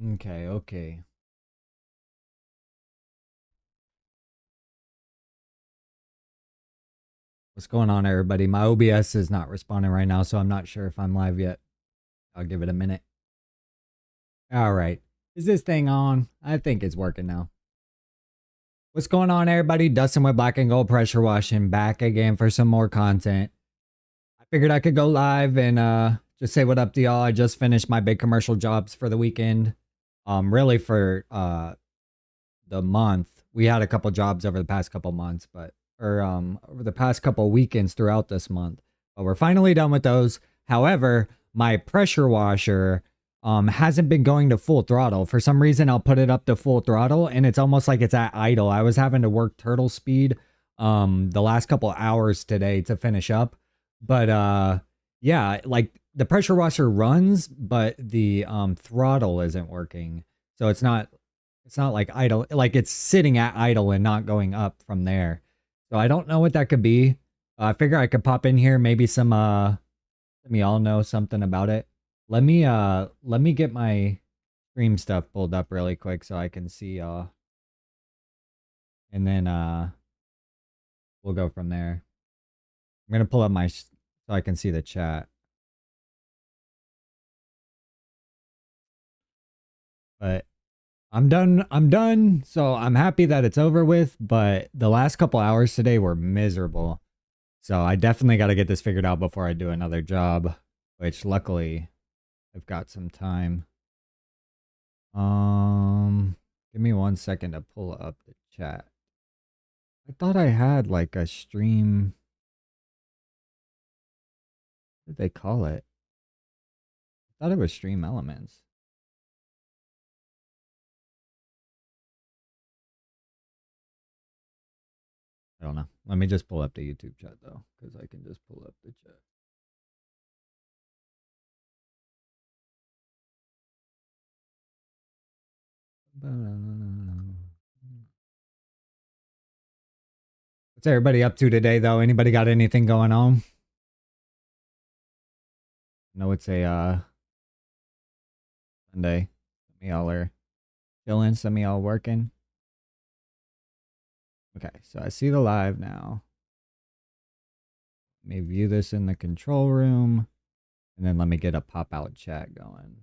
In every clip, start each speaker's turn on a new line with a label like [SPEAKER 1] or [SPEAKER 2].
[SPEAKER 1] Okay, okay. What's going on, everybody? My OBS is not responding right now, so I'm not sure if I'm live yet. I'll give it a minute. All right. Is this thing on? I think it's working now. What's going on, everybody? Dustin with Black and Gold Pressure Washing back again for some more content. I figured I could go live and just say what up to y'all. I just finished my big commercial jobs for the weekend. Really for the month. We had a couple jobs over the past couple months, but over the past couple weekends throughout this month. But we're finally done with those. However, my pressure washer hasn't been going to full throttle. For some reason, I'll put it up to full throttle and it's almost like it's at idle. I was having to work turtle speed the last couple hours today to finish up. But yeah, like the pressure washer runs, but the throttle isn't working. So it's not like idle, like it's sitting at idle and not going up from there. So I don't know what that could be. I figure I could pop in here, maybe some let me all know something about it. Let me get my stream stuff pulled up really quick so I can see and then we'll go from there. I'm going to pull up my so I can see the chat. But I'm done. I'm done. So I'm happy that it's over with, but the last couple hours today were miserable. So I definitely got to get this figured out before I do another job, which luckily I've got some time. Give me 1 second to pull up the chat. I thought I had like a stream. What did they call it? I thought it was Stream Elements. I don't know. Let me just pull up the YouTube chat though, because I can just pull up the chat. What's everybody up to today though? Anybody got anything going on? No, it's a Sunday. Some of y'all are chilling, some of y'all working. Okay, so I see the live now. Let me view this in the control room. And then let me get a pop-out chat going.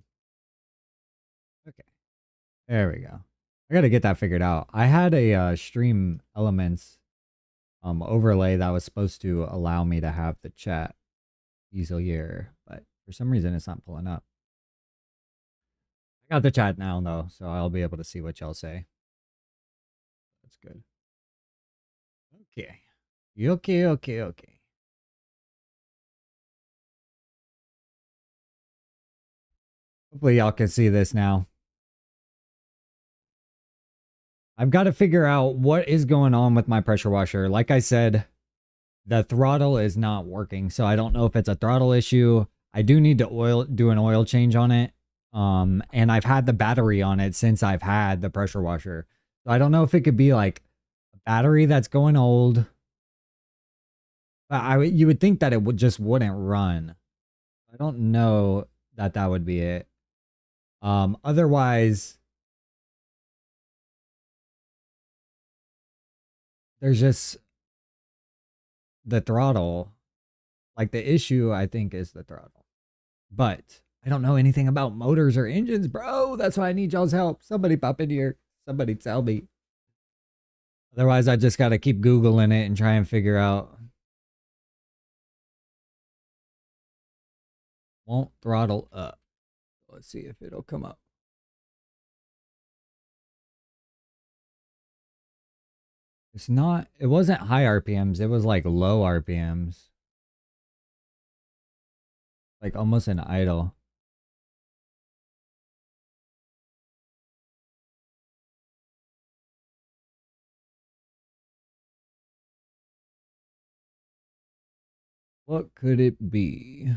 [SPEAKER 1] Okay, there we go. I got to get that figured out. I had a Stream Elements overlay that was supposed to allow me to have the chat easier, but for some reason it's not pulling up. I got the chat now though, so I'll be able to see what y'all say. That's good. Okay. Okay, okay, okay. Hopefully y'all can see this now. I've got to figure out what is going on with my pressure washer. Like I said, the throttle is not working, so I don't know if it's a throttle issue. I do need to do an oil change on it. And I've had the battery on it since I've had the pressure washer. So I don't know if it could be like a battery that's going old. You would think that it wouldn't run. I don't know that that would be it. Otherwise, there's just the throttle. Like the issue, I think, is the throttle. But I don't know anything about motors or engines, bro. That's why I need y'all's help. Somebody pop in here. Somebody tell me. Otherwise, I just got to keep Googling it and try and figure out. Won't throttle up. Let's see if it'll come up. It's not, it wasn't high RPMs. It was like low RPMs. Like almost an idle. What could it be?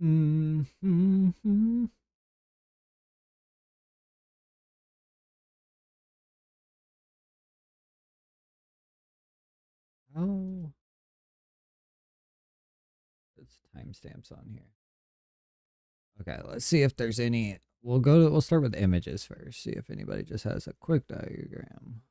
[SPEAKER 1] Mm-hmm. Oh. Let's timestamps on here. Okay, let's see if there's any. We'll start with images first. See if anybody just has a quick diagram.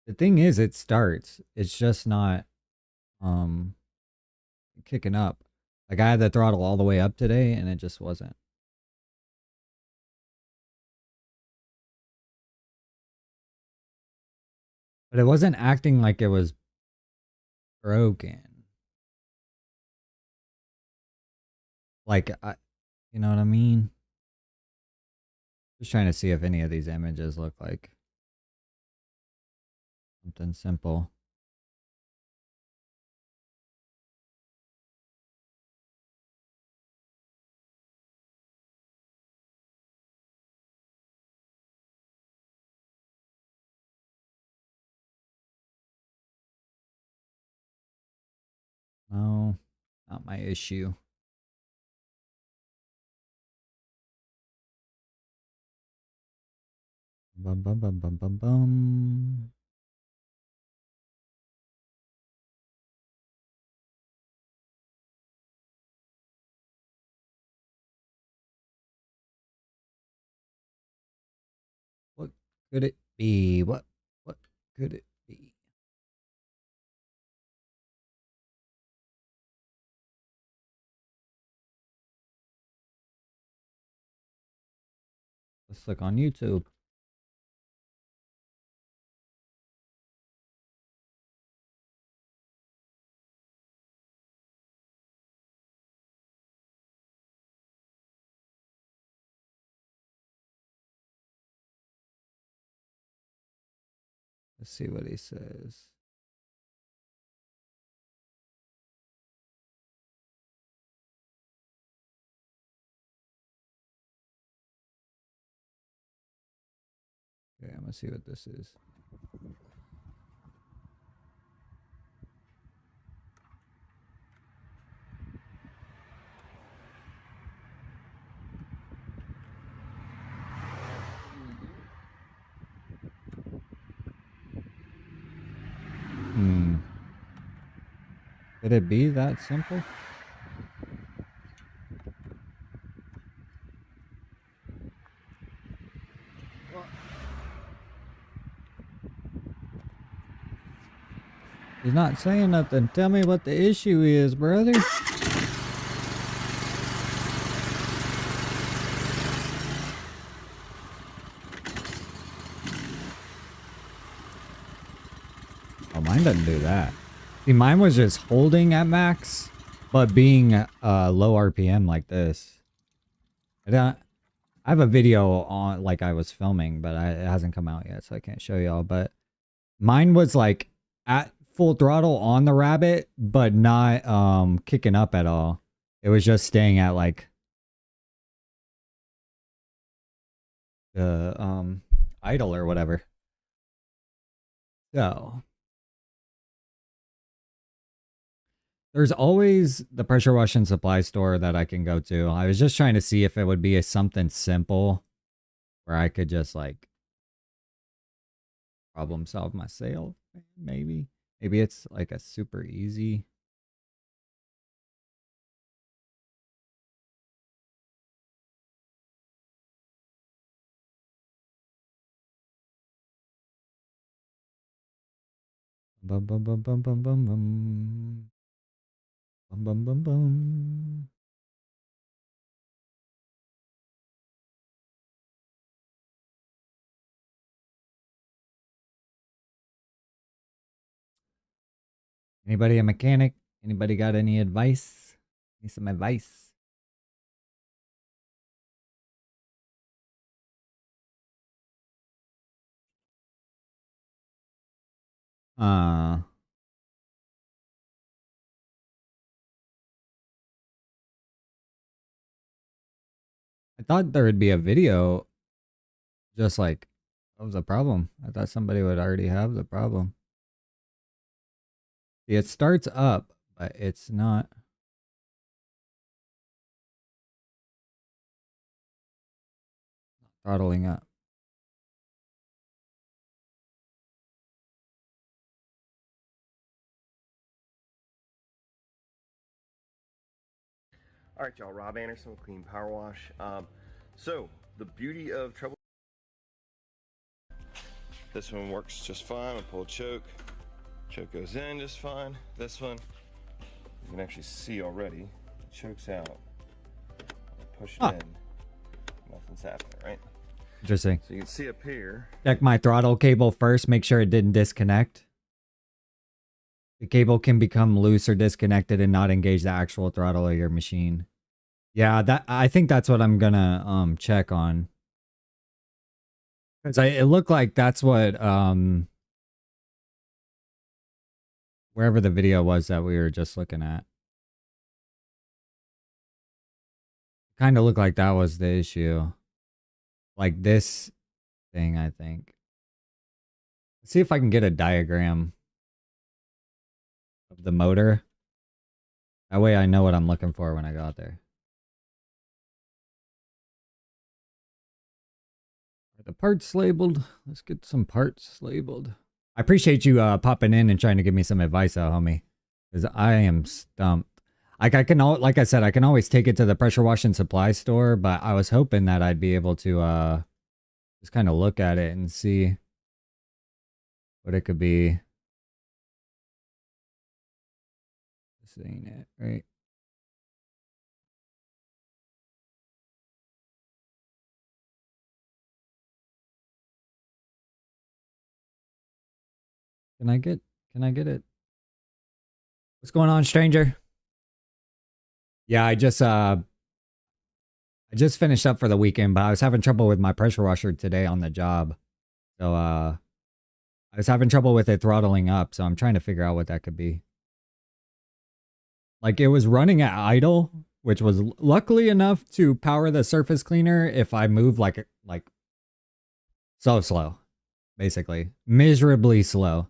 [SPEAKER 1] The thing is, it starts. It's just not kicking up. Like I had the throttle all the way up today and it just wasn't. But it wasn't acting like it was broken. Like you know what I mean? Just trying to see if any of these images look like something simple. No, not my issue. Bum bum bum bum bum bum. What could it be? What could it be? Let's look on YouTube. Let's see what he says. Okay, I'm gonna see what this is. Could it be that simple? He's not saying nothing. Tell me what the issue is, brother. Oh, mine doesn't do that. See, mine was just holding at max, but being low RPM like this. I have a video on like I was filming, but it hasn't come out yet, so I can't show y'all. But mine was like at full throttle on the rabbit, but not kicking up at all. It was just staying at like the idle or whatever. So there's always the pressure wash and supply store that I can go to. I was just trying to see if it would be something simple where I could just like problem solve myself. Maybe it's like a super easy. Bum bum bum bum bum bum bum. Bum bum bum bum. Anybody a mechanic? Anybody got any advice? Need some advice? I thought there would be a video just like of the problem. I thought somebody would already have the problem. See, it starts up, but it's not. throttling up.
[SPEAKER 2] All right, y'all. Rob Anderson with Clean Power Wash. So the beauty of Trouble. This one works just fine. I pull choke. Choke goes in just fine. This one, you can actually see already. Choke's out. Push it in. Nothing's happening, right?
[SPEAKER 1] Interesting.
[SPEAKER 2] So you can see up here.
[SPEAKER 1] Check my throttle cable first. Make sure it didn't disconnect. The cable can become loose or disconnected and not engage the actual throttle of your machine. Yeah, I think that's what I'm gonna check on. Because it looked like that's what wherever the video was that we were just looking at. Kind of looked like that was the issue. Like this thing, I think. Let's see if I can get a diagram of the motor. That way I know what I'm looking for when I go out there. Are the parts labeled? Let's get some parts labeled. I appreciate you popping in and trying to give me some advice though, homie. Because I am stumped. Like like I said, I can always take it to the pressure wash and supply store, but I was hoping that I'd be able to just kind of look at it and see what it could be. This ain't it, right? Can I get it? What's going on, stranger? Yeah, I just finished up for the weekend, but I was having trouble with my pressure washer today on the job. So I was having trouble with it throttling up, so I'm trying to figure out what that could be. Like it was running at idle, which was luckily enough to power the surface cleaner if I move like so slow, basically. Miserably slow.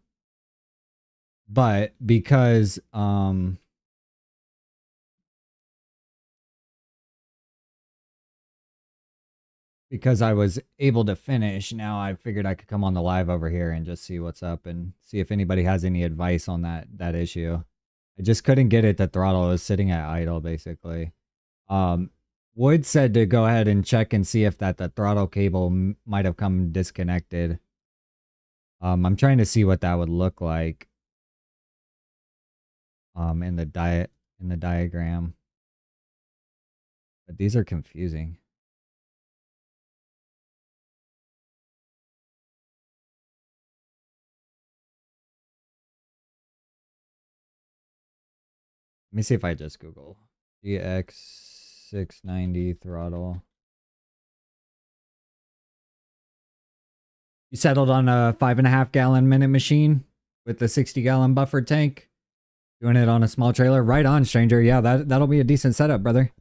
[SPEAKER 1] But because I was able to finish, now I figured I could come on the live over here and just see what's up and see if anybody has any advice on that issue. I just couldn't get it to throttle. It was sitting at idle, basically. Wood said to go ahead and check and see if the throttle cable might have come disconnected. I'm trying to see what that would look like. In the diagram. But these are confusing. Let me see if I just Google GX690 throttle. You settled on a 5.5 gallon minute machine with the 60 gallon buffer tank. Doing it on a small trailer. Right on, stranger. Yeah, that'll be a decent setup, brother.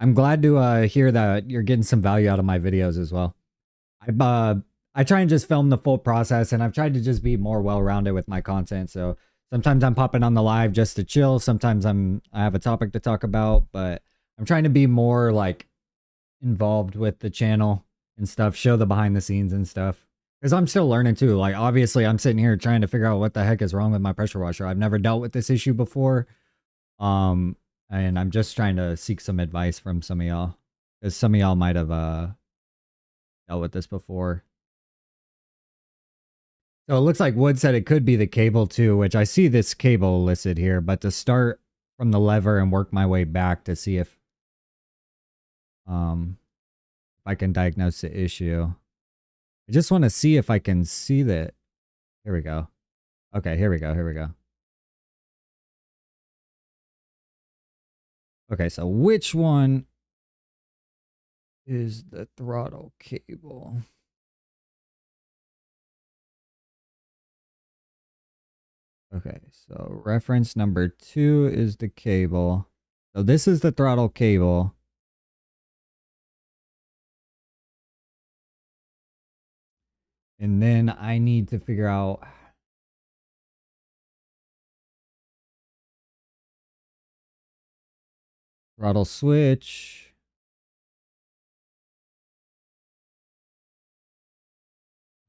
[SPEAKER 1] I'm glad to hear that you're getting some value out of my videos as well. I try and just film the full process, and I've tried to just be more well-rounded with my content. So sometimes I'm popping on the live just to chill. Sometimes I have a topic to talk about, but I'm trying to be more like involved with the channel and stuff, show the behind the scenes and stuff. Because I'm still learning too. Like obviously I'm sitting here trying to figure out what the heck is wrong with my pressure washer. I've never dealt with this issue before. And I'm just trying to seek some advice from some of y'all. Because some of y'all might have dealt with this before. So it looks like Wood said it could be the cable too, which I see this cable listed here, but to start from the lever and work my way back to see if I can diagnose the issue. I just want to see if I can see that. Here we go. Okay, here we go. Here we go. Okay, so which one is the throttle cable? Okay, so reference number 2 is the cable. So this is the throttle cable. And then I need to figure out throttle switch.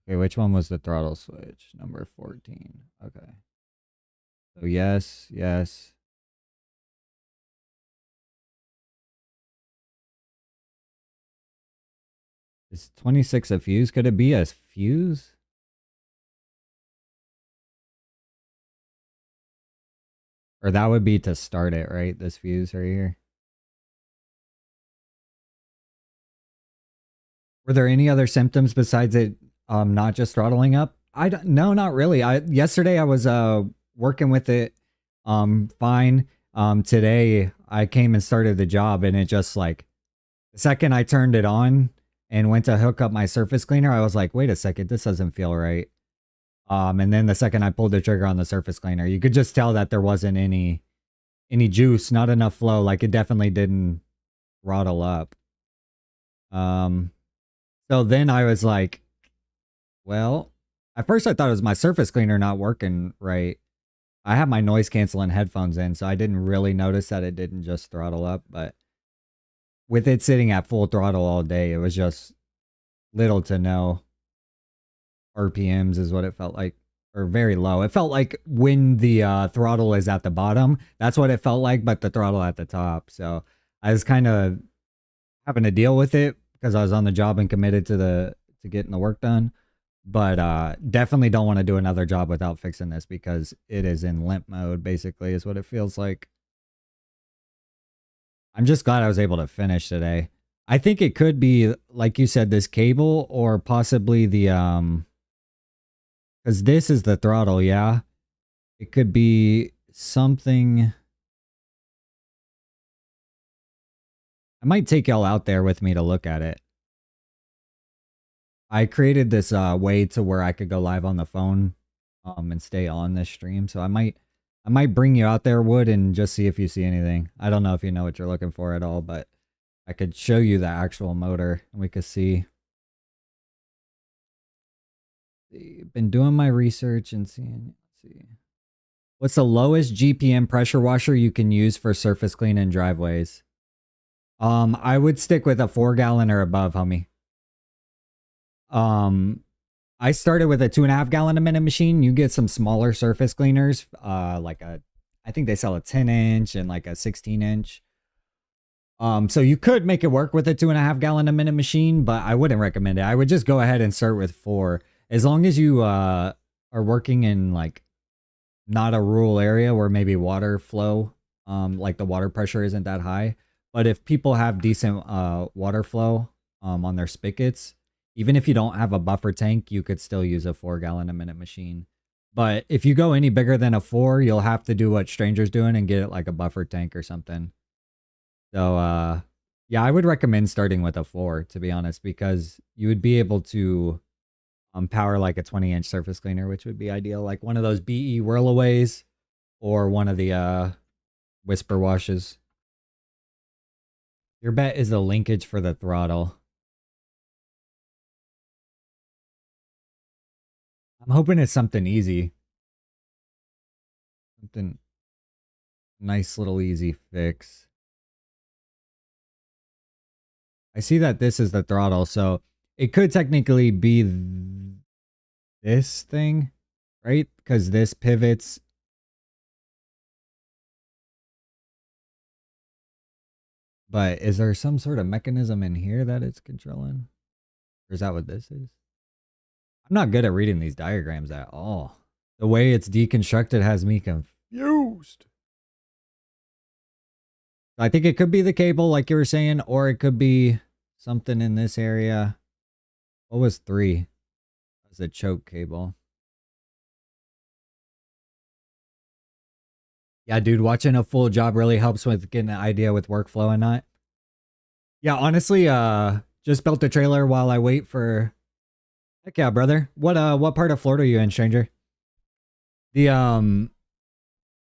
[SPEAKER 1] Okay, which one was the throttle switch? Number 14. Okay. So yes, yes. Is 26 a fuse? Could it be a fuse? Or that would be to start it, right? This fuse right here. Were there any other symptoms besides it not just throttling up? No, not really. Yesterday I was working with it fine. Today I came and started the job and it just like the second I turned it on and went to hook up my surface cleaner, I was like, wait a second, this doesn't feel right. And then the second I pulled the trigger on the surface cleaner, you could just tell that there wasn't any juice, not enough flow. Like it definitely didn't throttle up. So then I was like, well, at first I thought it was my surface cleaner not working right. I have my noise canceling headphones in, so I didn't really notice that it didn't just throttle up. But with it sitting at full throttle all day, it was just little to no RPMs is what it felt like, or very low. It felt like when the throttle is at the bottom, that's what it felt like, but the throttle at the top. So I was kind of having to deal with it because I was on the job and committed to getting the work done. But definitely don't want to do another job without fixing this because it is in limp mode, basically, is what it feels like. I'm just glad I was able to finish today. I think it could be, like you said, this cable or possibly the, because this is the throttle, yeah? It could be something. I might take y'all out there with me to look at it. I created this way to where I could go live on the phone and stay on this stream. So I might bring you out there, Wood, and just see if you see anything. I don't know if you know what you're looking for at all, but I could show you the actual motor and we could see. Been doing my research and seeing. Let's see. What's the lowest GPM pressure washer you can use for surface clean in driveways? I would stick with a 4-gallon or above, homie. I started with a 2.5 gallon a minute machine. You get some smaller surface cleaners, I think they sell a 10-inch and like a 16-inch. So you could make it work with a 2.5 gallon a minute machine, but I wouldn't recommend it. I would just go ahead and start with 4. As long as you are working in like not a rural area where maybe water flow, like the water pressure isn't that high. But if people have decent water flow on their spigots, even if you don't have a buffer tank, you could still use a 4-gallon a minute machine. But if you go any bigger than a 4, you'll have to do what Stranger's doing and get it like a buffer tank or something. So, yeah, I would recommend starting with a 4, to be honest, because you would be able to power like a 20-inch surface cleaner, which would be ideal. Like one of those BE Whirlaways or one of the Whisper washes. Your bet is the linkage for the throttle. I'm hoping it's something easy. Something nice little easy fix. I see that this is the throttle, so it could technically be this thing, right? Because this pivots. But is there some sort of mechanism in here that it's controlling? Or is that what this is? I'm not good at reading these diagrams at all. The way it's deconstructed has me confused. I think it could be the cable, like you were saying, or it could be something in this area. What was 3? That was a choke cable. Yeah, dude, watching a full job really helps with getting an idea with workflow and not. Yeah, honestly, just built a trailer while I wait for. Heck yeah, brother. What part of Florida are you in, stranger? The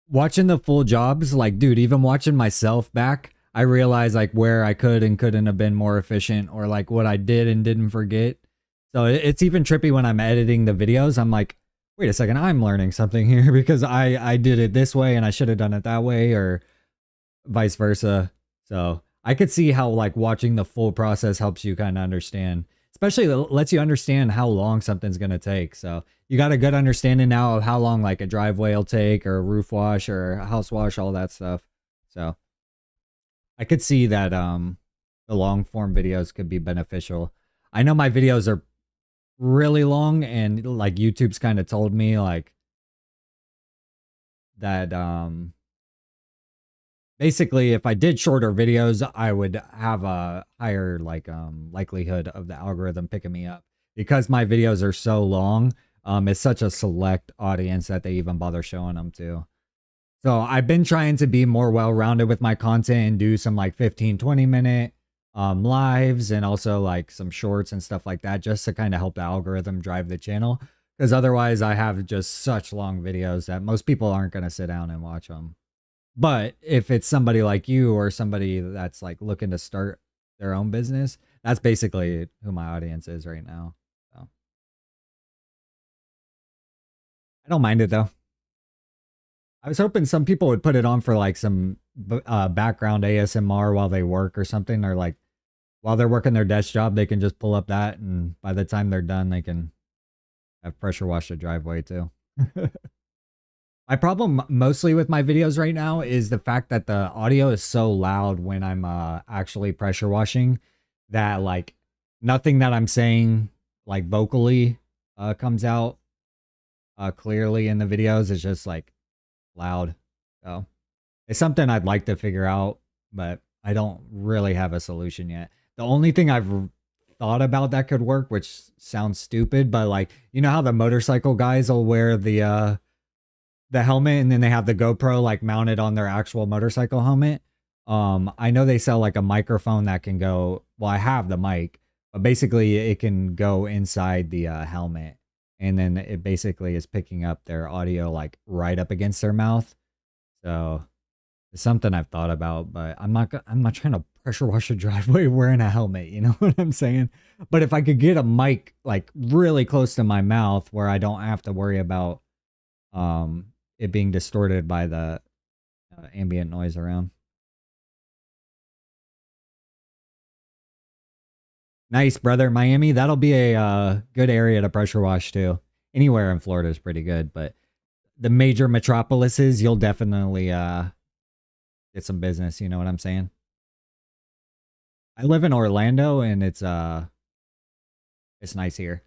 [SPEAKER 1] watching the full jobs, like, dude, even watching myself back, I realized like where I could and couldn't have been more efficient, or like what I did and didn't forget. So it's even trippy when I'm editing the videos. I'm like, wait a second, I'm learning something here because I did it this way and I should have done it that way, or vice versa. So I could see how like watching the full process helps you kind of understand. especially lets you understand how long something's going to take. So you got a good understanding now of how long like a driveway will take or a roof wash or a house wash, all that stuff. So I could see that the long form videos could be beneficial. I know my videos are really long, and like YouTube's kind of told me like that basically if I did shorter videos, I would have a higher like likelihood of the algorithm picking me up because my videos are so long. It's such a select audience that they even bother showing them to. So I've been trying to be more well-rounded with my content and do some like 15-20 minute lives and also like some shorts and stuff like that just to kind of help the algorithm drive the channel, because otherwise I have just such long videos that most people aren't going to sit down and watch them. But if it's somebody like you or somebody that's like looking to start their own business, that's basically who my audience is right now. So I don't mind it though. I was hoping some people would put it on for like some background ASMR while they work or something, or like while they're working their desk job, they can just pull up that, and by the time they're done, they can have pressure wash the driveway too. My problem mostly with my videos right now is the fact that the audio is so loud when I'm actually pressure washing that like nothing that I'm saying like vocally comes out clearly in the videos. It's just like loud. So it's something I'd like to figure out, but I don't really have a solution yet. The only thing I've thought about that could work, which sounds stupid, but like, you know how the motorcycle guys will wear the helmet and then they have the GoPro like mounted on their actual motorcycle helmet. I know they sell like a microphone that can go, well, I have the mic, but basically it can go inside the helmet, and then it basically is picking up their audio like right up against their mouth. So it's something I've thought about, but I'm not trying to pressure wash a driveway wearing a helmet, you know what I'm saying? But if I could get a mic like really close to my mouth where I don't have to worry about it being distorted by the ambient noise around. Nice, brother. Miami, that'll be a good area to pressure wash too. Anywhere in Florida is pretty good, but the major metropolises, you'll definitely get some business, you know what I'm saying? I live in Orlando and it's nice here.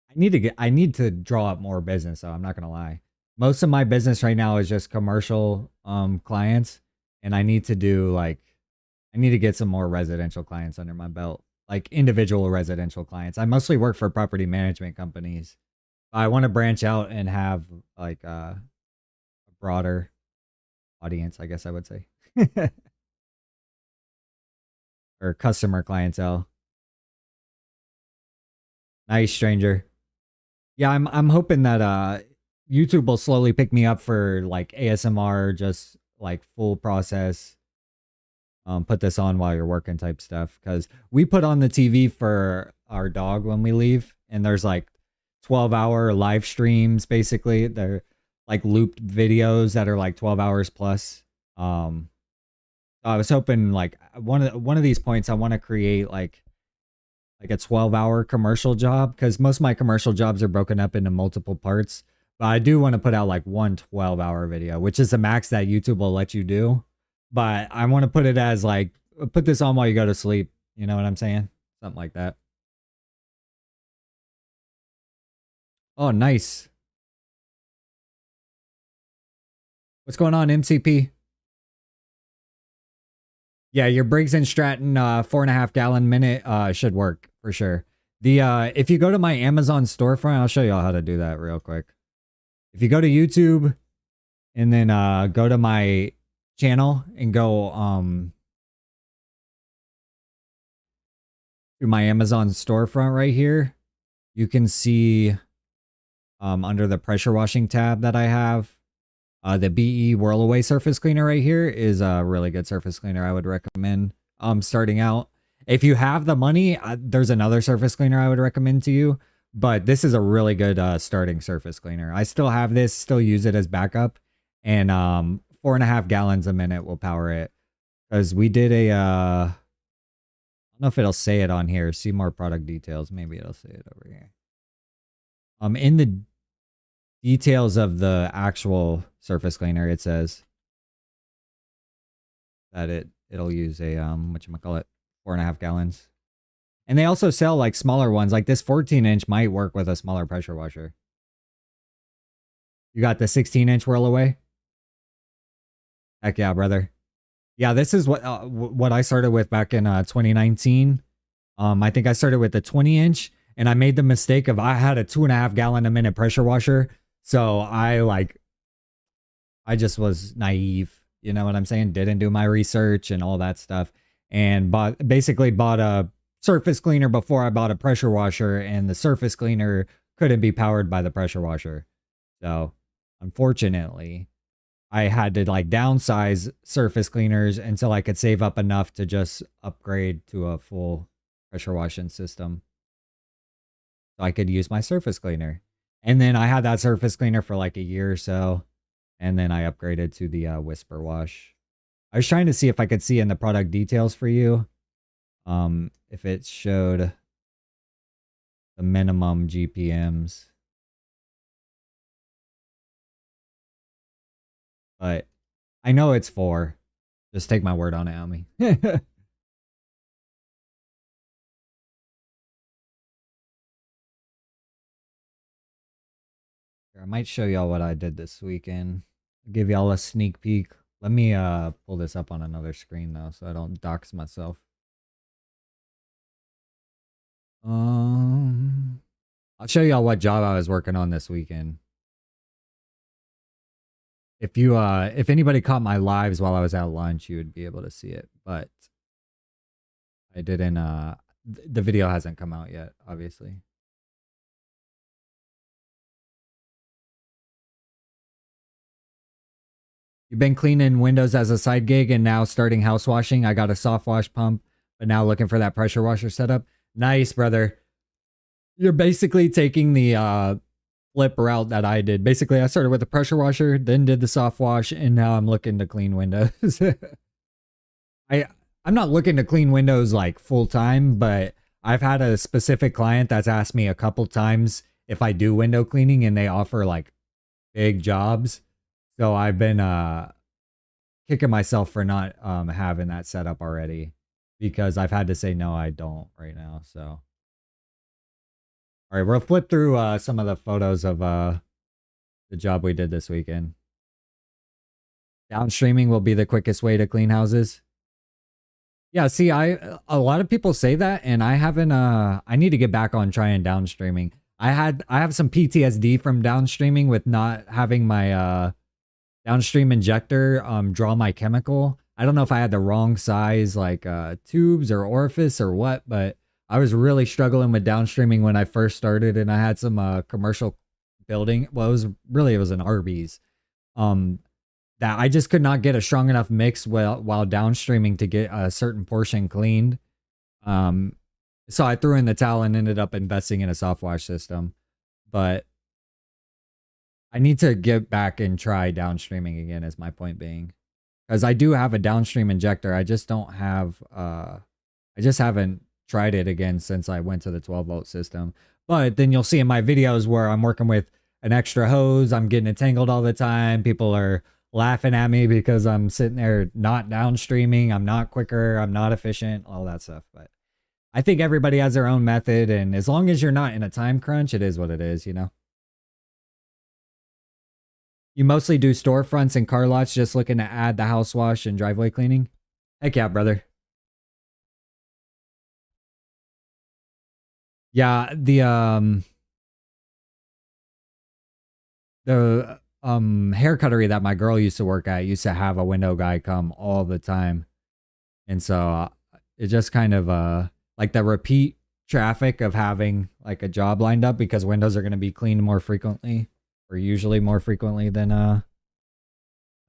[SPEAKER 1] I need to draw up more business though, I'm not gonna lie. Most of my business right now is just commercial clients, and I need to get some more residential clients under my belt, like individual residential clients. I mostly work for property management companies. I want to branch out and have like a broader audience, I guess I would say. Or customer clientele. Nice, stranger. Yeah, I'm hoping that YouTube will slowly pick me up for like ASMR, just like full process. Put this on while you're working type stuff, because we put on the TV for our dog when we leave, and there's like 12-hour live streams. Basically, they're like looped videos that are like 12 hours plus. I was hoping like one of these points I want to create like a 12-hour commercial job, because most of my commercial jobs are broken up into multiple parts. But I do want to put out like one 12-hour video, which is the max that YouTube will let you do. But I want to put it as like, put this on while you go to sleep. You know what I'm saying? Something like that. Oh, nice. What's going on, MCP? Yeah, your Briggs and Stratton 4.5 gallon minute should work for sure. The if you go to my Amazon storefront, I'll show you all how to do that real quick. If you go to YouTube and then go to my channel and go to my Amazon storefront right here, you can see under the pressure washing tab that I have, the BE Whirl Away surface cleaner right here is a really good surface cleaner. I would recommend starting out. If you have the money, there's another surface cleaner I would recommend to you, but this is a really good starting surface cleaner. I still have this, still use it as backup, and 4.5 gallons a minute will power it. Because we did a don't know if it'll say it on here. See more product details. Maybe it'll say it over here. In the details of the actual surface cleaner, it says that it'll use a whatchamacallit, 4.5 gallons. And they also sell like smaller ones. Like this 14-inch might work with a smaller pressure washer. You got the 16-inch whirl away? Heck yeah, brother. Yeah, this is what I started with back in 2019. I think I started with the 20-inch, and I made the mistake of I had a 2.5 gallon a minute pressure washer. So I just was naive. You know what I'm saying? Didn't do my research and all that stuff. And basically bought a surface cleaner before I bought a pressure washer, and the surface cleaner couldn't be powered by the pressure washer. So unfortunately, I had to like downsize surface cleaners until I could save up enough to just upgrade to a full pressure washing system, so I could use my surface cleaner. And then I had that surface cleaner for like a year or so, and then I upgraded to the Whisper Wash. I was trying to see if I could see in the product details for you, if it showed the minimum GPMs. But I know it's 4. Just take my word on it, Ami. I might show y'all what I did this weekend. I'll give y'all a sneak peek. Let me pull this up on another screen though, so I don't dox myself. I'll show y'all what job I was working on this weekend. If anybody caught my lives while I was at lunch, you would be able to see it. But I didn't. The video hasn't come out yet, obviously. You've been cleaning windows as a side gig and now starting house washing. I got a soft wash pump, but now looking for that pressure washer setup. Nice, brother. You're basically taking the flip route that I did. Basically, I started with the pressure washer, then did the soft wash, and now I'm looking to clean windows. I'm not looking to clean windows like full time, but I've had a specific client that's asked me a couple times if I do window cleaning, and they offer like big jobs. So I've been kicking myself for not having that set up already, because I've had to say no, I don't right now. So, all right, we'll flip through some of the photos of the job we did this weekend. Downstreaming will be the quickest way to clean houses. Yeah, see, a lot of people say that, and I haven't. I need to get back on trying downstreaming. I have some PTSD from downstreaming with not having my downstream injector draw my chemical. I don't know if I had the wrong size like tubes or orifice or what, but I was really struggling with downstreaming when I first started, and I had some commercial building. Well, it was an Arby's. That I just could not get a strong enough mix while downstreaming to get a certain portion cleaned. So I threw in the towel and ended up investing in a soft wash system. But I need to get back and try downstreaming again, is my point being. Because I do have a downstream injector. I just don't have, I just haven't tried it again since I went to the 12-volt system. But then you'll see in my videos where I'm working with an extra hose, I'm getting it tangled all the time. People are laughing at me because I'm sitting there not downstreaming. I'm not quicker. I'm not efficient, all that stuff. But I think everybody has their own method. And as long as you're not in a time crunch, it is what it is, you know? You mostly do storefronts and car lots, just looking to add the house wash and driveway cleaning? Heck yeah, brother. Yeah, the hair cuttery that my girl used to work at used to have a window guy come all the time. And so it just kind of like the repeat traffic of having like a job lined up, because windows are going to be cleaned more frequently, or usually more frequently than like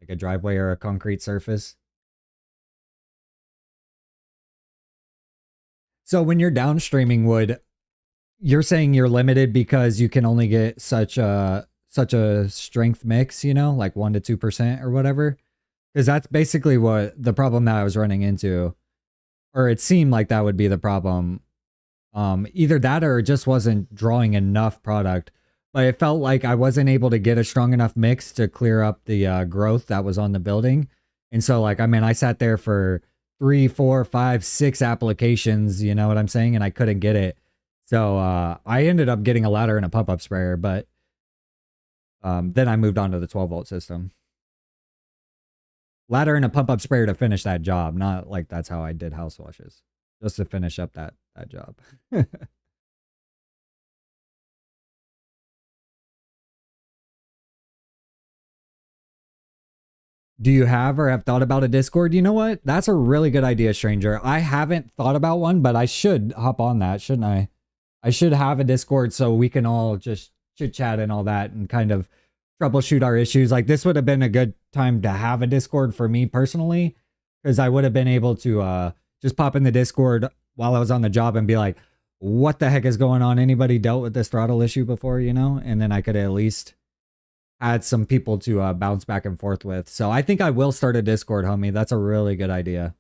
[SPEAKER 1] a driveway or a concrete surface. So when you're downstreaming wood, you're saying you're limited because you can only get such a strength mix, you know, like 1 to 2% or whatever. Because that's basically what the problem that I was running into. or it seemed like that would be the problem. Either that or it just wasn't drawing enough product. But it felt like I wasn't able to get a strong enough mix to clear up the growth that was on the building. And so, like, I mean, I sat there for 3, 4, 5, 6 applications, you know what I'm saying? And I couldn't get it. So I ended up getting a ladder and a pump up sprayer, but then I moved on to the 12-volt system. Ladder and a pump up sprayer to finish that job, not like that's how I did house washes, just to finish up that job. Do you have or have thought about a Discord? You know what? That's a really good idea, stranger. I haven't thought about one, but I should hop on that, shouldn't I? I should have a Discord so we can all just chit chat and all that and kind of troubleshoot our issues. Like, this would have been a good time to have a Discord for me personally, because I would have been able to just pop in the Discord while I was on the job and be like, what the heck is going on? Anybody dealt with this throttle issue before, you know? And then I could at least add some people to bounce back and forth with. So I think I will start a Discord, homie. That's a really good idea.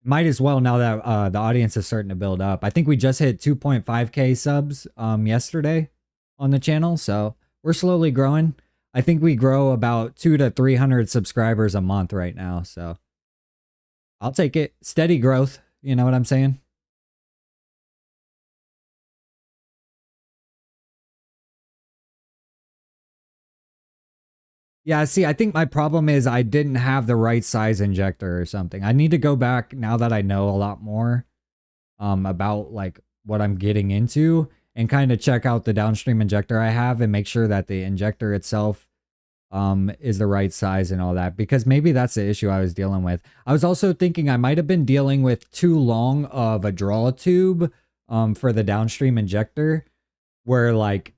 [SPEAKER 1] Might as well now that the audience is starting to build up. I think we just hit 2.5k subs yesterday on the channel, so we're slowly growing. I think we grow about 200 to 300 subscribers a month right now, so I'll take it. Steady growth, you know what I'm saying? Yeah, see, I think my problem is I didn't have the right size injector or something. I need to go back now that I know a lot more about like what I'm getting into and kind of check out the downstream injector I have and make sure that the injector itself is the right size and all that, because maybe that's the issue I was dealing with. I was also thinking I might have been dealing with too long of a draw tube for the downstream injector, where like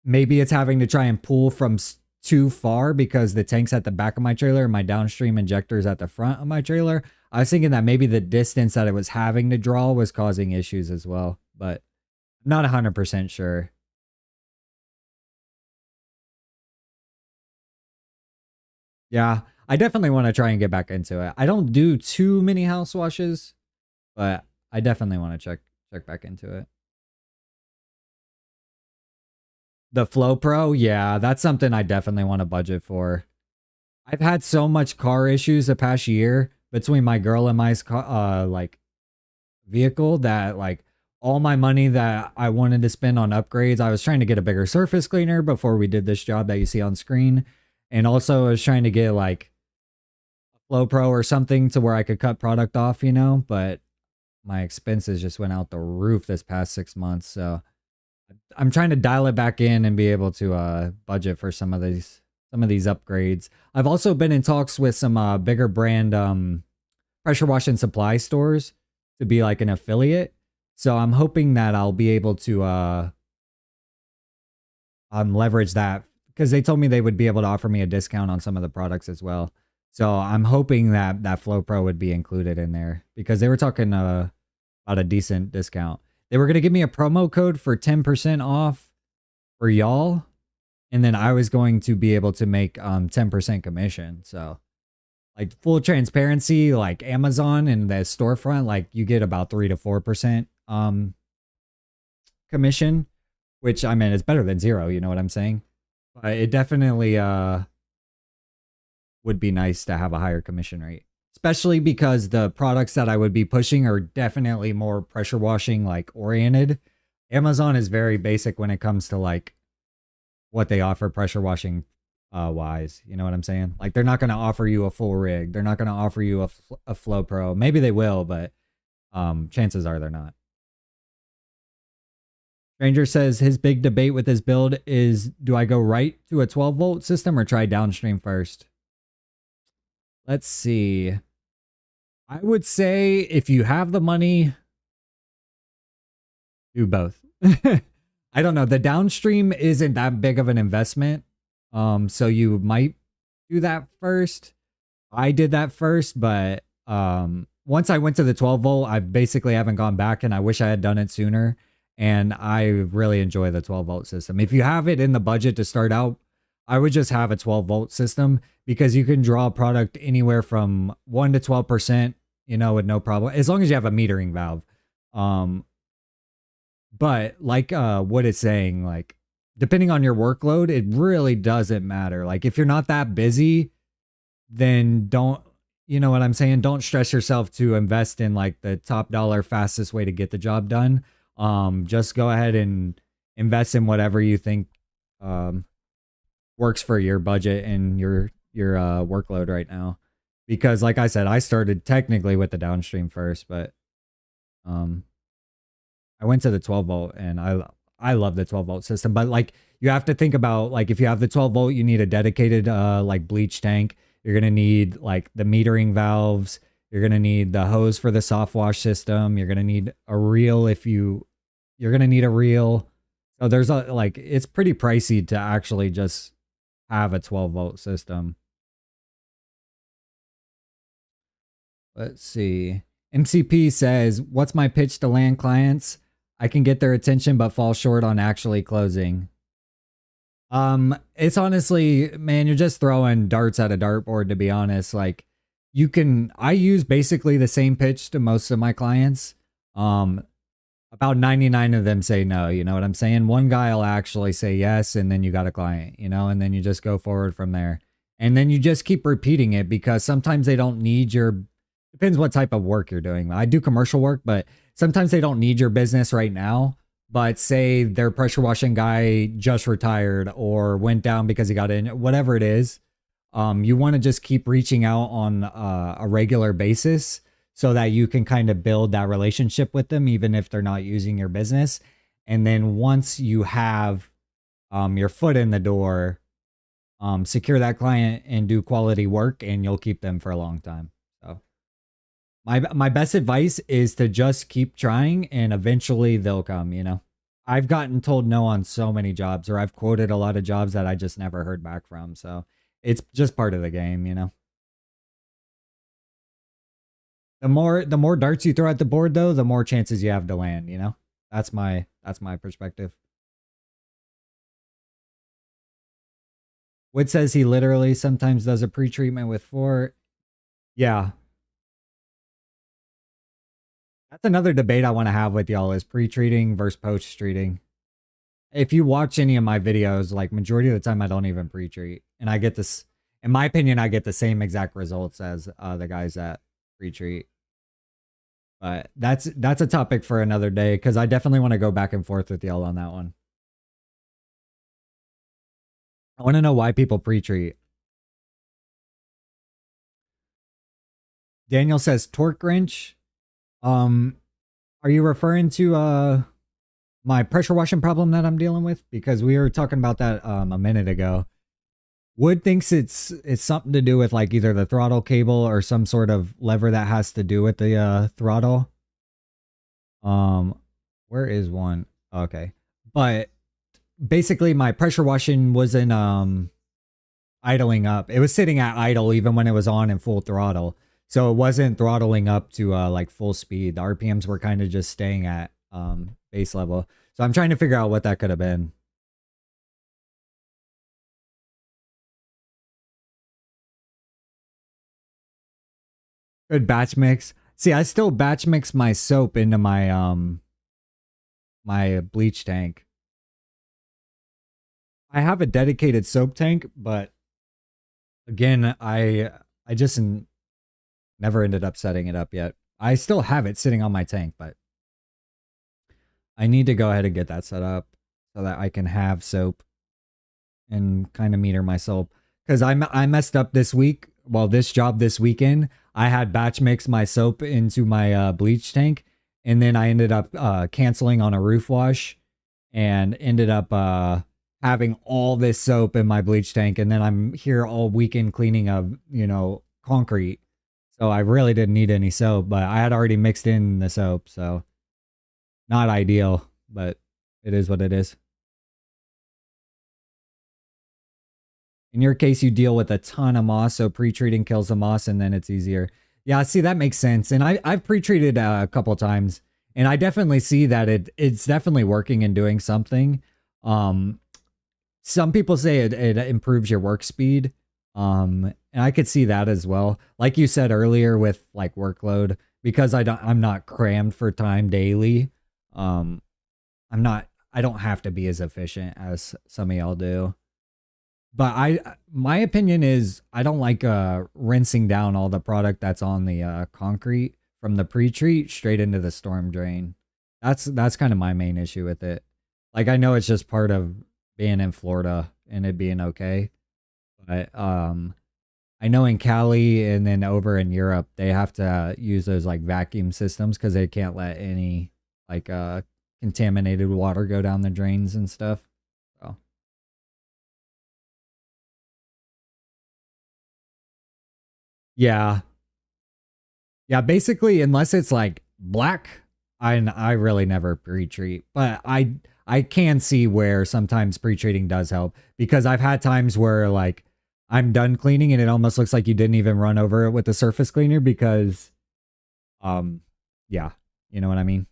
[SPEAKER 1] maybe it's having to try and pull from too far because the tank's at the back of my trailer and my downstream injector is at the front of my trailer. I was thinking that maybe the distance that it was having to draw was causing issues as well, but not 100% sure. Yeah, I definitely want to try and get back into it. I don't do too many house washes, but I definitely want to check back into it. The Flow Pro, yeah, that's something I definitely want to budget for. I've had so much car issues the past year between my girl and my like vehicle that like all my money that I wanted to spend on upgrades, I was trying to get a bigger surface cleaner before we did this job that you see on screen. And also I was trying to get like a Flow Pro or something to where I could cut product off, you know, but my expenses just went out the roof this past 6 months. So I'm trying to dial it back in and be able to budget for some of these upgrades. I've also been in talks with some bigger brand pressure wash and supply stores to be like an affiliate. So I'm hoping that I'll be able to leverage that, because they told me they would be able to offer me a discount on some of the products as well. So I'm hoping that that Flow Pro would be included in there, because they were talking about a decent discount. They were going to give me a promo code for 10% off for y'all. And then I was going to be able to make 10% commission. So like full transparency, like Amazon and the storefront, like you get about 3 to 4% commission, which I mean, it's better than 0. You know what I'm saying? But it definitely would be nice to have a higher commission rate, especially because the products that I would be pushing are definitely more pressure washing like oriented. Amazon is very basic when it comes to like what they offer pressure washing wise. You know what I'm saying? Like they're not going to offer you a full rig. They're not going to offer you a Flow Pro. Maybe they will, but chances are they're not. Stranger says his big debate with his build is, do I go right to a 12-volt system or try downstream first? Let's see. I would say if you have the money, do both. I don't know. The downstream isn't that big of an investment. So you might do that first. I did that first, but once I went to the 12-volt, I basically haven't gone back, and I wish I had done it sooner. And I really enjoy the 12-volt system. If you have it in the budget to start out, I would just have a 12-volt system, because you can draw a product anywhere from 1 to 12% with no problem, as long as you have a metering valve. Um, but like what it's saying, like depending on your workload, it really doesn't matter. Like if you're not that busy, then don't, you know what I'm saying? Don't stress yourself to invest in like the top dollar fastest way to get the job done. Just go ahead and invest in whatever you think um works for your budget and your workload right now. Because like I said, I started technically with the downstream first, but um I went to the 12 volt and I love the 12 volt system, but like you have to think about like if you have the 12 volt, you need a dedicated like bleach tank. You're going to need like the metering valves. You're going to need the hose for the soft wash system. You're going to need a reel you're going to need a reel. So there's a like it's pretty pricey to actually just have a 12 volt system. Let's see. MCP says, "What's my pitch to land clients? I can get their attention but fall short on actually closing." It's honestly, man, you're just throwing darts at a dartboard, to be honest. Like I use basically the same pitch to most of my clients. About 99 of them say no, you know what I'm saying? One guy will actually say yes, and then you got a client, and then you just go forward from there. And then you just keep repeating it because sometimes they don't need depends what type of work you're doing. I do commercial work, but sometimes they don't need your business right now. But say their pressure washing guy just retired or went down because he got in, whatever it is, you want to just keep reaching out on a regular basis so that you can kind of build that relationship with them, even if they're not using your business. And then once you have your foot in the door, secure that client and do quality work, and you'll keep them for a long time. So my best advice is to just keep trying, and eventually they'll come. I've gotten told no on so many jobs, or I've quoted a lot of jobs that I just never heard back from. So it's just part of the game. The more darts you throw at the board, though, the more chances you have to land. That's my perspective. Wood says he literally sometimes does a pre-treatment with 4. Yeah. That's another debate I want to have with y'all is pre-treating versus post-treating. If you watch any of my videos, like majority of the time I don't even pre-treat. And I get this, in my opinion, I get the same exact results as the guys that pre-treat. But that's a topic for another day because I definitely want to go back and forth with y'all on that one. I want to know why people pre-treat. Daniel says torque wrench. Are you referring to my pressure washing problem that I'm dealing with? Because we were talking about that a minute ago. Wood thinks it's something to do with like either the throttle cable or some sort of lever that has to do with the throttle. Where is one? Okay. But basically my pressure washing wasn't idling up. It was sitting at idle even when it was on in full throttle. So it wasn't throttling up to like full speed. The RPMs were kind of just staying at base level. So I'm trying to figure out what that could have been. Good batch mix. See, I still batch mix my soap into my my bleach tank. I have a dedicated soap tank, but again, I just never ended up setting it up yet. I still have it sitting on my tank, but I need to go ahead and get that set up so that I can have soap and kind of meter my soap. Because I messed up this week. Well, this job this weekend, I had batch mix my soap into my bleach tank. And then I ended up canceling on a roof wash and ended up having all this soap in my bleach tank. And then I'm here all weekend cleaning of, concrete. So I really didn't need any soap, but I had already mixed in the soap. So not ideal, but it is what it is. In your case, you deal with a ton of moss, so pre-treating kills the moss and then it's easier. Yeah, see, that makes sense. And I've pre-treated a couple times, and I definitely see that it's definitely working and doing something. Some people say it improves your work speed. And I could see that as well. Like you said earlier with like workload, because I'm not crammed for time daily. Um, I don't have to be as efficient as some of y'all do. But my opinion is I don't like rinsing down all the product that's on the concrete from the pre-treat straight into the storm drain. That's kind of my main issue with it. Like I know it's just part of being in Florida and it being okay, but I know in Cali and then over in Europe they have to use those like vacuum systems because they can't let any like contaminated water go down the drains and stuff. So yeah, yeah, basically, unless it's like black, I really never pre-treat. But I can see where sometimes pre-treating does help because I've had times where like I'm done cleaning and it almost looks like you didn't even run over it with the surface cleaner because um yeah, you know what I mean?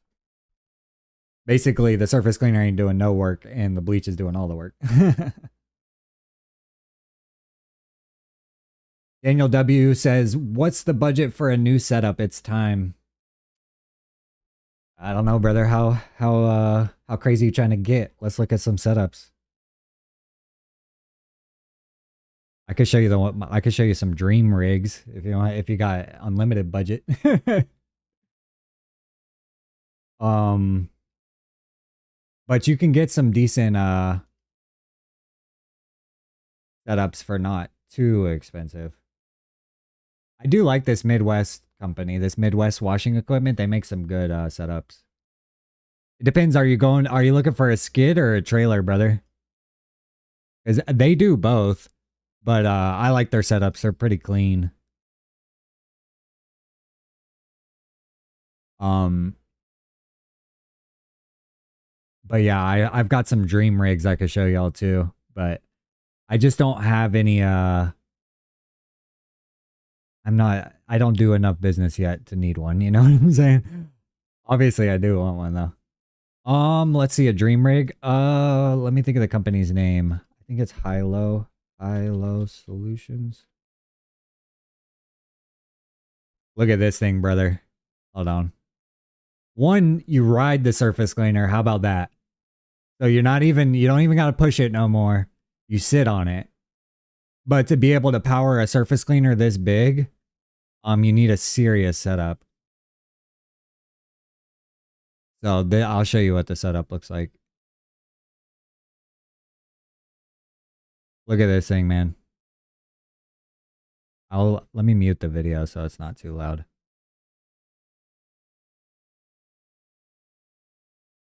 [SPEAKER 1] Basically, the surface cleaner ain't doing no work and the bleach is doing all the work. Daniel W says, "What's the budget for a new setup? It's time." I don't know, brother. How crazy you trying to get? Let's look at some setups. I could show you I could show you some dream rigs if you want, if you got unlimited budget. um but you can get some decent setups for not too expensive. I do like this Midwest company, this Midwest washing equipment. They make some good setups. It depends. Are you looking for a skid or a trailer, brother? Because they do both, but I like their setups. They're pretty clean. Um, but yeah, I've got some dream rigs I could show y'all too, but I just don't have any. I don't do enough business yet to need one. You know what I'm saying? Obviously, I do want one though. Let's see a dream rig. Let me think of the company's name. I think it's Hilo Solutions. Look at this thing, brother. Hold on. One, you ride the surface cleaner. How about that? So you don't even got to push it no more. You sit on it. But to be able to power a surface cleaner this big, you need a serious setup. So I'll show you what the setup looks like. Look at this thing, man. Let me mute the video so it's not too loud.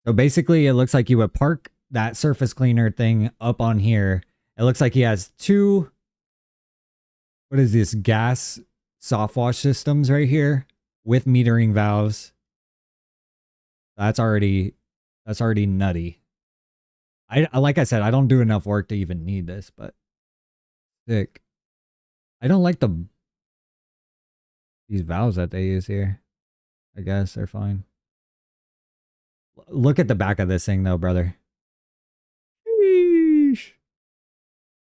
[SPEAKER 1] So basically it looks like you would park that surface cleaner thing up on here. It looks like he has two, what is this, gas soft wash systems right here with metering valves. That's already nutty. Like I said, I don't do enough work to even need this, but sick. I don't like these valves that they use here. I guess they're fine. Look at the back of this thing though, brother. Sheesh.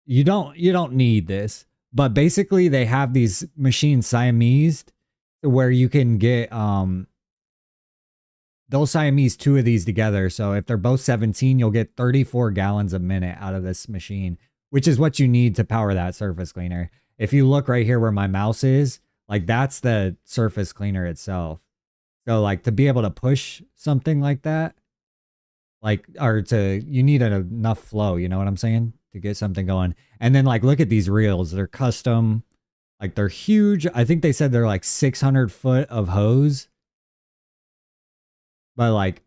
[SPEAKER 1] You don't need this. But basically they have these machines Siamese where you can get they'll Siamese two of these together. So if they're both 17, you'll get 34 gallons a minute out of this machine, which is what you need to power that surface cleaner. If you look right here where my mouse is, like that's the surface cleaner itself. So like to be able to push something like that, like, you need enough flow, you know what I'm saying? To get something going. And then like, look at these reels. They're custom, like they're huge. I think they said they're like 600 foot of hose. But like,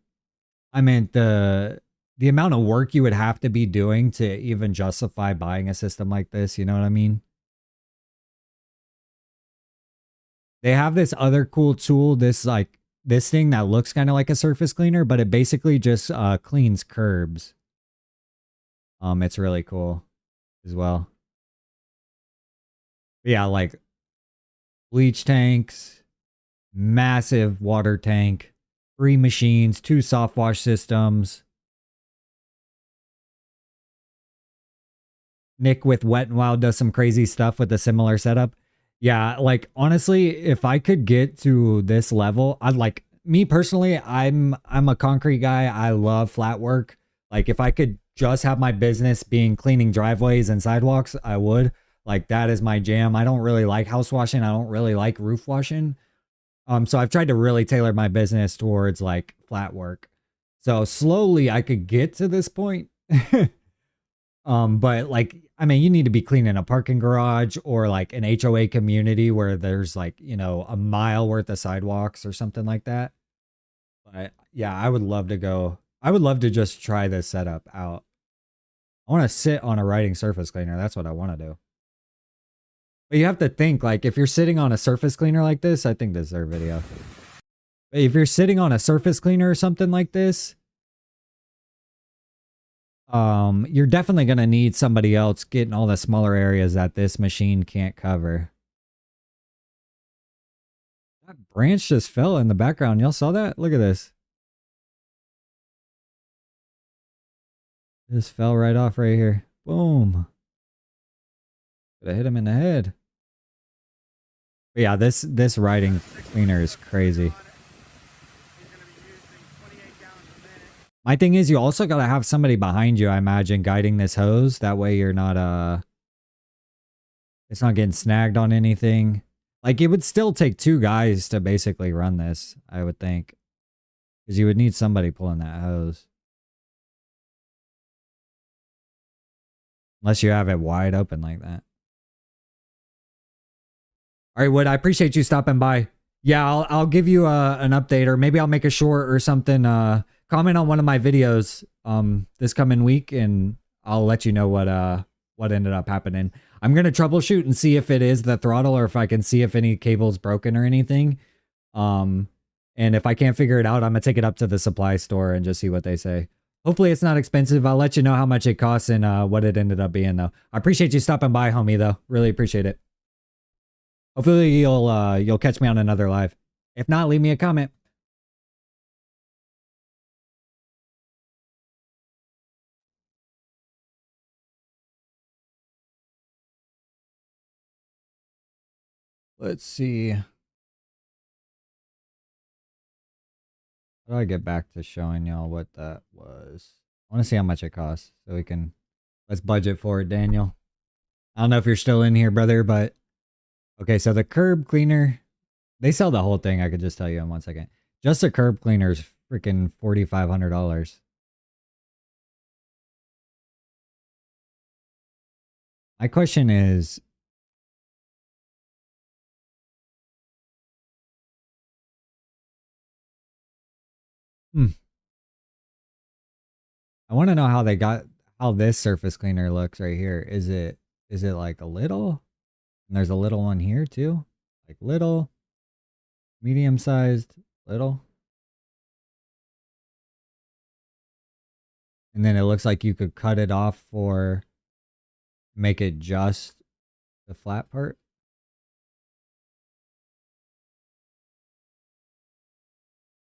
[SPEAKER 1] I meant the amount of work you would have to be doing to even justify buying a system like this, you know what I mean? They have this other cool tool, this thing that looks kind of like a surface cleaner, but it basically just cleans curbs. It's really cool as well. But yeah, like bleach tanks, massive water tank, 3 machines, 2 soft wash systems. Nick with Wet and Wild does some crazy stuff with a similar setup. Yeah, like honestly, if I could get to this level, I'd like me personally, I'm a concrete guy. I love flat work. Like if I could just have my business being cleaning driveways and sidewalks, I would. Like that is my jam. I don't really like house washing. I don't really like roof washing. So I've tried to really tailor my business towards like flat work. So slowly I could get to this point. But like, I mean, you need to be cleaning a parking garage or like an HOA community where there's like, you know, a mile worth of sidewalks or something like that. But yeah, I would love to go. I would love to just try this setup out. I want to sit on a riding surface cleaner. That's what I want to do. But you have to think like if you're sitting on a surface cleaner like this, I think this is their video. But if you're sitting on a surface cleaner or something like this, you're definitely going to need somebody else getting all the smaller areas that this machine can't cover. That branch just fell in the background. Y'all saw that? Look at this. This fell right off right here. Boom. Could have hit him in the head. But yeah, this riding cleaner is crazy. My thing is you also got to have somebody behind you, I imagine, guiding this hose. That way you're not, it's not getting snagged on anything. Like it would still take 2 guys to basically run this, I would think. Because you would need somebody pulling that hose. Unless you have it wide open like that. All right, Wood, I appreciate you stopping by. Yeah, I'll give you an update, or maybe I'll make a short or something. Comment on one of my videos this coming week, and I'll let you know what ended up happening. I'm gonna troubleshoot and see if it is the throttle or if I can see if any cable's broken or anything. And if I can't figure it out, I'm gonna take it up to the supply store and just see what they say. Hopefully it's not expensive. I'll let you know how much it costs and what it ended up being though. I appreciate you stopping by, homie, though. Really appreciate it. Hopefully you'll catch me on another live. If not, leave me a comment. Let's see. How do I get back to showing y'all what that was? I want to see how much it costs so we can, let's budget for it, Daniel. I don't know if you're still in here, brother, but okay, so the curb cleaner, they sell the whole thing. I could just tell you in 1 second. Just the curb cleaner is freaking $4,500. My question is, I want to know how this surface cleaner looks right here. Is it like a little? And there's a little one here too. Like little, medium sized, little. And then it looks like you could cut it off for make it just the flat part.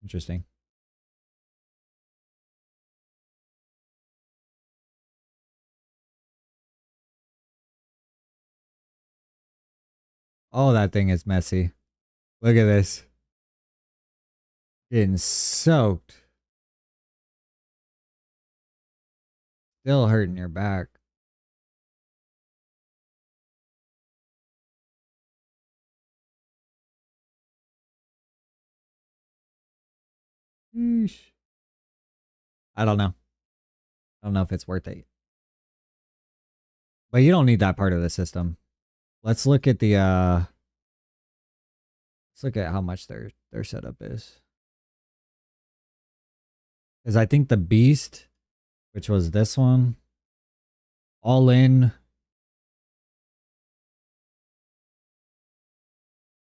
[SPEAKER 1] Interesting. Oh, that thing is messy. Look at this. Getting soaked. Still hurting your back. Eesh. I don't know. I don't know if it's worth it. But you don't need that part of the system. Let's look at the let's look at how much their setup is. Because I think the Beast, which was this one, all in.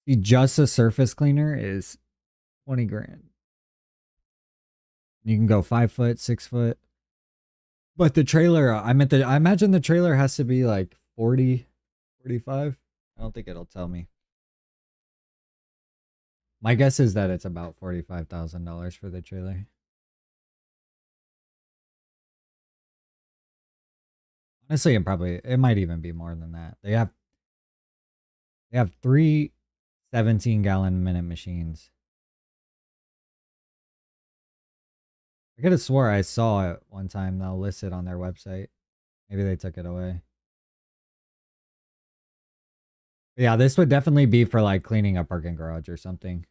[SPEAKER 1] See, just a surface cleaner is 20 grand. You can go 5 foot, 6 foot. But the trailer, I imagine the trailer has to be like 40, 45. I don't think it'll tell me. My guess is that it's about $45,000 for the trailer. Honestly, it might even be more than that. They have three 17-gallon minute machines. I could have swore I saw it one time though, listed on their website. Maybe they took it away. But yeah, this would definitely be for like cleaning a parking garage or something.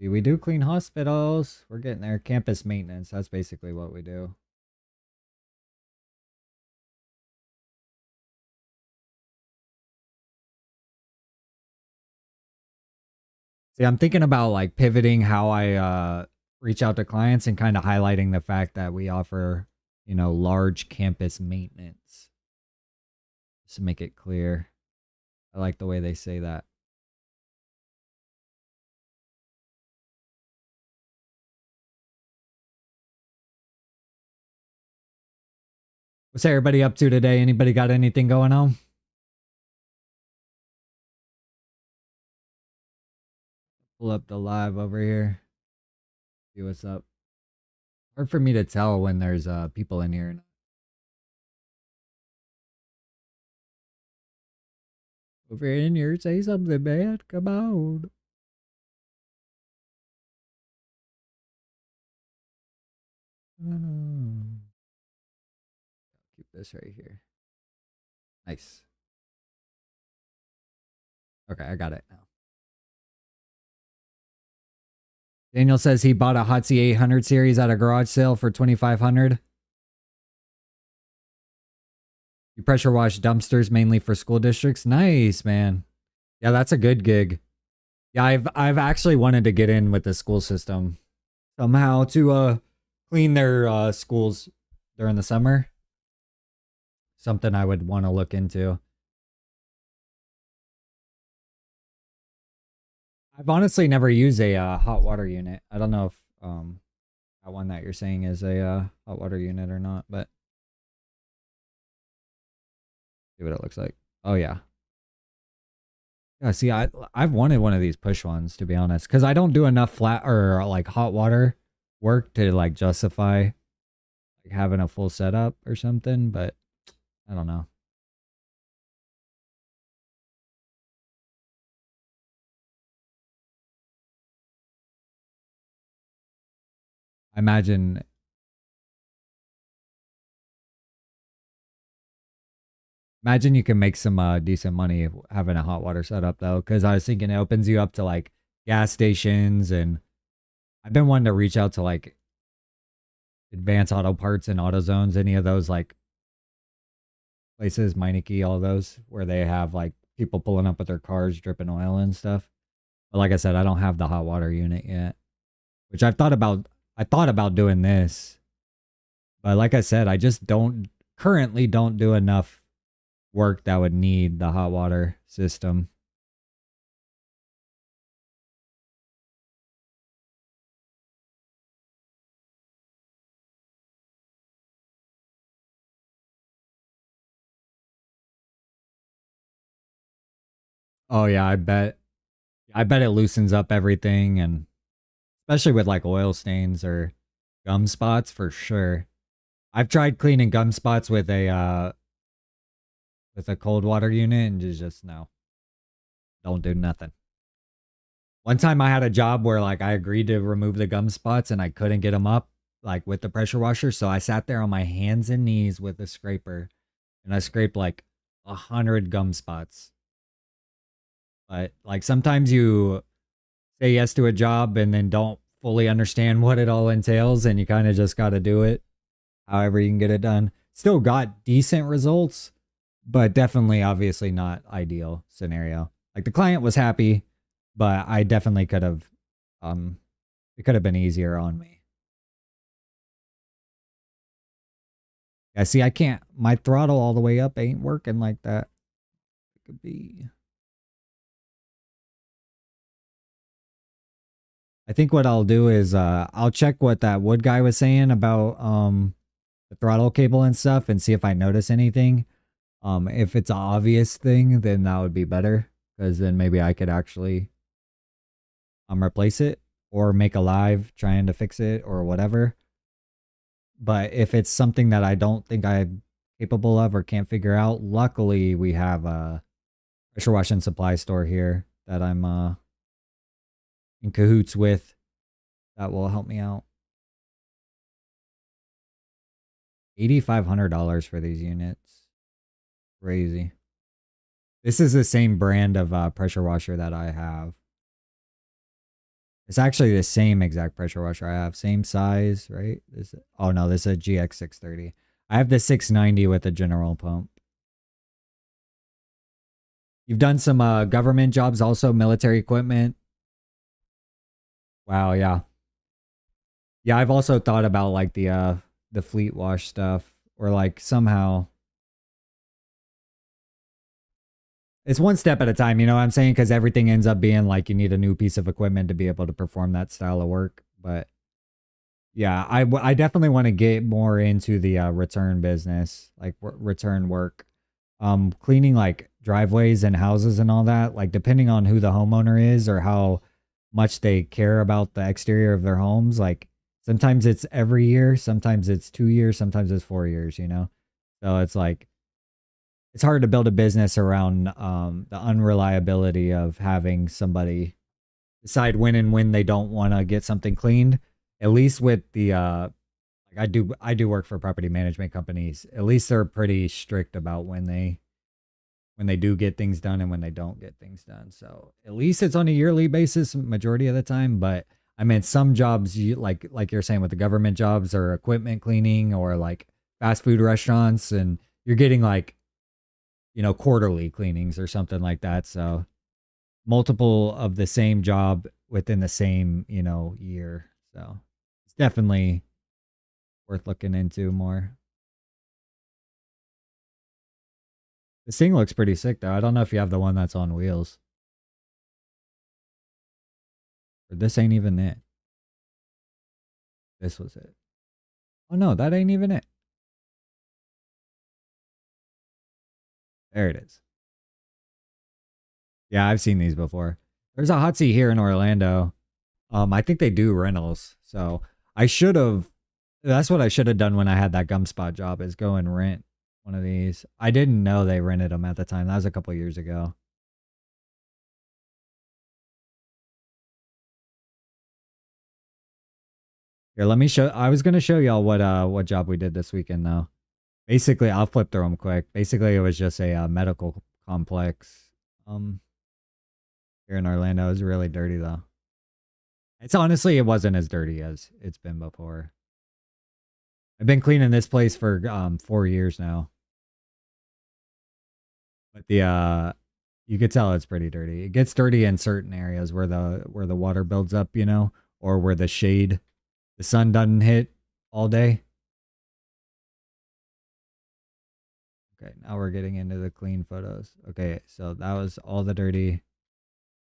[SPEAKER 1] See, we do clean hospitals. We're getting there. Campus maintenance. That's basically what we do. See, I'm thinking about like pivoting how I reach out to clients and kind of highlighting the fact that we offer, large campus maintenance. Just to make it clear. I like the way they say that. What's everybody up to today? Anybody got anything going on? Pull up the live over here. See what's up. Hard for me to tell when there's people in here. Over in here, say something, man. Come on. Keep this right here. Nice. Okay, I got it now. Daniel says he bought a Hotzi 800 series at a garage sale for $2,500. You pressure wash dumpsters mainly for school districts. Nice, man. Yeah, that's a good gig. Yeah, I've actually wanted to get in with the school system somehow to clean their schools during the summer. Something I would want to look into. I've honestly never used a hot water unit. I don't know if that one that you're saying is a hot water unit or not, but see what it looks like. Oh yeah. Yeah, see, I've wanted one of these push ones, to be honest, because I don't do enough flat or like hot water work to like justify like having a full setup or something, but I don't know. I imagine you can make some decent money having a hot water setup though, because I was thinking it opens you up to like gas stations, and I've been wanting to reach out to like Advanced Auto Parts and AutoZones, any of those like places, Meineke, all those where they have like people pulling up with their cars dripping oil and stuff. But like I said, I don't have the hot water unit yet, which I've thought about. I thought about doing this, but like I said, I just currently don't do enough work that would need the hot water system. Oh yeah, I bet. I bet it loosens up everything, and especially with like oil stains or gum spots for sure. I've tried cleaning gum spots with a cold water unit, and just no, don't do nothing. One time I had a job where like I agreed to remove the gum spots and I couldn't get them up like with the pressure washer, so I sat there on my hands and knees with a scraper and I scraped like 100 gum spots. But like sometimes you say yes to a job and then don't fully understand what it all entails, and you kind of just got to do it however you can get it done. Still got decent results, but definitely obviously not ideal scenario. Like the client was happy, but I definitely could have it could have been easier on me. Yeah, see, I can't, my throttle all the way up ain't working like that. It could be. I think what I'll do is I'll check what that wood guy was saying about the throttle cable and stuff and see if I notice anything. If it's an obvious thing, then that would be better, because then maybe I could actually replace it or make a live trying to fix it or whatever. But if it's something that I don't think I capable of or can't figure out. Luckily, we have a pressure wash and supply store here that I'm in cahoots with that will help me out. $8,500 for these units. Crazy. This is the same brand of pressure washer that I have. It's actually the same exact pressure washer I have. Same size, right? Oh no, this is a GX630. I have the 690 with a general pump. You've done some government jobs also, military equipment. Wow, yeah. Yeah, I've also thought about like the fleet wash stuff, or like somehow it's one step at a time, you know what I'm saying? Because everything ends up being like you need a new piece of equipment to be able to perform that style of work. But yeah, I definitely want to get more into the return business, like return work. Cleaning like driveways and houses and all that, like depending on who the homeowner is or how much they care about the exterior of their homes, like sometimes it's every year, sometimes it's 2 years, sometimes it's 4 years, you know? So it's like it's hard to build a business around the unreliability of having somebody decide when and when they don't want to get something cleaned. At least with the like I do work for property management companies. At least they're pretty strict about when they do get things done and when they don't get things done. So at least it's on a yearly basis majority of the time. But I mean, some jobs you like you're saying with the government jobs or equipment cleaning or like fast food restaurants, and you're getting like, you know, quarterly cleanings or something like that. So multiple of the same job within the same, you know, year. So it's definitely worth looking into more. This thing looks pretty sick though. I don't know if you have the one that's on wheels. Or this ain't even it. This was it. Oh no, that ain't even it. There it is. Yeah, I've seen these before. There's a hot seat here in Orlando. I think they do rentals. So I should have. That's what I should have done when I had that gum spot job, is go and rent one of these. I didn't know they rented them at the time. That was a couple years ago. Here, let me show. I was gonna show y'all what job we did this weekend though. Basically, I'll flip through them quick. Basically, it was just a medical complex. Here in Orlando, it was really dirty though. It's honestly, it wasn't as dirty as it's been before. I've been cleaning this place for 4 years now. But the you could tell it's pretty dirty. It gets dirty in certain areas where the water builds up, you know, or where the sun doesn't hit all day. Okay, now we're getting into the clean photos. Okay, so that was all the dirty,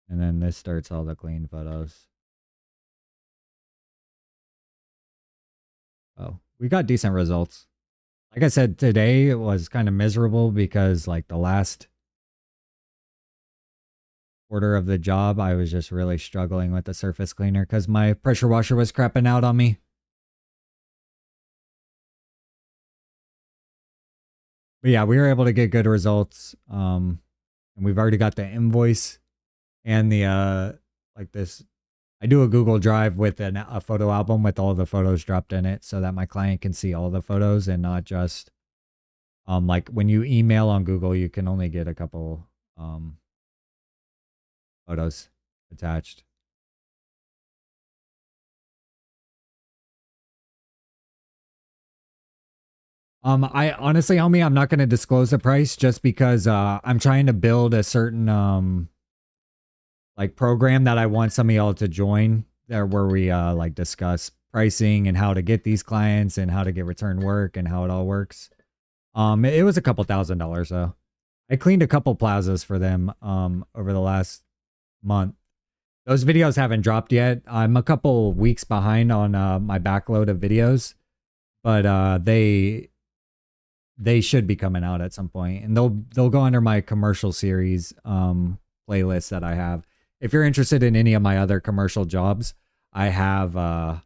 [SPEAKER 1] and then this starts all the clean photos. Oh, we got decent results. Like I said, today it was kind of miserable because like the last quarter of the job, I was just really struggling with the surface cleaner because my pressure washer was crapping out on me. But yeah, we were able to get good results. And we've already got the invoice and the like this. I do a Google Drive with a photo album with all the photos dropped in it so that my client can see all the photos and not just like when you email on Google, you can only get a couple photos attached. I honestly, homie, I'm not going to disclose the price just because I'm trying to build a certain like program that I want some of y'all to join there, where we like discuss pricing and how to get these clients and how to get return work and how it all works. It was a couple $1,000s though. I cleaned a couple plazas for them over the last month. Those videos haven't dropped yet. I'm a couple weeks behind on my backload of videos, but they should be coming out at some point, and they'll go under my commercial series playlist that I have. If you're interested in any of my other commercial jobs, I have on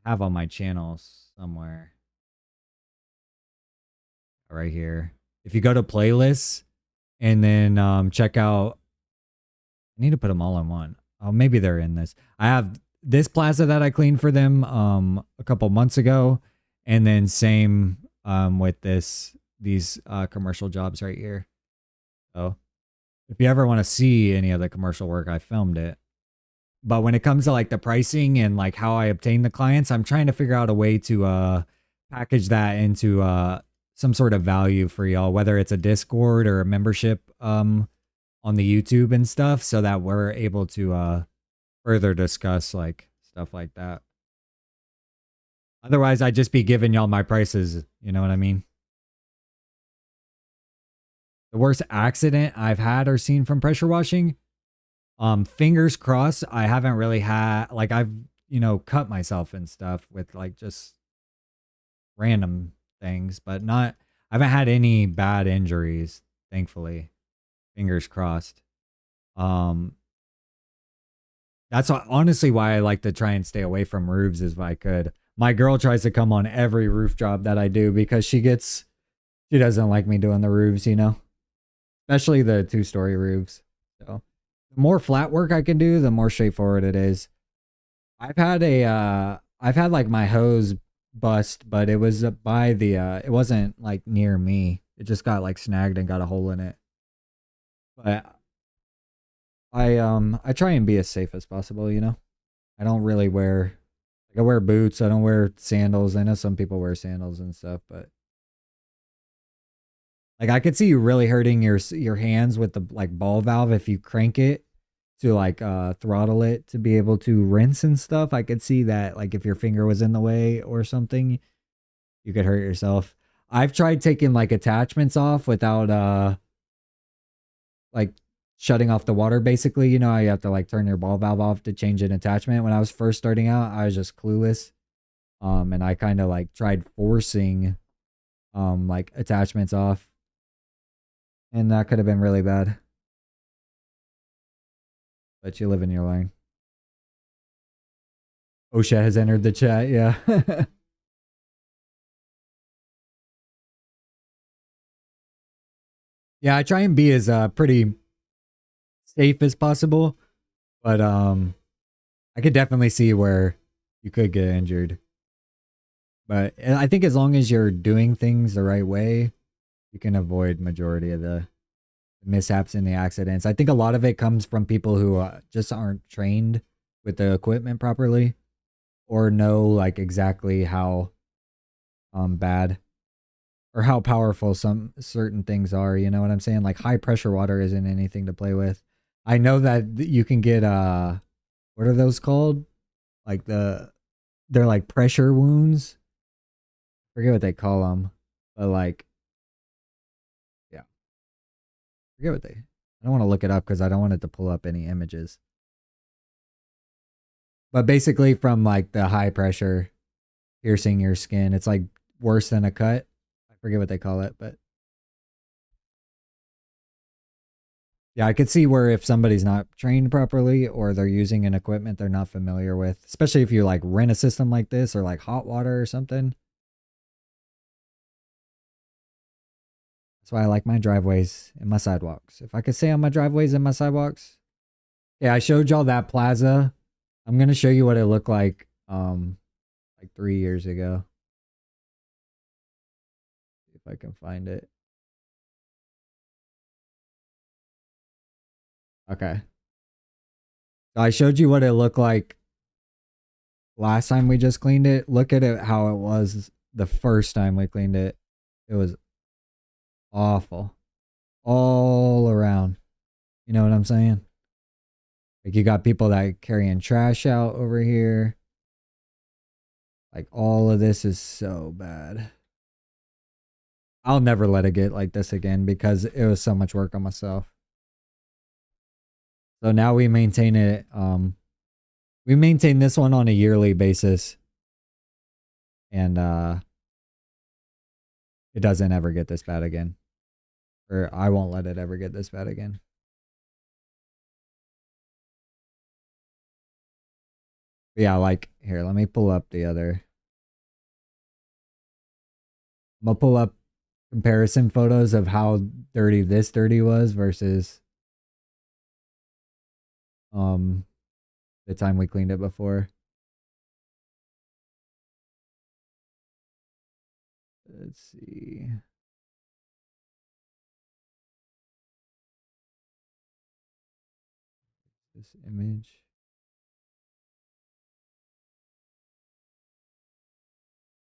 [SPEAKER 1] my channel somewhere. right here. If you go to playlists and then check out, I need to put them all in one. Oh, maybe they're in this. I have this plaza that I cleaned for them a couple months ago, and then same with these commercial jobs right here. So if you ever want to see any of the commercial work, I filmed it. But when it comes to like the pricing and like how I obtain the clients, I'm trying to figure out a way to package that into some sort of value for y'all, whether it's a Discord or a membership on the YouTube and stuff, so that we're able to further discuss like stuff like that. Otherwise, I'd just be giving y'all my prices, you know what I mean? The worst accident I've had or seen from pressure washing, fingers crossed, I haven't really had, like, I've, cut myself and stuff with like just random things, but not, I haven't had any bad injuries, thankfully. Fingers crossed. Um, that's honestly why I like to try and stay away from roofs if I could. My girl tries to come on every roof job that I do because she doesn't like me doing the roofs, especially the 2-story roofs. So the more flat work I can do, the more straightforward it is. I've had like my hose bust, but it was by it wasn't like near me. It just got like snagged and got a hole in it. But I try and be as safe as possible, I don't really wear, like, I wear boots, I don't wear sandals. I know some people wear sandals and stuff, but like I could see you really hurting your hands with the like ball valve if you crank it to like throttle it to be able to rinse and stuff. I could see that, like, if your finger was in the way or something, you could hurt yourself. I've tried taking like attachments off without like shutting off the water, basically. You have to like turn your ball valve off to change an attachment. When I was first starting out, I was just clueless. And I kind of like tried forcing like attachments off. And that could have been really bad. But you live in your lane. OSHA has entered the chat, yeah. Yeah, I try and be as pretty safe as possible, but I could definitely see where you could get injured. But I think as long as you're doing things the right way, you can avoid majority of the mishaps and the accidents. I think a lot of it comes from people who just aren't trained with the equipment properly, or know like exactly how bad or how powerful some certain things are. You know what I'm saying? Like high pressure water isn't anything to play with. I know that you can get what are those called? Like they're like pressure wounds. I forget what they call them, but like, yeah, I forget what they. I don't want to look it up because I don't want it to pull up any images. But basically, from like the high pressure piercing your skin, it's like worse than a cut. I forget what they call it, but yeah, I could see where if somebody's not trained properly or they're using an equipment they're not familiar with, especially if you like rent a system like this or like hot water or something. That's why I like my driveways and my sidewalks. If I could stay on my driveways and my sidewalks. Yeah, I showed y'all that plaza. I'm going to show you what it looked like 3 years ago. See if I can find it. Okay. So I showed you what it looked like last time we just cleaned it. Look at it how it was the first time we cleaned it. It was awful. All around. You know what I'm saying? Like you got people that carrying trash out over here. Like all of this is so bad. I'll never let it get like this again because it was so much work on myself. So now we maintain it. We maintain this one on a yearly basis. And it doesn't ever get this bad again. Or I won't let it ever get this bad again. But yeah, like here, let me pull up the other. I'm gonna pull up comparison photos of how dirty was versus the time we cleaned it before. Let's see. This image.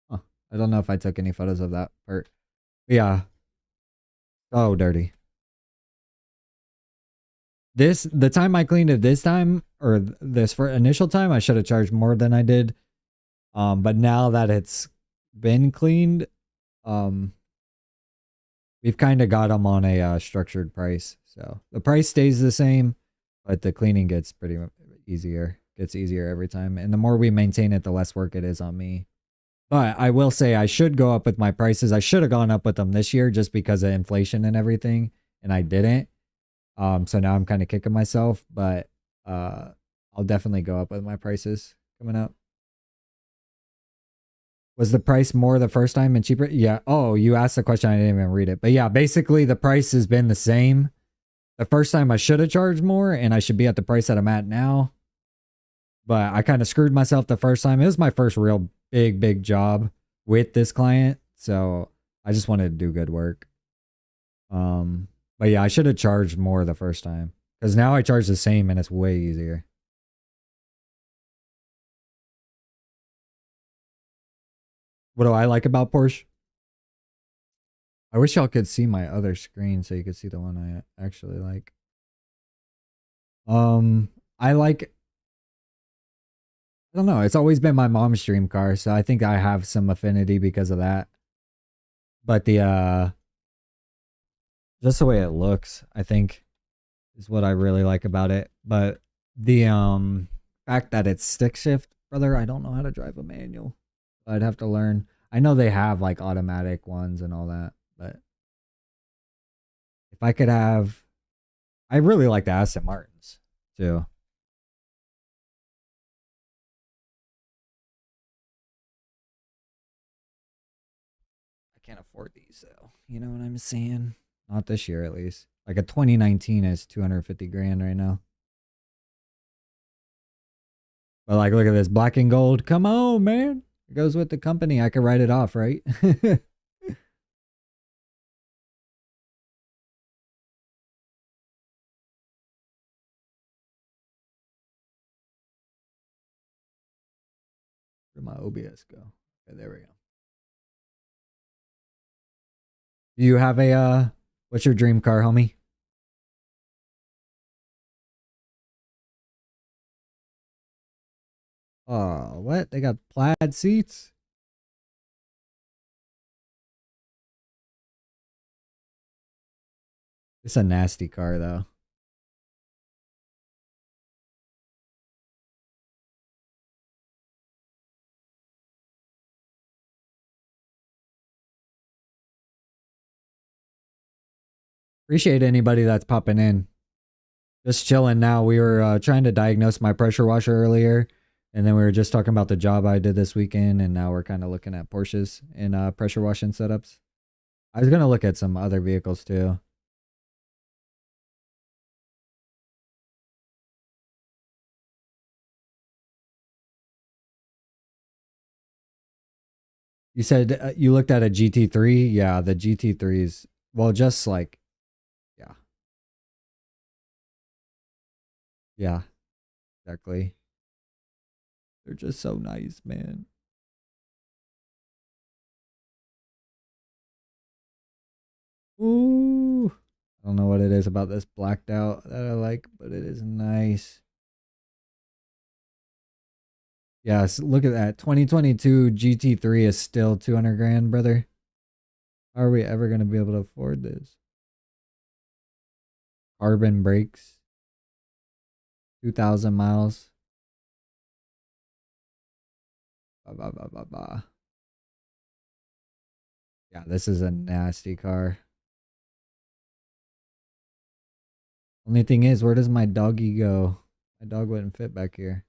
[SPEAKER 1] Huh. I don't know if I took any photos of that part. Yeah. Oh, dirty. The time I cleaned it this time, or this for initial time, I should have charged more than I did. But now that it's been cleaned, we've kind of got them on a structured price. So the price stays the same, but the cleaning gets pretty easier. Gets easier every time. And the more we maintain it, the less work it is on me. But I will say I should go up with my prices. I should have gone up with them this year just because of inflation and everything, and I didn't. So now I'm kind of kicking myself, but I'll definitely go up with my prices coming up. Was the price more the first time and cheaper? Yeah. Oh, you asked the question. I didn't even read it. But yeah, basically the price has been the same. The first time I should have charged more and I should be at the price that I'm at now. But I kind of screwed myself the first time. It was my first real big job with this client. So I just wanted to do good work. But yeah, I should have charged more the first time. Because now I charge the same and it's way easier. What do I like about Porsche? I wish y'all could see my other screen so you could see the one I actually like. I like, I don't know, it's always been my mom's dream car, so I think I have some affinity because of that. But the just the way it looks, I think, is what I really like about it. But the fact that it's stick shift, brother, I don't know how to drive a manual. I'd have to learn. I know they have like automatic ones and all that, but if I could have, I really like the Aston Martins too. I can't afford these though. You know what I'm saying? Not this year at least. Like a 2019 is 250 grand right now. But like, look at this black and gold. Come on, man. It goes with the company. I could write it off, right? Where'd my OBS go? Okay, there we go. Do you have a what's your dream car, homie? Oh, what? They got plaid seats? It's a nasty car though. Appreciate anybody that's popping in. Just chilling now. We were trying to diagnose my pressure washer earlier, and then we were just talking about the job I did this weekend, and now we're kind of looking at Porsches and pressure washing setups. I was gonna look at some other vehicles too. You said you looked at a GT3. Yeah, the GT3s. Well, just like, yeah, yeah, exactly. They're just so nice, man. Ooh. I don't know what it is about this blacked out that I like, but it is nice. Yes, look at that. 2022 GT3 is still 200 grand, brother. How are we ever going to be able to afford this? Carbon brakes. 2,000 miles. Bah, bah, bah, bah, bah. Yeah, this is a nasty car. Only thing is, where does my doggy go? My dog wouldn't fit back here.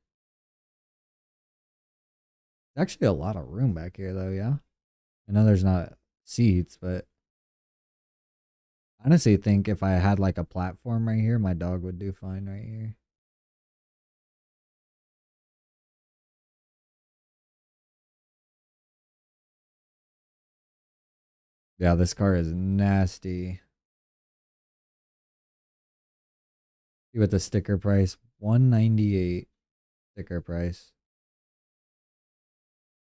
[SPEAKER 1] There's actually a lot of room back here, though, yeah? I know there's not seats, but honestly think if I had like a platform right here, my dog would do fine right here. Yeah, this car is nasty. See what the sticker price, 198 sticker price.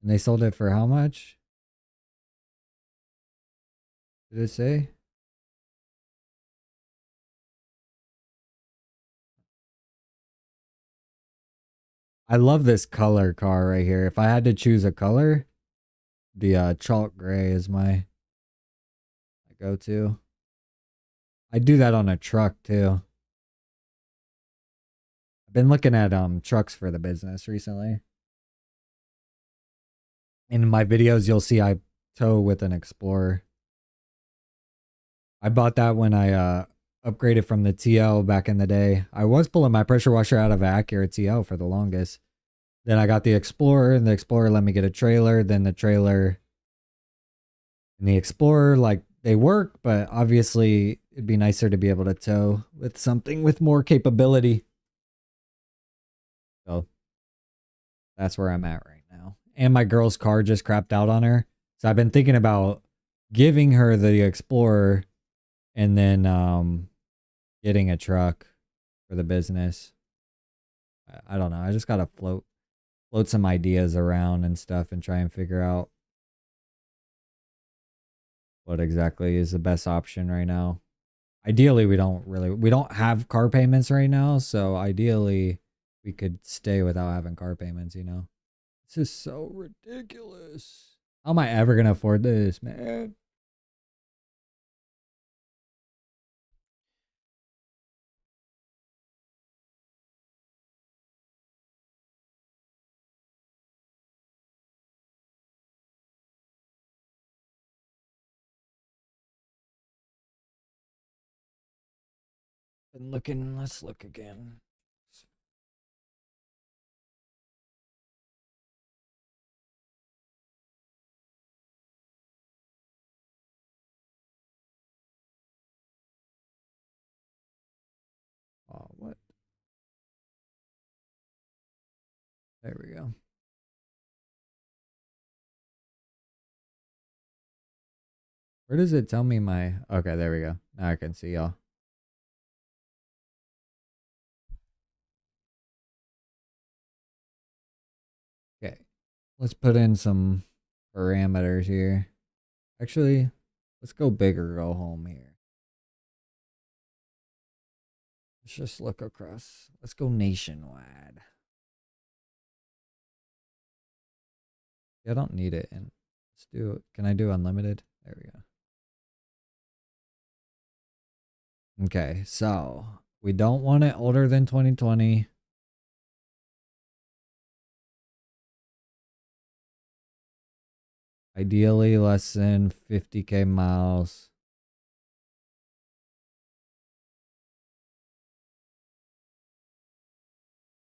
[SPEAKER 1] And they sold it for how much? Did it say? I love this color car right here. If I had to choose a color, the chalk gray is my go-to. I do that on a truck too. I've been looking at trucks for the business recently. In my videos, you'll see I tow with an Explorer. I bought that when I upgraded from the TL back in the day. I was pulling my pressure washer out of an Acura TL for the longest. Then I got the Explorer, and the Explorer let me get a trailer. Then the trailer and the Explorer, like, they work, but obviously it'd be nicer to be able to tow with something with more capability. So that's where I'm at right now. And my girl's car just crapped out on her. So I've been thinking about giving her the Explorer and then getting a truck for the business. I don't know. I just gotta float some ideas around and stuff and try and figure out what exactly is the best option right now. Ideally, we don't have car payments right now, so ideally we could stay without having car payments, you know. This is so ridiculous. How am I ever gonna afford this, man? Been looking, let's look again. Oh, what? There we go. Where does it tell me my... Okay, there we go. Now I can see y'all. Okay. Let's put in some parameters here. Actually, let's go big or go home here. Let's just look across. Let's go nationwide. Yeah, I don't need it. And let's do... Can I do unlimited? There we go. Okay, so we don't want it older than 2020. Ideally less than 50K miles.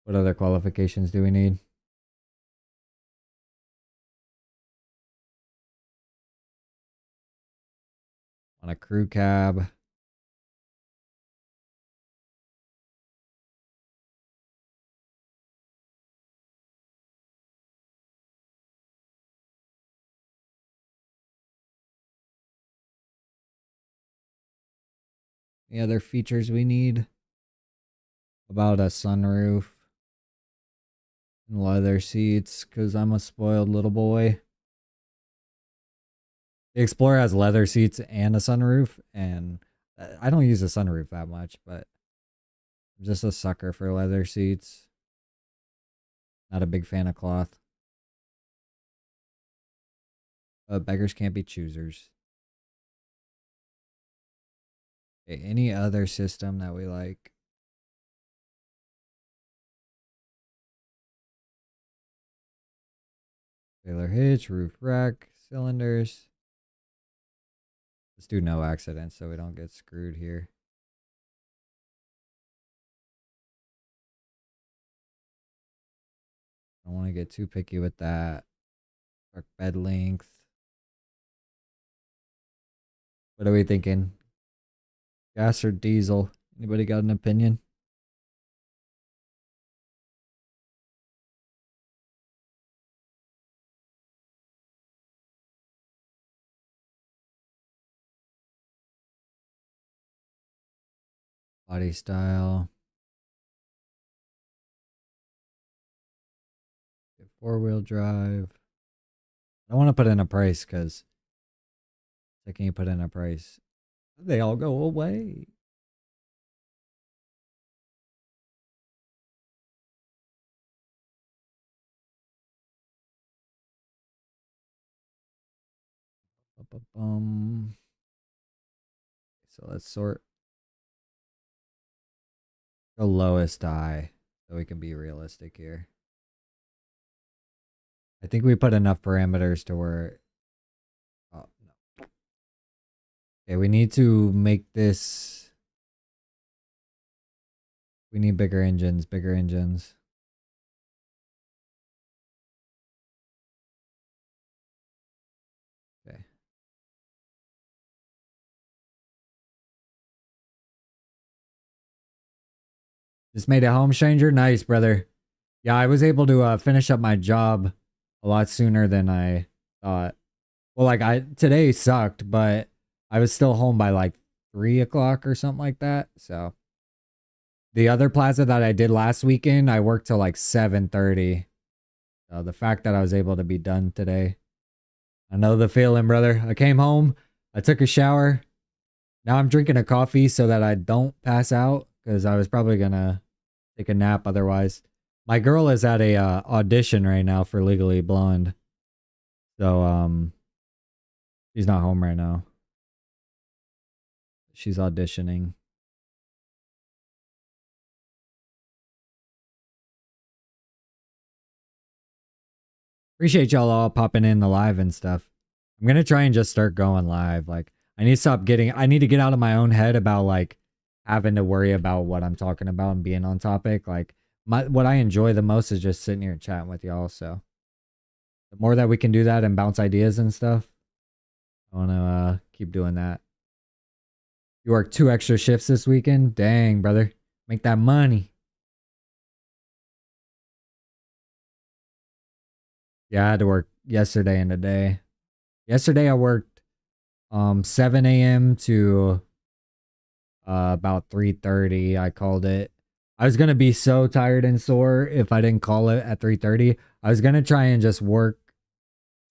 [SPEAKER 1] What other qualifications do we need? On a crew cab. Any other features we need? About a sunroof. And leather seats, because I'm a spoiled little boy. The Explorer has leather seats and a sunroof, and I don't use the sunroof that much, but I'm just a sucker for leather seats. Not a big fan of cloth. Beggars can't be choosers. Okay, any other system that we like? Trailer hitch, roof rack, cylinders. Let's do no accidents so we don't get screwed here. I don't want to get too picky with that. Truck bed length. What are we thinking? Gas or diesel? Anybody got an opinion? Body style. 4-wheel drive. I want to put in a price because can you put in a price? They all go away. So let's sort the lowest high so we can be realistic here. I think we put enough parameters to where... Oh, no. Okay, we need to make this... We need bigger engines, bigger engines. Okay. Just made it home, stranger? Nice, brother. Yeah, I was able to finish up my job a lot sooner than I thought. Well, like today sucked, but I was still home by like 3 o'clock or something like that. So the other plaza that I did last weekend, I worked till like 7:30. So the fact that I was able to be done today, I know the feeling, brother. I came home, I took a shower. Now I'm drinking a coffee so that I don't pass out because I was probably gonna take a nap otherwise. My girl is at a audition right now for Legally Blonde. So she's not home right now. She's auditioning. Appreciate y'all all popping in the live and stuff. I'm gonna try and just start going live. Like I need to get out of my own head about like having to worry about what I'm talking about and being on topic. Like what I enjoy the most is just sitting here and chatting with y'all. So the more that we can do that and bounce ideas and stuff, I wanna keep doing that. You work 2 extra shifts this weekend? Dang, brother. Make that money. Yeah, I had to work yesterday and today. Yesterday I worked 7 a.m. to about 3:30. I called it. I was gonna be so tired and sore if I didn't call it at 3:30. I was gonna try and just work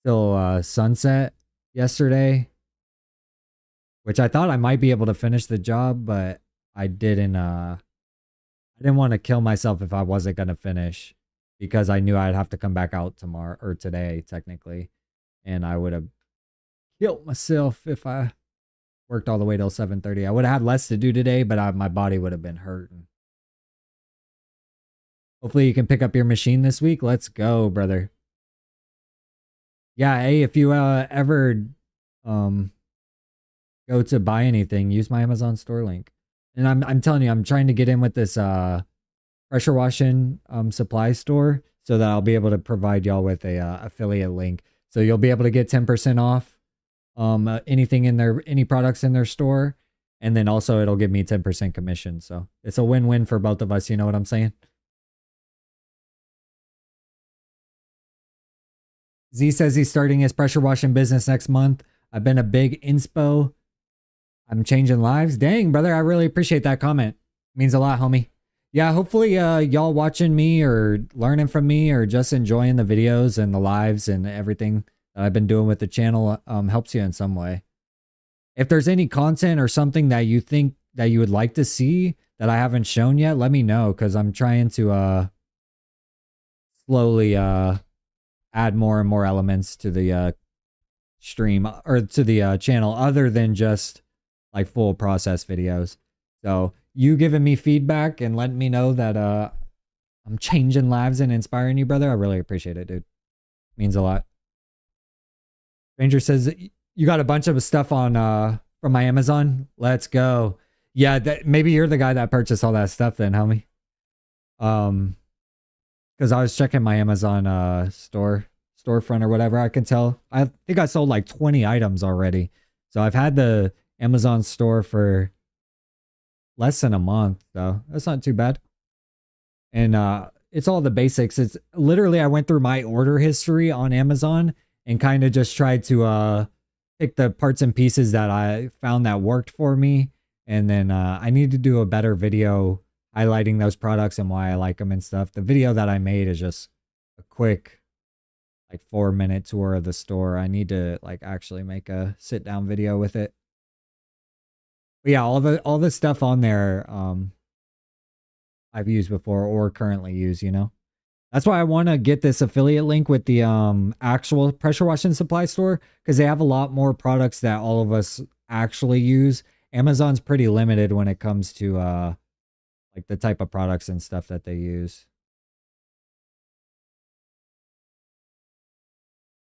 [SPEAKER 1] till sunset yesterday, which I thought I might be able to finish the job, but I didn't. I didn't want to kill myself if I wasn't gonna finish because I knew I'd have to come back out tomorrow or today technically, and I would have killed myself if I worked all the way till 7:30. I would have had less to do today, but my body would have been hurting. Hopefully you can pick up your machine this week. Let's go, brother. Yeah, hey, if you ever go to buy anything, use my Amazon store link. And I'm telling you, I'm trying to get in with this pressure washing supply store so that I'll be able to provide y'all with a affiliate link. So you'll be able to get 10% off anything in their any products in their store, and then also it'll give me 10% commission. So it's a win-win for both of us, you know what I'm saying? Z says he's starting his pressure washing business next month. I've been a big inspo. I'm changing lives. Dang, brother, I really appreciate that comment. Means a lot, homie. Yeah, hopefully y'all watching me or learning from me or just enjoying the videos and the lives and everything that I've been doing with the channel helps you in some way. If there's any content or something that you think that you would like to see that I haven't shown yet, let me know because I'm trying to slowly add more and more elements to the stream or to the channel other than just like full process videos. So you giving me feedback and letting me know that I'm changing lives and inspiring you, brother, I really appreciate it, dude. Means a lot. Ranger says you got a bunch of stuff on from my Amazon. Let's go. Yeah, maybe you're the guy that purchased all that stuff then, homie. Because I was checking my Amazon storefront or whatever. I can tell. I think I sold like 20 items already. So I've had the Amazon store for less than a month, so that's not too bad. And it's all the basics. It's literally I went through my order history on Amazon and kind of just tried to pick the parts and pieces that I found that worked for me. And then I need to do a better video highlighting those products and why I like them and stuff. The video that I made is just a quick like 4-minute tour of the store. I need to like actually make a sit down video with it. But yeah, all the stuff on there I've used before or currently use, you know. That's why I want to get this affiliate link with the actual pressure washing supply store because they have a lot more products that all of us actually use. Amazon's pretty limited when it comes to like the type of products and stuff that they use.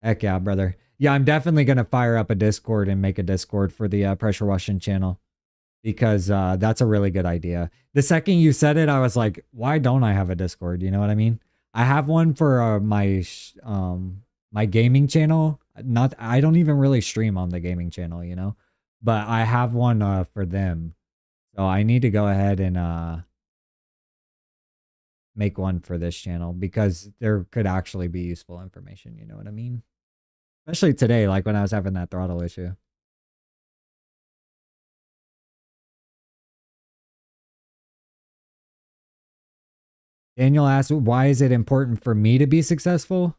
[SPEAKER 1] Heck yeah, brother. Yeah, I'm definitely going to fire up a Discord and make a Discord for the pressure washing channel because that's a really good idea. The second you said it, I was like, why don't I have a Discord? You know what I mean? I have one for my gaming channel. Not I don't even really stream on the gaming channel, you know, but I have one for them. So I need to go ahead and make one for this channel because there could actually be useful information. You know what I mean? Especially today, like when I was having that throttle issue. Daniel asked, why is it important for me to be successful?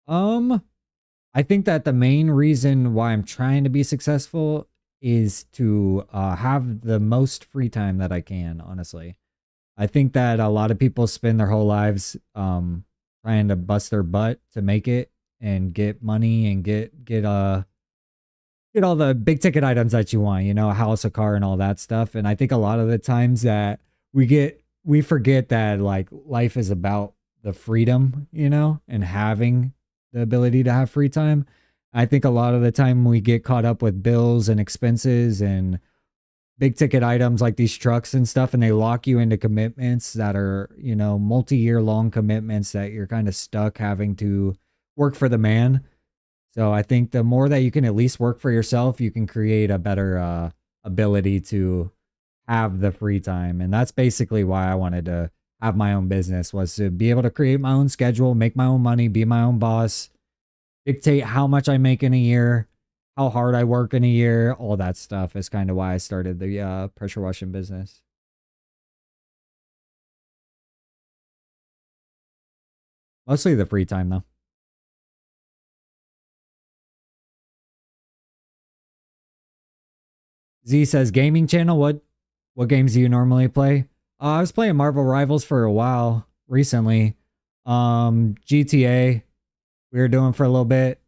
[SPEAKER 1] I think that the main reason why I'm trying to be successful is to have the most free time that I can, honestly. I think that a lot of people spend their whole lives trying to bust their butt to make it and get money and get all the big ticket items that you want, you know, a house, a car, and all that stuff. And I think a lot of the times that we forget that like life is about the freedom, you know, and having the ability to have free time. I think a lot of the time we get caught up with bills and expenses and big ticket items like these trucks and stuff, and they lock you into commitments that are, you know, multi-year long commitments that you're kind of stuck having to work for the man. So I think the more that you can at least work for yourself, you can create a better ability to have the free time. And that's basically why I wanted to have my own business, was to be able to create my own schedule, make my own money, be my own boss, dictate how much I make in a year, how hard I work in a year, all that stuff is kind of why I started the pressure washing business. Mostly the free time though. Z says gaming channel. What games do you normally play? I was playing Marvel Rivals for a while recently. GTA we were doing for a little bit.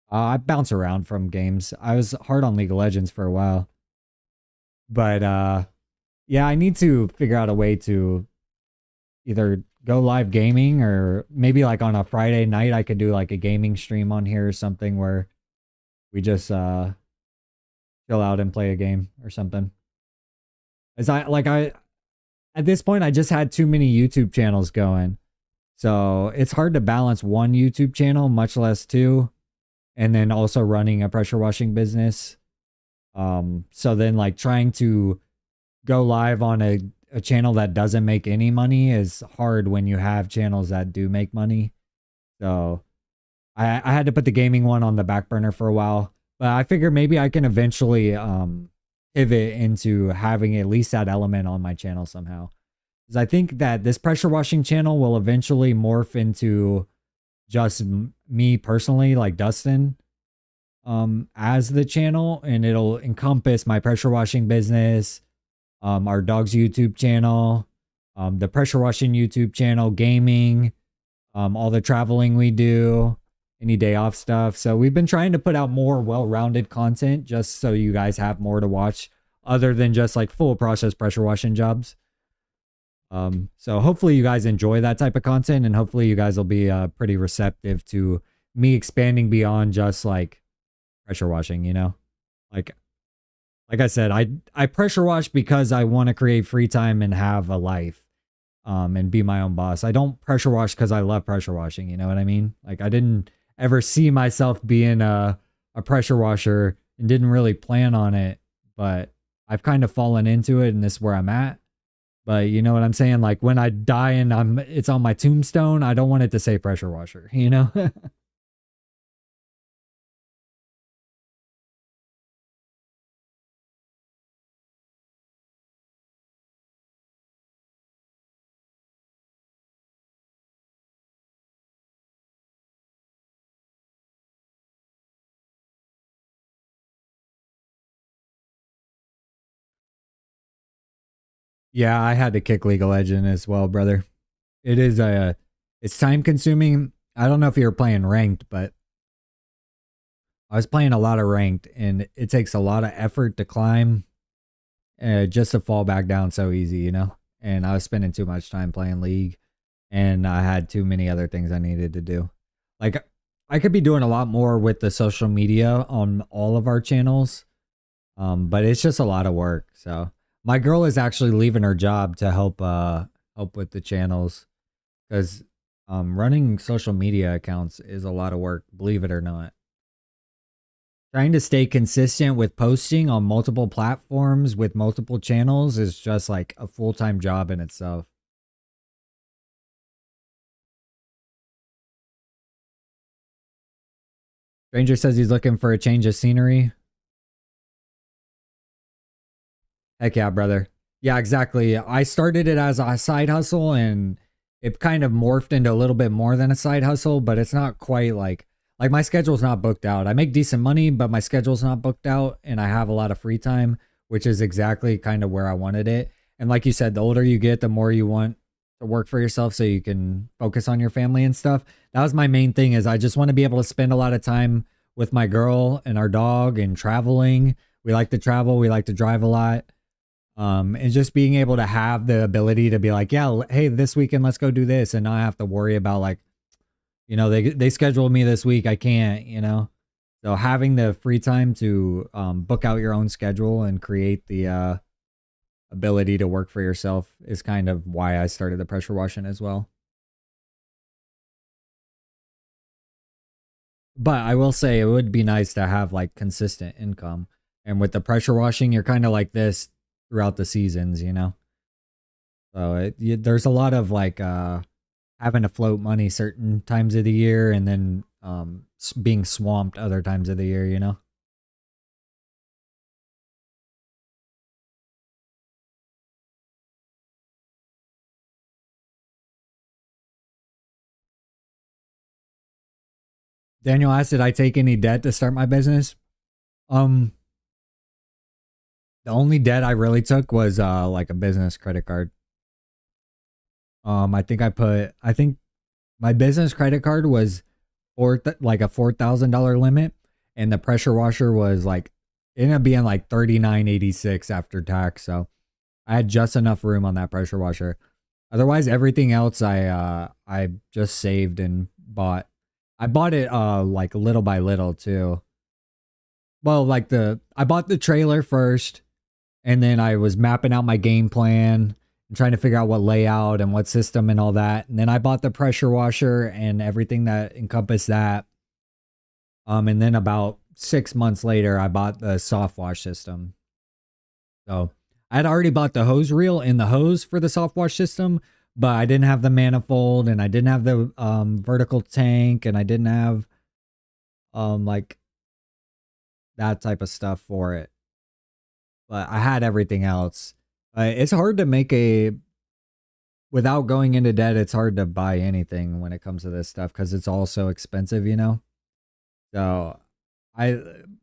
[SPEAKER 1] I bounce around from games. I was hard on League of Legends for a while. But yeah, I need to figure out a way to either go live gaming or maybe like on a Friday night I could do like a gaming stream on here or something where we just chill out and play a game or something. As I at this point I just had too many YouTube channels going. So it's hard to balance one YouTube channel, much less two, and then also running a pressure washing business. So then like trying to go live on a channel that doesn't make any money is hard when you have channels that do make money. So I had to put the gaming one on the back burner for a while, but I figure maybe I can eventually pivot into having at least that element on my channel somehow. Because I think that this pressure washing channel will eventually morph into just me personally, like Dustin, as the channel, and it'll encompass my pressure washing business, our dog's YouTube channel, the pressure washing YouTube channel, gaming, all the traveling we do, any day off stuff. So we've been trying to put out more well-rounded content just so you guys have more to watch other than just like full process pressure washing jobs. So hopefully you guys enjoy that type of content, and hopefully you guys will be pretty receptive to me expanding beyond just like pressure washing, you know? Like I said, I pressure wash because I want to create free time and have a life, and be my own boss. I don't pressure wash because I love pressure washing, you know what I mean? Like I didn't ever see myself being a pressure washer and didn't really plan on it, but I've kind of fallen into it and this is where I'm at. But you know what I'm saying? Like when I die and it's on my tombstone, I don't want it to say pressure washer, you know? Yeah, I had to kick League of Legends as well, brother. It is it's time consuming. I don't know if you were playing ranked, but I was playing a lot of ranked and it takes a lot of effort to climb just to fall back down so easy, you know? And I was spending too much time playing League and I had too many other things I needed to do. Like I could be doing a lot more with the social media on all of our channels. But it's just a lot of work. So my girl is actually leaving her job to help with the channels because running social media accounts is a lot of work, believe it or not. Trying to stay consistent with posting on multiple platforms with multiple channels is just like a full-time job in itself. Stranger says he's looking for a change of scenery. Heck yeah, brother. Yeah, exactly. I started it as a side hustle and it kind of morphed into a little bit more than a side hustle, but it's not quite like my schedule's not booked out. I make decent money, but my schedule's not booked out and I have a lot of free time, which is exactly kind of where I wanted it. And like you said, the older you get, the more you want to work for yourself so you can focus on your family and stuff. That was my main thing is I just want to be able to spend a lot of time with my girl and our dog and traveling. We like to travel, we like to drive a lot. And just being able to have the ability to be like, yeah, hey, this weekend, let's go do this. And not have to worry about like, you know, they scheduled me this week. I can't, you know? So having the free time to book out your own schedule and create the ability to work for yourself is kind of why I started the pressure washing as well. But I will say it would be nice to have like consistent income. And with the pressure washing, you're kind of like this throughout the seasons, you know? So there's a lot of like having to float money certain times of the year and then being swamped other times of the year, you know? Daniel asked, did I take any debt to start my business? Um, the only debt I really took was like a business credit card. I think my business credit card was like a $4,000 limit, and the pressure washer was like it ended up being like 39.86 after tax. So I had just enough room on that pressure washer. Otherwise, everything else I just saved and bought. I bought it like little by little too. Well, like I bought the trailer first, and then I was mapping out my game plan and trying to figure out what layout and what system and all that. And then I bought the pressure washer and everything that encompassed that. And then about 6 months later, I bought the soft wash system. So I had already bought the hose reel and the hose for the soft wash system, but I didn't have the manifold and I didn't have the vertical tank and I didn't have like that type of stuff for it. But I had everything else. It's hard to make without going into debt. It's hard to buy anything when it comes to this stuff because it's all so expensive, you know. So,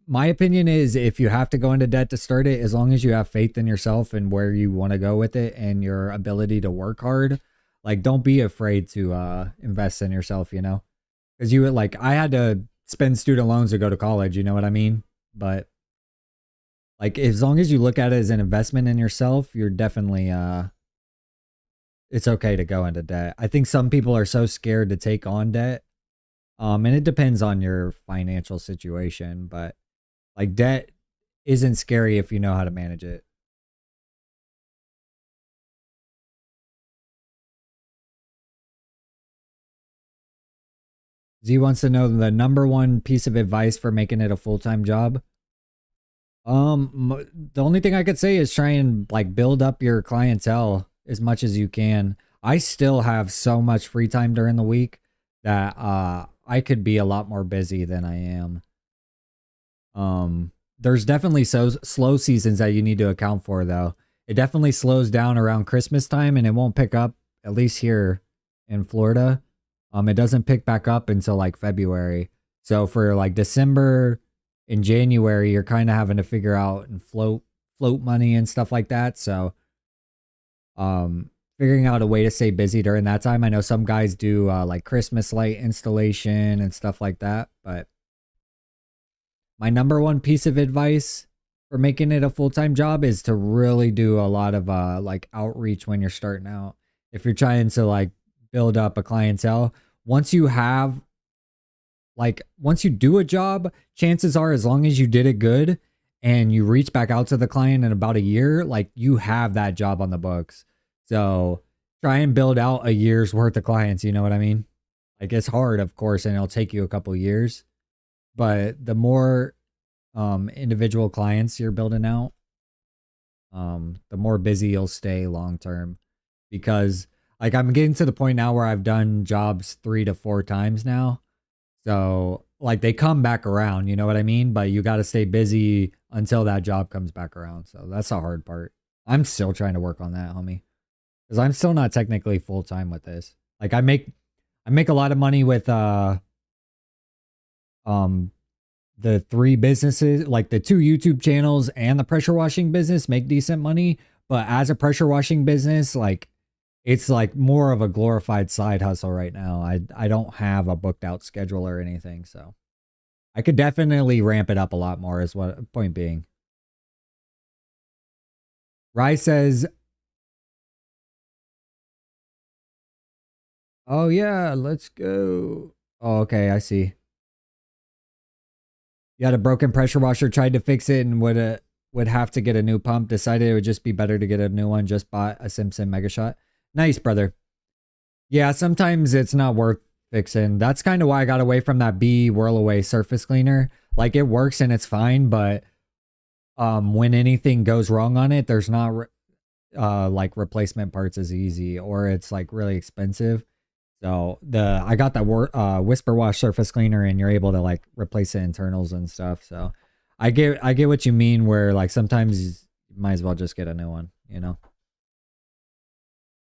[SPEAKER 1] my opinion is if you have to go into debt to start it, as long as you have faith in yourself and where you want to go with it and your ability to work hard, like don't be afraid to invest in yourself, you know. Because I had to spend student loans to go to college, you know what I mean? But like as long as you look at it as an investment in yourself, you're definitely it's okay to go into debt. I think some people are so scared to take on debt. And it depends on your financial situation, but like debt isn't scary if you know how to manage it. Z wants to know the number one piece of advice for making it a full-time job. The only thing I could say is try and like build up your clientele as much as you can. I still have so much free time during the week that I could be a lot more busy than I am. There's definitely so slow seasons that you need to account for though. It definitely slows down around Christmas time and it won't pick up, at least here in Florida. It doesn't pick back up until like February. So for like December and January, you're kind of having to figure out and float money and stuff like that. So figuring out a way to stay busy during that time. I know some guys do like Christmas light installation and stuff like that, but my number one piece of advice for making it a full-time job is to really do a lot of like outreach when you're starting out. If you're trying to like build up a clientele, once you do a job, chances are as long as you did it good and you reach back out to the client in about a year, like you have that job on the books. So try and build out a year's worth of clients, you know what I mean? Like it's hard, of course, and it'll take you a couple years. But the more individual clients you're building out, the more busy you'll stay long term. Because like I'm getting to the point now where I've done jobs 3 to 4 times now. So like they come back around, you know what I mean? But you got to stay busy until that job comes back around. So that's the hard part. I'm still trying to work on that, homie. Because I'm still not technically full time with this. Like I make a lot of money with the 3 businesses, like the 2 YouTube channels and the pressure washing business make decent money. But as a pressure washing business, like it's like more of a glorified side hustle right now. I don't have a booked out schedule or anything. So I could definitely ramp it up a lot more is what point being. Rye says, oh yeah, let's go. Oh, okay, I see. You had a broken pressure washer, tried to fix it, and would have to get a new pump. Decided it would just be better to get a new one. Just bought a Simpson Mega Shot. Nice, brother. Yeah, sometimes it's not worth fixing. That's kind of why I got away from that B Whirl Away surface cleaner. Like it works and it's fine, but when anything goes wrong on it, there's not like replacement parts as easy, or it's like really expensive. So I got that Whisper Wash surface cleaner, and you're able to like replace the internals and stuff. So I get what you mean. Where like sometimes you might as well just get a new one, you know.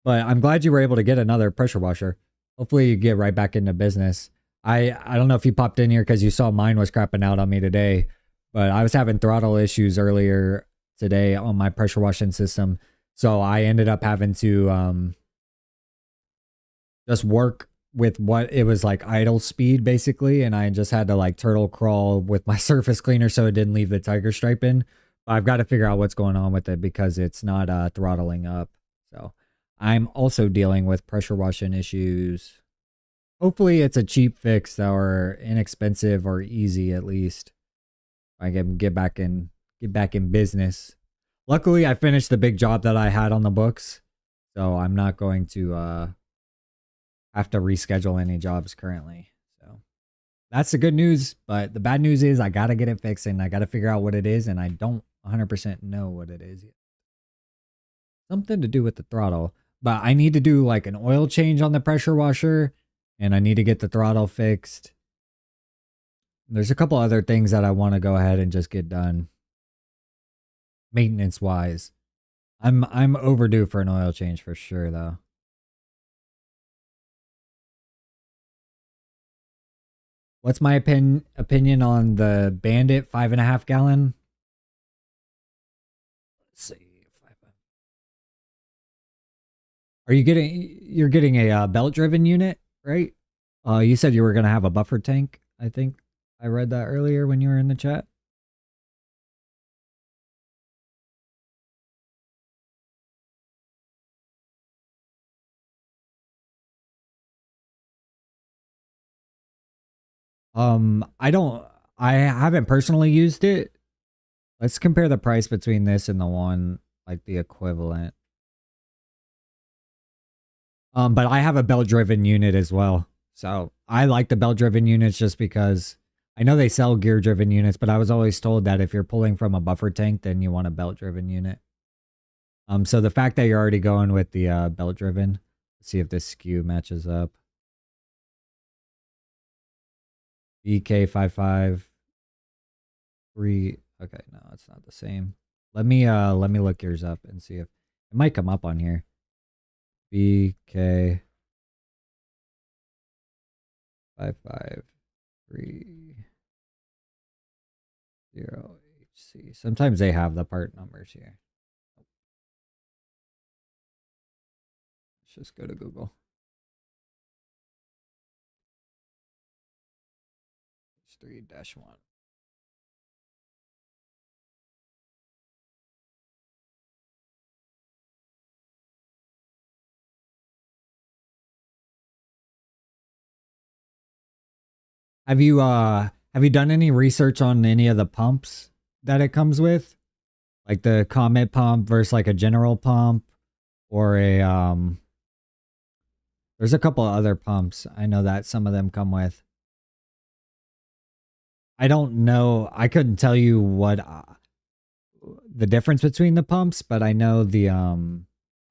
[SPEAKER 1] But I'm glad you were able to get another pressure washer. Hopefully you get right back into business. I don't know if you popped in here because you saw mine was crapping out on me today, but I was having throttle issues earlier today on my pressure washing system. So I ended up having to just work with what it was like idle speed basically, and I just had to like turtle crawl with my surface cleaner so it didn't leave the tiger stripe in. But I've got to figure out what's going on with it because it's not throttling up. So I'm also dealing with pressure washing issues. Hopefully it's a cheap fix or inexpensive or easy at least. I can get back in business. Luckily I finished the big job that I had on the books, so I'm not going to have to reschedule any jobs currently. So that's the good news, but the bad news is I got to get it fixed and I got to figure out what it is, and I don't 100% know what it is yet. Something to do with the throttle, but I need to do like an oil change on the pressure washer, and I need to get the throttle fixed. There's a couple other things that I want to go ahead and just get done maintenance wise. I'm overdue for an oil change for sure though. What's my opinion on the Bandit 5.5 gallon? Let's see. You're getting a belt driven unit, right? You said you were gonna have a buffer tank. I think I read that earlier when you were in the chat. I haven't personally used it. Let's compare the price between this and the one like the equivalent. But I have a belt driven unit as well. So I like the belt driven units just because I know they sell gear driven units, but I was always told that if you're pulling from a buffer tank, then you want a belt driven unit. So the fact that you're already going with the belt driven, let's see if this skew matches up. BK553. Okay, no, it's not the same. Let me look yours up and see if it might come up on here. BK553 Sometimes they have the part numbers here. Let's just go to Google. 3-1. Have you done any research on any of the pumps that it comes with? Like the Comet pump versus like a general pump or a there's a couple of other pumps I know that some of them come with. I don't know. I couldn't tell you what the difference between the pumps, but I know the I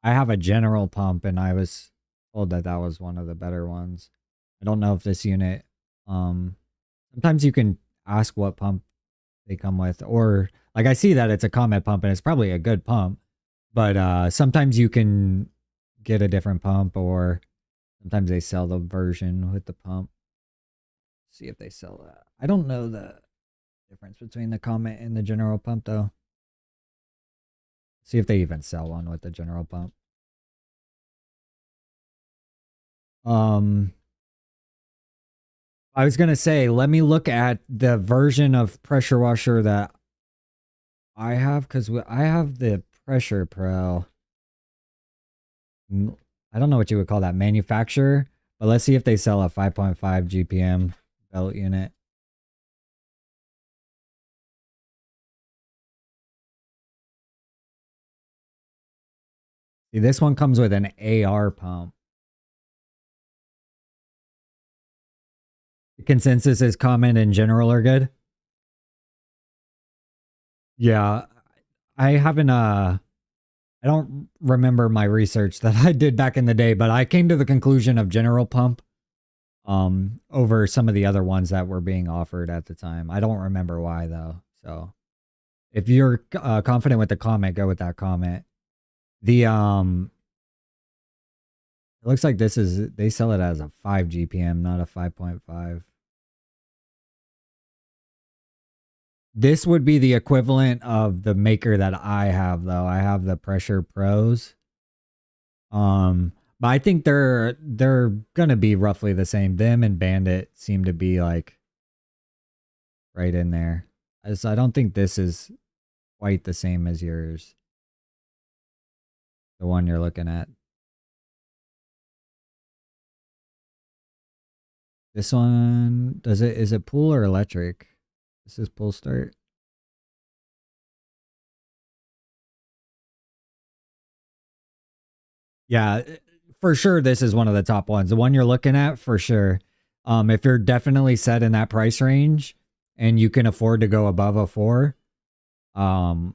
[SPEAKER 1] have a general pump and I was told that that was one of the better ones. I don't know if this unit sometimes you can ask what pump they come with, or like I see that it's a Comet pump and it's probably a good pump, but sometimes you can get a different pump, or sometimes they sell the version with the pump. See if they sell that. I don't know the difference between the Comet and the general pump though. See if they even sell one with the general pump. I was gonna say, let me look at the version of pressure washer that I have, because I have the Pressure Pro. I don't know what you would call that, manufacturer, but let's see if they sell a 5.5 GPM belt unit. See, this one comes with an AR pump. The consensus is Comet in general are good. Yeah, I haven't I don't remember my research that I did back in the day, but I came to the conclusion of general pump over some of the other ones that were being offered at the time. I don't remember why though. So if you're confident with the Comet, go with that Comet. The it looks like this is, they sell it as a 5 GPM, not a 5.5. This would be the equivalent of the maker that I have though. I have the Pressure Pros. But I think they're gonna be roughly the same. Them and Bandit seem to be like right in there. So I don't think this is quite the same as yours. The one you're looking at. This one, is it pull or electric? This is pull start. Yeah, for sure this is one of the top ones. The one you're looking at, for sure. If you're definitely set in that price range and you can afford to go above a 4, a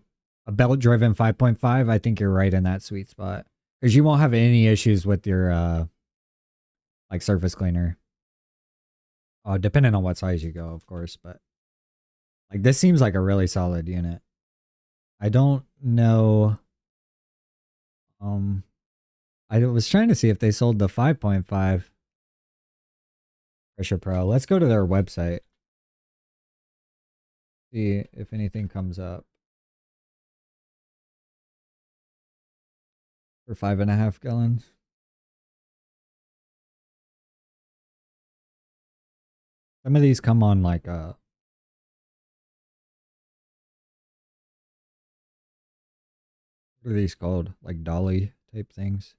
[SPEAKER 1] belt driven 5.5, I think you're right in that sweet spot. Because you won't have any issues with your like surface cleaner. Depending on what size you go, of course, but like this seems like a really solid unit. I don't know. I was trying to see if they sold the 5.5 Pressure Pro. Let's go to their website. See if anything comes up. For 5.5 gallons. Some of these come on like what are these called? Like dolly type things.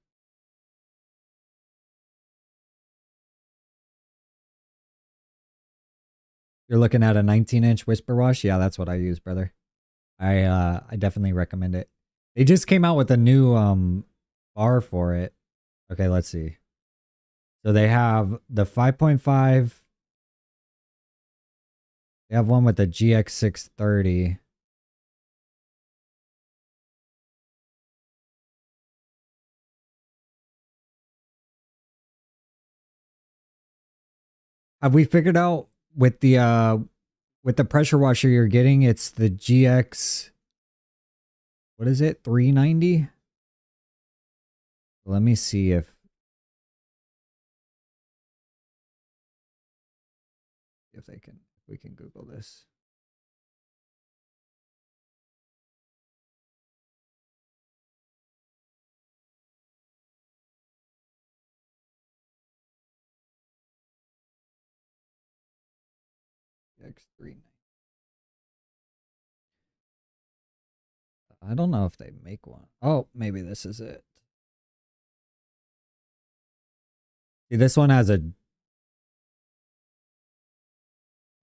[SPEAKER 1] You're looking at a 19-inch Whisper Wash? Yeah, that's what I use, brother. I definitely recommend it. They just came out with a new bar for it. Okay, let's see. So they have the 5.5 They have one with the GX630. Have we figured out with the pressure washer you're getting, it's the GX, what is it, 390? Let me see if we can Google this. GX390. I don't know if they make one. Oh, maybe this is it. See, this one has it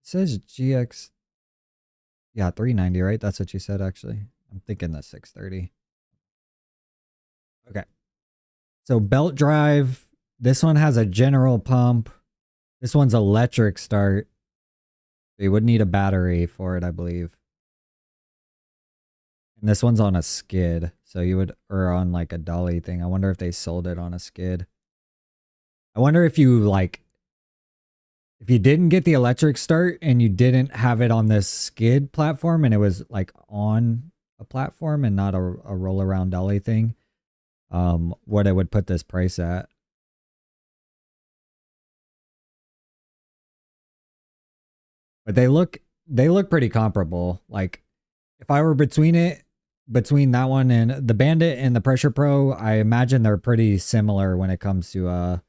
[SPEAKER 1] says GX. Yeah, 390, right? That's what you said, actually. I'm thinking the 630. Okay. So belt drive. This one has a general pump. This one's electric start. You would need a battery for it, I believe. And this one's on a skid. So you would, or on like a dolly thing. I wonder if they sold it on a skid. I wonder if you like, if you didn't get the electric start and you didn't have it on this skid platform and it was like on a platform and not a roll around dolly thing, what it would put this price at. But they look pretty comparable. Like if I were between that one and the Bandit and the Pressure Pro, I imagine they're pretty similar when it comes to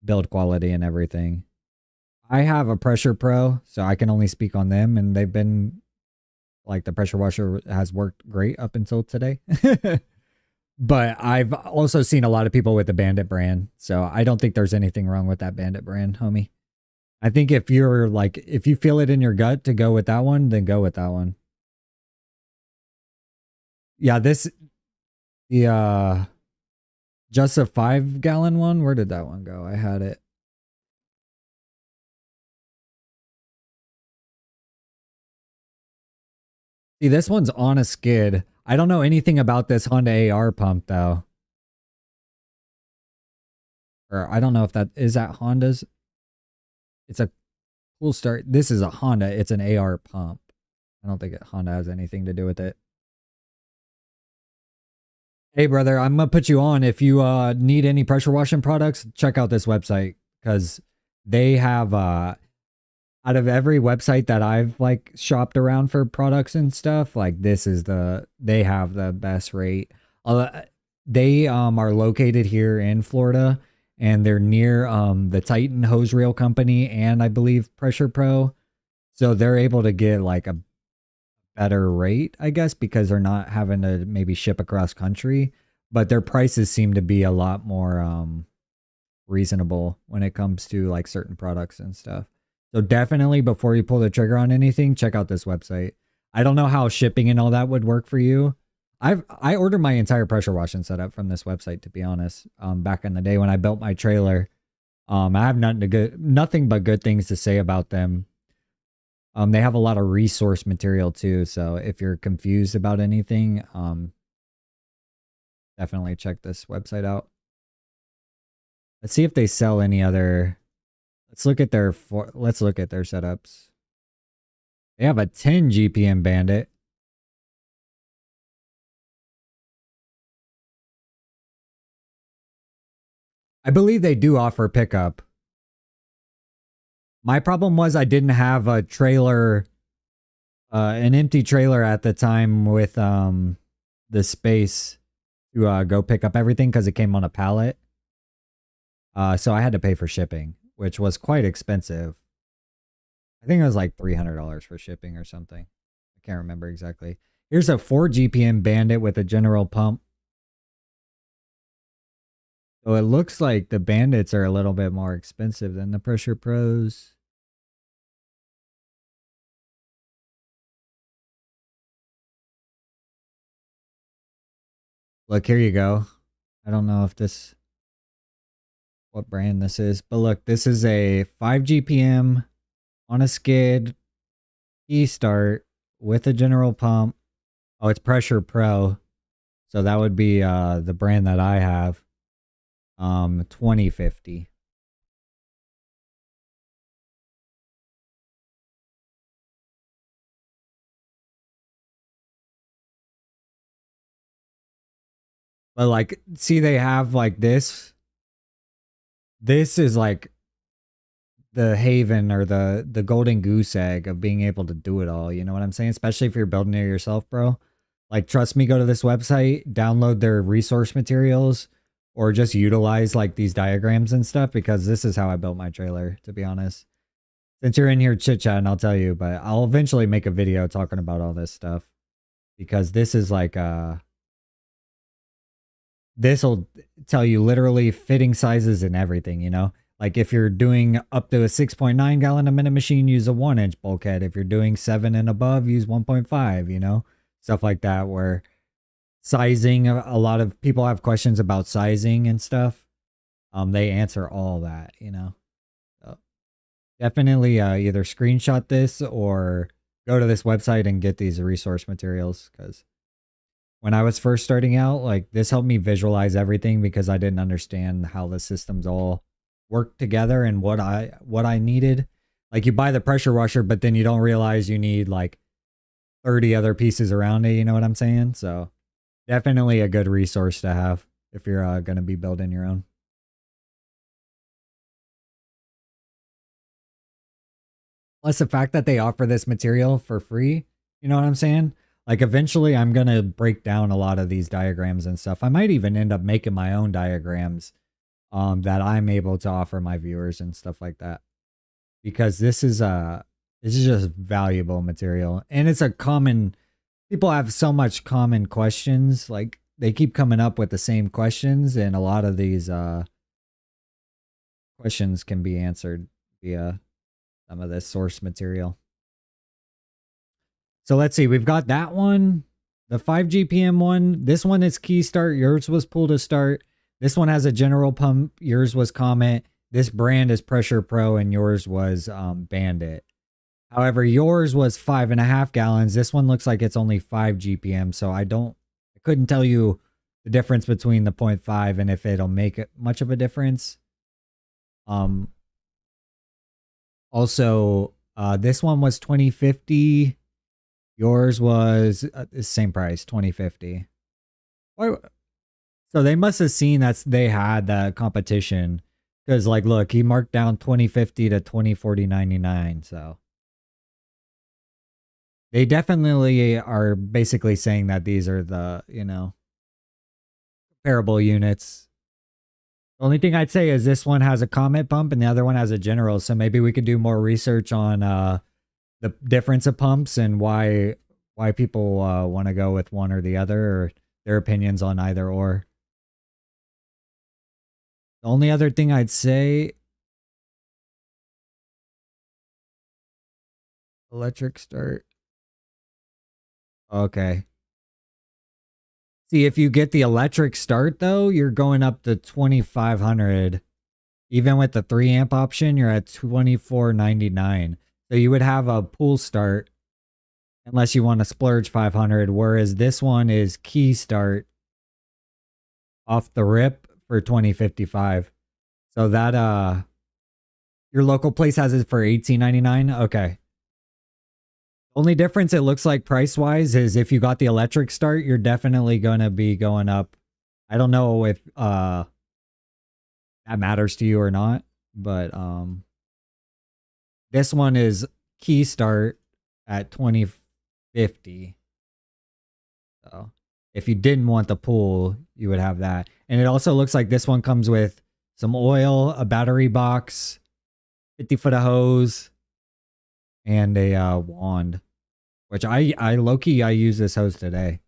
[SPEAKER 1] build quality and everything. I have a Pressure Pro, so I can only speak on them, and they've been like, the pressure washer has worked great up until today. But I've also seen a lot of people with the Bandit brand, so I don't think there's anything wrong with that Bandit brand, homie. I think if you're like, if you feel it in your gut to go with that one, then go with that one. Yeah, the just a 5-gallon one, where did that one go? I had it. See, this one's on a skid. I don't know anything about this Honda AR pump though. Or I don't know if that is at Honda's. It's a cool start. This is a Honda. It's an AR pump. I don't think Honda has anything to do with it. Hey, brother, I'm going to put you on. If you need any pressure washing products, check out this website because they have, out of every website that I've like shopped around for products and stuff, like this is they have the best rate. They are located here in Florida and they're near the Titan hose reel company and I believe Pressure Pro. So they're able to get like a better rate, I guess, because they're not having to maybe ship across country, but their prices seem to be a lot more reasonable when it comes to like certain products and stuff. So definitely before you pull the trigger on anything, check out this website. I don't know how shipping and all that would work for you. I ordered my entire pressure washing setup from this website, to be honest. Back in the day when I built my trailer. I have nothing but good things to say about them. They have a lot of resource material too, so if you're confused about anything, definitely check this website out. Let's see if they sell any other. Let's look at their setups. They have a 10 GPM Bandit. I believe they do offer pickup. My problem was I didn't have a trailer, an empty trailer at the time with the space to go pick up everything because it came on a pallet. So I had to pay for shipping, which was quite expensive. I think it was like $300 for shipping or something. I can't remember exactly. Here's a 4 GPM Bandit with a general pump. So it looks like the Bandits are a little bit more expensive than the Pressure Pros. Look, here you go. I don't know if what brand this is, but look, this is a 5 GPM on a skid, key start with a general pump. Oh, it's Pressure Pro. So that would be the brand that I have. 2050. But like, see, they have like this. This is like the haven or the golden goose egg of being able to do it all. You know what I'm saying? Especially if you're building it yourself, bro. Like, trust me, go to this website, download their resource materials, or just utilize like these diagrams and stuff, because this is how I built my trailer, to be honest. Since you're in here chit chatting, I'll tell you, but I'll eventually make a video talking about all this stuff, because this is like this will tell you literally fitting sizes and everything, you know? Like if you're doing up to a 6.9 gallon a minute machine, use a 1-inch bulkhead. If you're doing 7 and above, use 1.5, you know? Stuff like that, where sizing, a lot of people have questions about sizing and stuff. They answer all that, you know? So definitely either screenshot this or go to this website and get these resource materials, because when I was first starting out, like this helped me visualize everything, because I didn't understand how the systems all work together and what I needed. Like you buy the pressure washer, but then you don't realize you need like 30 other pieces around it, you know what I'm saying? So definitely a good resource to have if you're going to be building your own. Plus the fact that they offer this material for free, you know what I'm saying? Like eventually I'm going to break down a lot of these diagrams and stuff. I might even end up making my own diagrams that I'm able to offer my viewers and stuff like that. Because this is just valuable material, and it's a common, people have so much common questions, like they keep coming up with the same questions, and a lot of these questions can be answered via some of this source material. So let's see, we've got that one, the 5 GPM one. This one is key start, yours was pull to start. This one has a general pump, yours was Comet. This brand is Pressure Pro, and yours was Bandit. However, yours was 5.5 gallons. This one looks like it's only 5 GPM, so I couldn't tell you the difference between the 0.5 and if it'll make it much of a difference. Also, this one was 2050. Yours was the same price, 2050. So they must have seen that they had that competition, because like, look, he marked down 2050 to 2040.99. So they definitely are basically saying that these are the, you know, comparable units. The only thing I'd say is this one has a Comet pump and the other one has a General. So maybe we could do more research on the difference of pumps and why people want to go with one or the other, or their opinions on either or. The only other thing I'd say, electric start. Okay. See, if you get the electric start though, you're going up to 2,500. Even with the 3 amp option, you're at 24.99. So you would have a pool start unless you want to splurge 500, whereas this one is key start off the rip for 2055. So that your local place has it for 18.99. Okay. Only difference it looks like price wise is if you got the electric start, you're definitely going to be going up. I don't know if that matters to you or not, but this one is key start at 2050. So if you didn't want the pool, you would have that. And it also looks like this one comes with some oil, a battery box, 50-foot of hose, and a wand. Which I low-key, I use this hose today.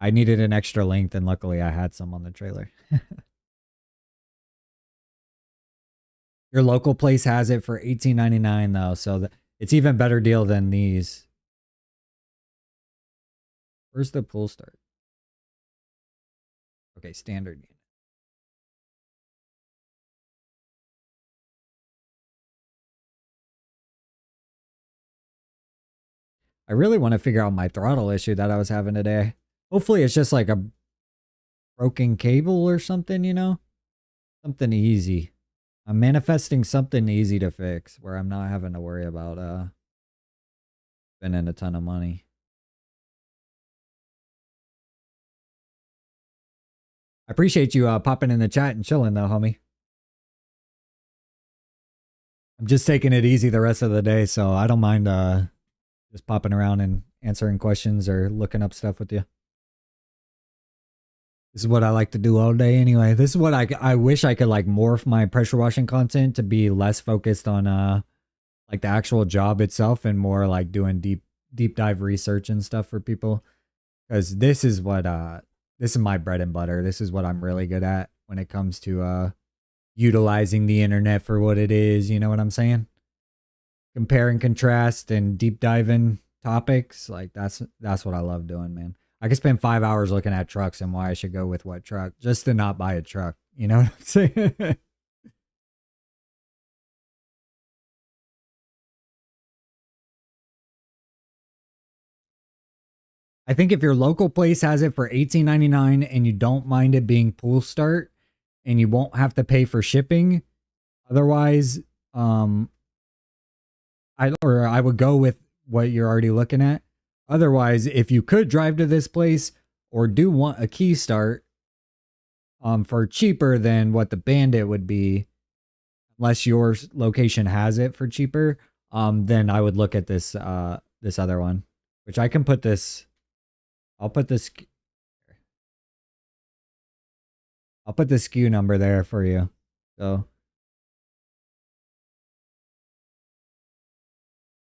[SPEAKER 1] I needed an extra length, and luckily I had some on the trailer. Your local place has it for $18.99 though, so it's even better deal than these. Where's the pool start? Okay, standard unit. I really want to figure out my throttle issue that I was having today. Hopefully it's just like a broken cable or something, you know? Something easy. I'm manifesting something easy to fix where I'm not having to worry about spending a ton of money. I appreciate you popping in the chat and chilling though, homie. I'm just taking it easy the rest of the day, so I don't mind just popping around and answering questions or looking up stuff with you. This is what I like to do all day anyway. This is what I wish I could like morph my pressure washing content to be less focused on like the actual job itself and more like doing deep dive research and stuff for people. Cuz this is what this is my bread and butter. This is what I'm really good at when it comes to utilizing the internet for what it is, you know what I'm saying? Compare and contrast and deep diving topics, like that's what I love doing, man. I could spend 5 hours looking at trucks and why I should go with what truck just to not buy a truck, you know what I'm saying? I think if your local place has it for $18.99 and you don't mind it being pool start and you won't have to pay for shipping, otherwise I would go with what you're already looking at. Otherwise, if you could drive to this place or do want a key start for cheaper than what the Bandit would be, unless your location has it for cheaper, then I would look at this this other one, which I can put this. I'll put this SKU number there for you. So,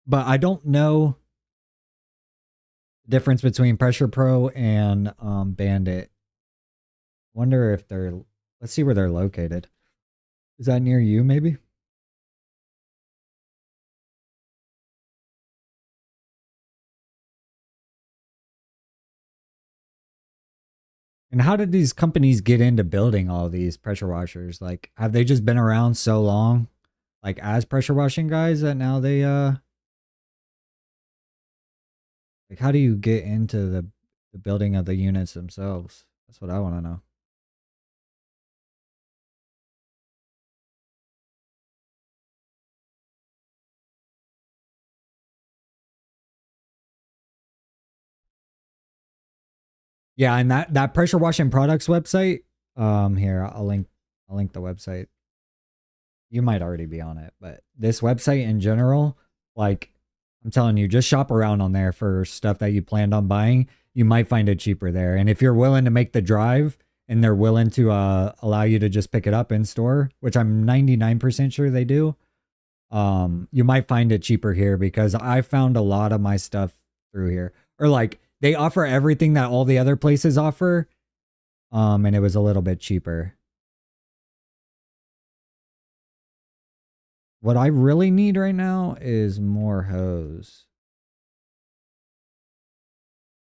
[SPEAKER 1] but I don't know the difference between Pressure Pro and Bandit. Wonder if they're. Let's see where they're located. Is that near you, maybe? And how did these companies get into building all these pressure washers? Like, have they just been around so long, like as pressure washing guys, that now they like how do you get into the building of the units themselves? That's what I want to know. Yeah, and that pressure washing products website. Here I'll link the website. You might already be on it, but this website in general, like I'm telling you, just shop around on there for stuff that you planned on buying. You might find it cheaper there, and if you're willing to make the drive and they're willing to allow you to just pick it up in store, which I'm 99% sure they do, you might find it cheaper here because I found a lot of my stuff through here, or like they offer everything that all the other places offer, and it was a little bit cheaper. What I really need right now is more hose.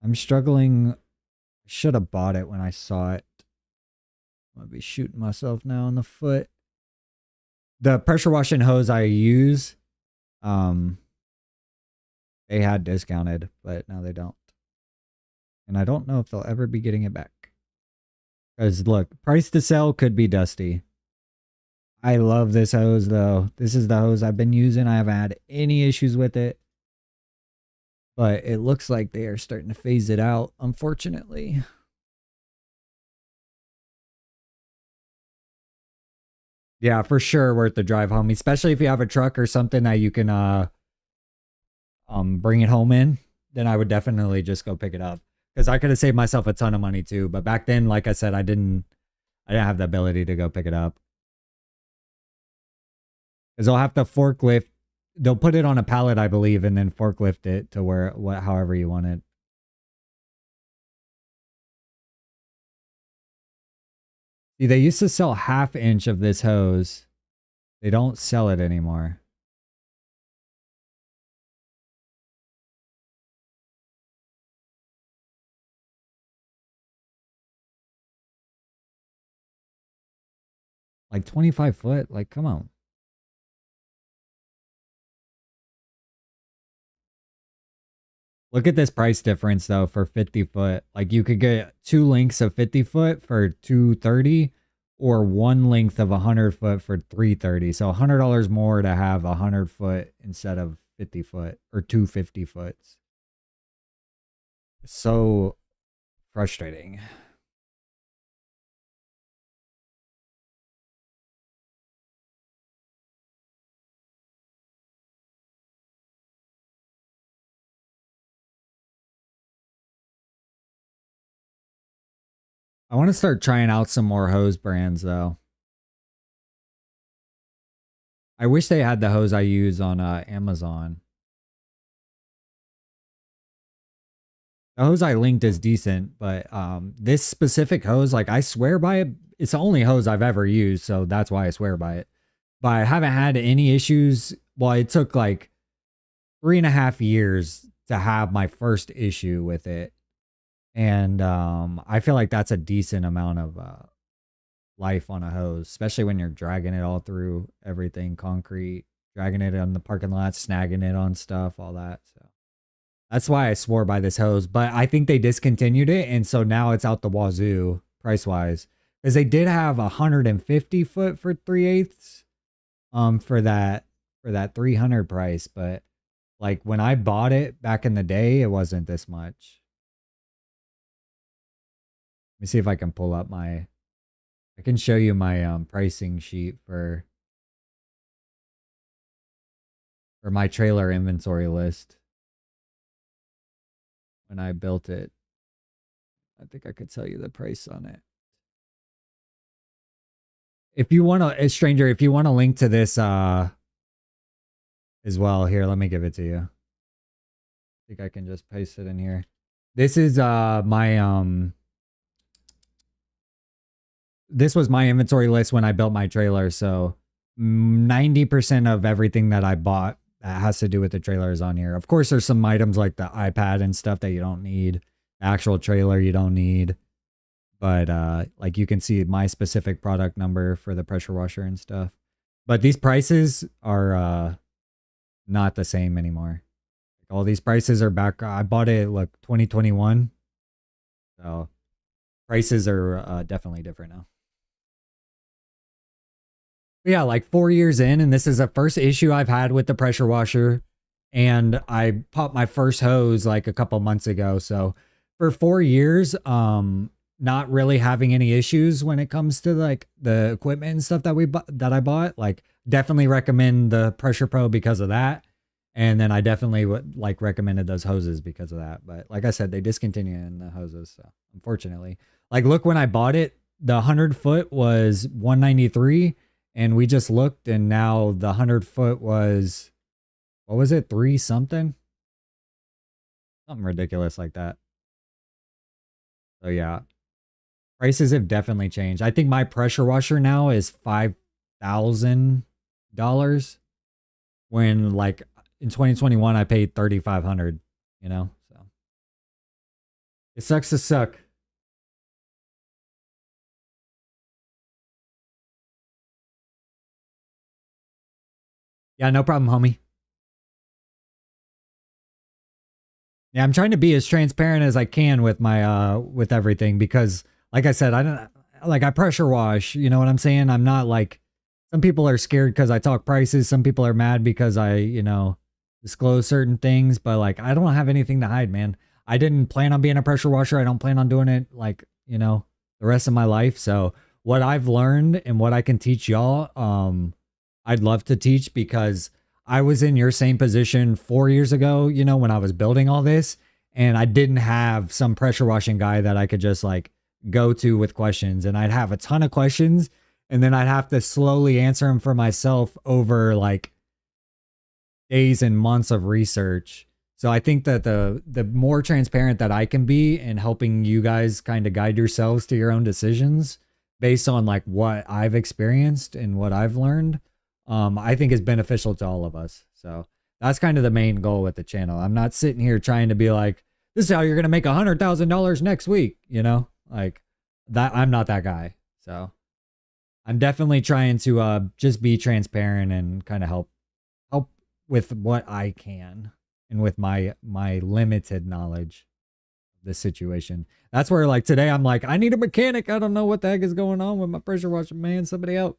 [SPEAKER 1] I'm struggling. I should have bought it when I saw it. I'm gonna be shooting myself now in the foot. The pressure washing hose I use, they had discounted, but now they don't. And I don't know if they'll ever be getting it back. Because look, price to sell could be dusty. I love this hose though. This is the hose I've been using. I haven't had any issues with it. But it looks like they are starting to phase it out, unfortunately. Yeah, for sure worth the drive home, especially if you have a truck or something that you can bring it home in, then I would definitely just go pick it up. Because I could have saved myself a ton of money too. But back then, like I said, I didn't have the ability to go pick it up. Because they'll have to forklift. They'll put it on a pallet, I believe, and then forklift it to however you want it. See, they used to sell 1/2 inch of this hose. They don't sell it anymore. Like 25 foot? Like, come on. Look at this price difference though for 50 foot. Like you could get 2 lengths of 50 foot for 230 or 1 length of 100 foot for 330. So $100 more to have 100 foot instead of 50 foot or 250 foots. So frustrating. I want to start trying out some more hose brands though. I wish they had the hose I use on Amazon. The hose I linked is decent, but this specific hose, like I swear by it. It's the only hose I've ever used, so that's why I swear by it. But I haven't had any issues. Well, it took like 3.5 years to have my first issue with it. And I feel like that's a decent amount of life on a hose, especially when you're dragging it all through everything, concrete, dragging it on the parking lot, snagging it on stuff, all that. So that's why I swore by this hose. But I think they discontinued it, and so now it's out the wazoo price wise, because they did have 150 foot for 3/8 for that 300 price, but like when I bought it back in the day, it wasn't this much. Let me see if I can pull up my, I can show you my pricing sheet for my trailer inventory list. When I built it, I think I could tell you the price on it. If you want to, stranger, if you want to link to this as well, here, let me give it to you. I think I can just paste it in here. This is my this was my inventory list when I built my trailer. So 90% of everything that I bought that has to do with the trailer is on here. Of course, there's some items like the iPad and stuff that you don't need. The actual trailer you don't need. But like you can see my specific product number for the pressure washer and stuff. But these prices are not the same anymore. All these prices are back. I bought it, look, 2021. So prices are definitely different now. But yeah, like 4 years in, and this is the first issue I've had with the pressure washer. And I popped my first hose like a couple months ago. So for 4 years, not really having any issues when it comes to like the equipment and stuff that I bought. Like definitely recommend the Pressure Pro because of that. And then I definitely would like recommended those hoses because of that. But like I said, they discontinued the hoses. So unfortunately, like look, when I bought it, the 100 foot was 193, and we just looked, and now the 100 foot was, what was it? 3 something, something ridiculous like that. So yeah, prices have definitely changed. I think my pressure washer now is $5,000 when like in 2021 I paid $3,500, you know? So it sucks to suck. Yeah, no problem, homie. Yeah, I'm trying to be as transparent as I can with my with everything, because like I said, I don't like, I pressure wash, you know what I'm saying? I'm not like, some people are scared because I talk prices, some people are mad because I, you know, disclose certain things, but like I don't have anything to hide, man. I didn't plan on being a pressure washer. I don't plan on doing it like, you know, the rest of my life. So what I've learned and what I can teach y'all, I'd love to teach, because I was in your same position 4 years ago, you know, when I was building all this, and I didn't have some pressure washing guy that I could just like go to with questions, and I'd have a ton of questions, and then I'd have to slowly answer them for myself over like days and months of research. So I think that the more transparent that I can be in helping you guys kind of guide yourselves to your own decisions based on like what I've experienced and what I've learned, I think is beneficial to all of us. So that's kind of the main goal with the channel. I'm not sitting here trying to be like, this is how you're going to make $100,000 next week. You know, like that. I'm not that guy. So I'm definitely trying to just be transparent and kind of help with what I can and with my limited knowledge of the situation. That's where like today I'm like, I need a mechanic. I don't know what the heck is going on with my pressure washer, man. Somebody help.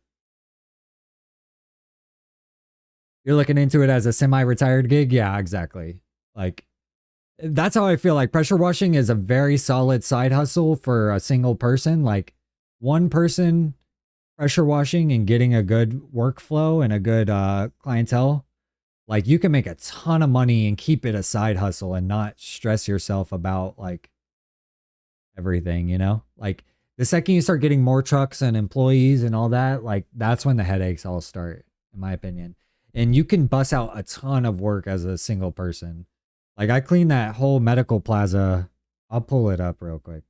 [SPEAKER 1] You're looking into it as a semi-retired gig? Yeah, exactly. Like that's how I feel. Like pressure washing is a very solid side hustle for a single person. Like one person pressure washing and getting a good workflow and a good clientele, like you can make a ton of money and keep it a side hustle and not stress yourself about like everything, you know? Like the second you start getting more trucks and employees and all that, like that's when the headaches all start, in my opinion. And you can bust out a ton of work as a single person. Like I cleaned that whole medical plaza. I'll pull it up real quick.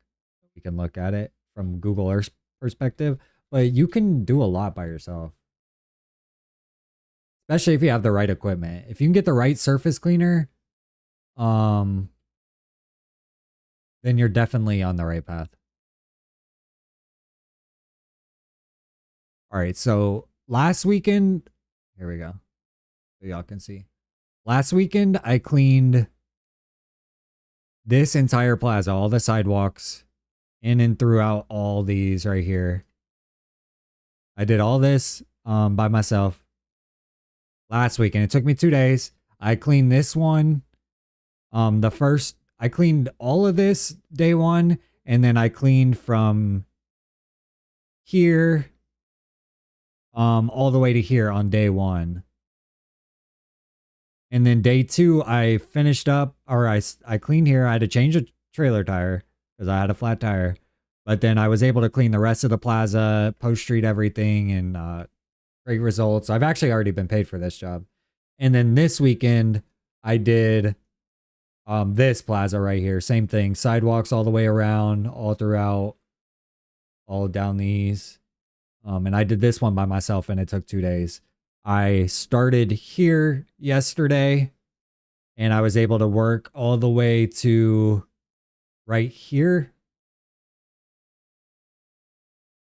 [SPEAKER 1] You can look at it from Google Earth perspective, but you can do a lot by yourself. Especially if you have the right equipment. If you can get the right surface cleaner, then you're definitely on the right path. All right, so last weekend, here we go. So y'all can see. Last weekend, I cleaned this entire plaza, all the sidewalks, in and throughout all these right here. I did all this by myself last weekend. It took me 2 days. I cleaned this one. I cleaned all of this day one, and then I cleaned from here all the way to here on day one. And then day two, I finished up, or I cleaned here. I had to change a trailer tire because I had a flat tire. But then I was able to clean the rest of the plaza, post-street everything, and great results. I've actually already been paid for this job. And then this weekend, I did this plaza right here. Same thing. Sidewalks all the way around, all throughout, all down these. And I did this one by myself, and it took 2 days. I started here yesterday, and I was able to work all the way to right here.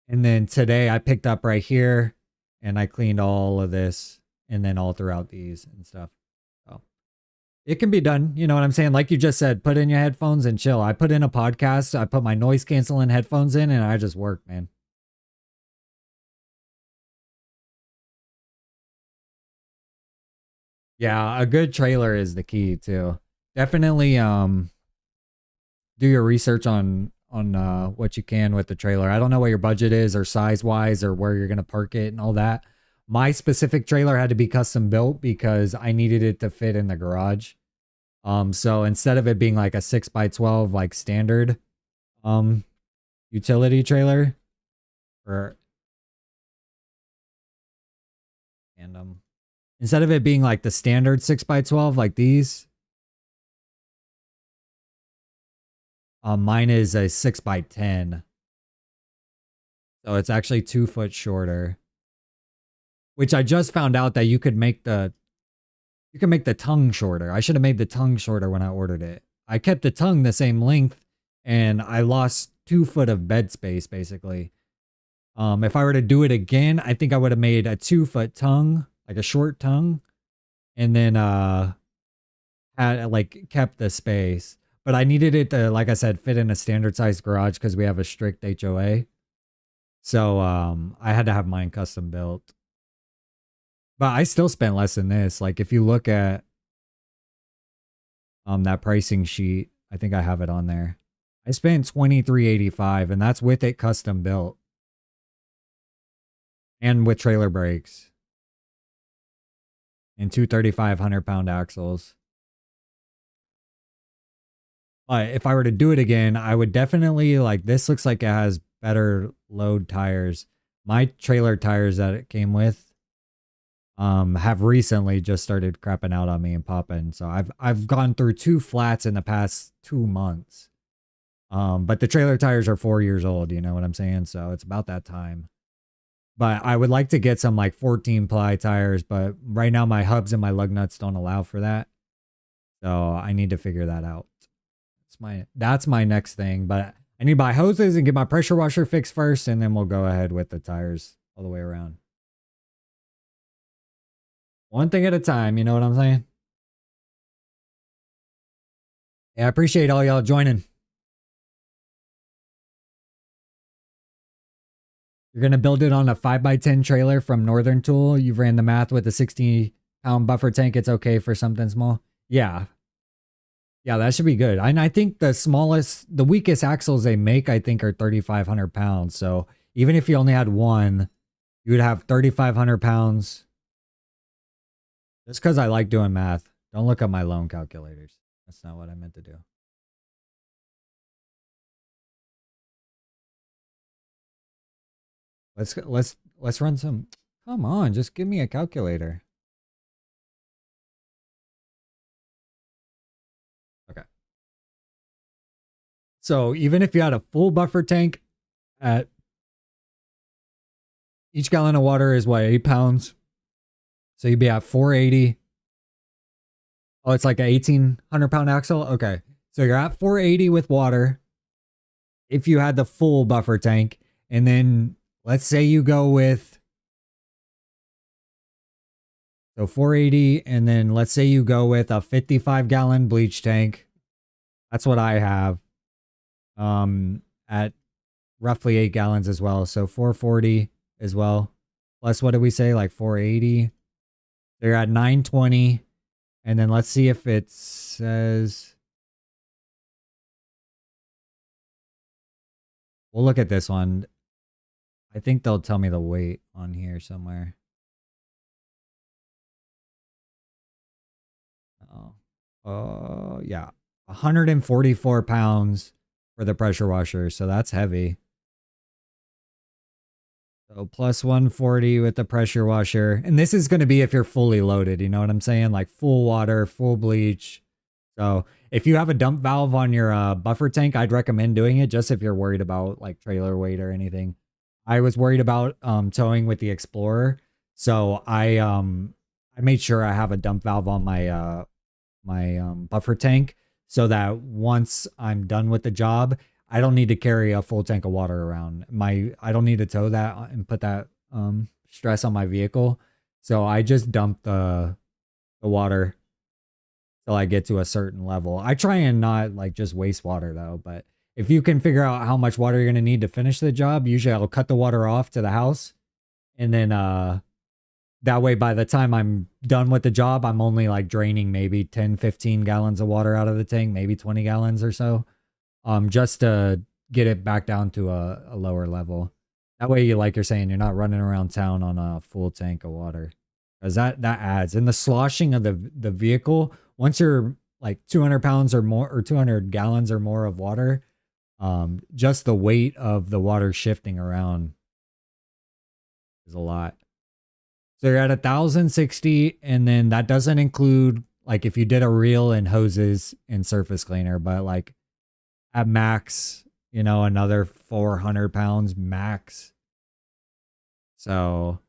[SPEAKER 1] And then today I picked up right here, and I cleaned all of this, and then all throughout these and stuff. So it can be done. You know what I'm saying? Like you just said, put in your headphones and chill. I put in a podcast. I put my noise canceling headphones in, and I just work, man. Yeah, a good trailer is the key too. Definitely do your research on what you can with the trailer. I don't know what your budget is or size wise or where you're going to park it and all that. My specific trailer had to be custom built because I needed it to fit in the garage. So instead of it being like a 6x12 like standard utility trailer or and instead of it being like the standard 6x12 like these, mine is a 6x10. So it's actually 2 foot shorter. Which I just found out that you can make the tongue shorter. I should have made the tongue shorter when I ordered it. I kept the tongue the same length, and I lost 2 foot of bed space basically. If I were to do it again, I think I would have made a 2 foot tongue, like a short tongue, and then had like kept the space. But I needed it to, like I said, fit in a standard sized garage because we have a strict HOA. So I had to have mine custom built. But I still spent less than this. Like if you look at that pricing sheet, I think I have it on there. I spent $23.85, and that's with it custom built. And with trailer brakes. And two 3,500-pound axles. But if I were to do it again, I would definitely, like, this looks like it has better load tires. My trailer tires that it came with have recently just started crapping out on me and popping. So I've gone through 2 flats in the past 2 months. But the trailer tires are 4 years old, you know what I'm saying? So it's about that time. But I would like to get some like 14 ply tires, but right now my hubs and my lug nuts don't allow for that. So I need to figure that out. That's my next thing. But I need to buy hoses and get my pressure washer fixed first, and then we'll go ahead with the tires all the way around. One thing at a time, you know what I'm saying? Yeah, I appreciate all y'all joining. You're going to build it on a 5x10 trailer from Northern Tool. You've ran the math with a 60-pound buffer tank. It's okay for something small. Yeah. Yeah, that should be good. And I think the weakest axles they make, I think, are 3,500 pounds. So even if you only had one, you would have 3,500 pounds. Just because I like doing math. Don't look up my loan calculators. That's not what I meant to do. Let's run some. Come on, just give me a calculator. Okay. So even if you had a full buffer tank at each gallon of water is what, 8 pounds. So you'd be at 480. Oh, it's like a 1,800 pound axle. Okay. So you're at 480 with water. If you had the full buffer tank, and then let's say you go with, so 480, and then let's say you go with a 55-gallon bleach tank. That's what I have. At roughly 8 gallons as well. So 440 as well. Plus, what did we say? Like 480. They're at 920. And then let's see if it says. We'll look at this one. I think they'll tell me the weight on here somewhere. Oh, yeah. 144 pounds for the pressure washer. So that's heavy. So plus 140 with the pressure washer. And this is going to be if you're fully loaded. You know what I'm saying? Like full water, full bleach. So if you have a dump valve on your buffer tank, I'd recommend doing it just if you're worried about like trailer weight or anything. I was worried about towing with the Explorer. So I made sure I have a dump valve on my buffer tank so that once I'm done with the job, I don't need to carry a full tank of water around. I don't need to tow that and put that stress on my vehicle. So I just dump the water till I get to a certain level. I try and not like just waste water though, but if you can figure out how much water you're going to need to finish the job, usually I'll cut the water off to the house, and then that way by the time I'm done with the job, I'm only like draining maybe 10, 15 gallons of water out of the tank, maybe 20 gallons or so. Just to get it back down to a lower level. That way, like you're saying, you're not running around town on a full tank of water, because that adds. And the sloshing of the vehicle, once you're like 200 pounds or more, or 200 gallons or more of water, just the weight of the water shifting around is a lot. So you're at 1,060, and then that doesn't include like if you did a reel and hoses and surface cleaner, but like at max, you know, another 400 pounds max. So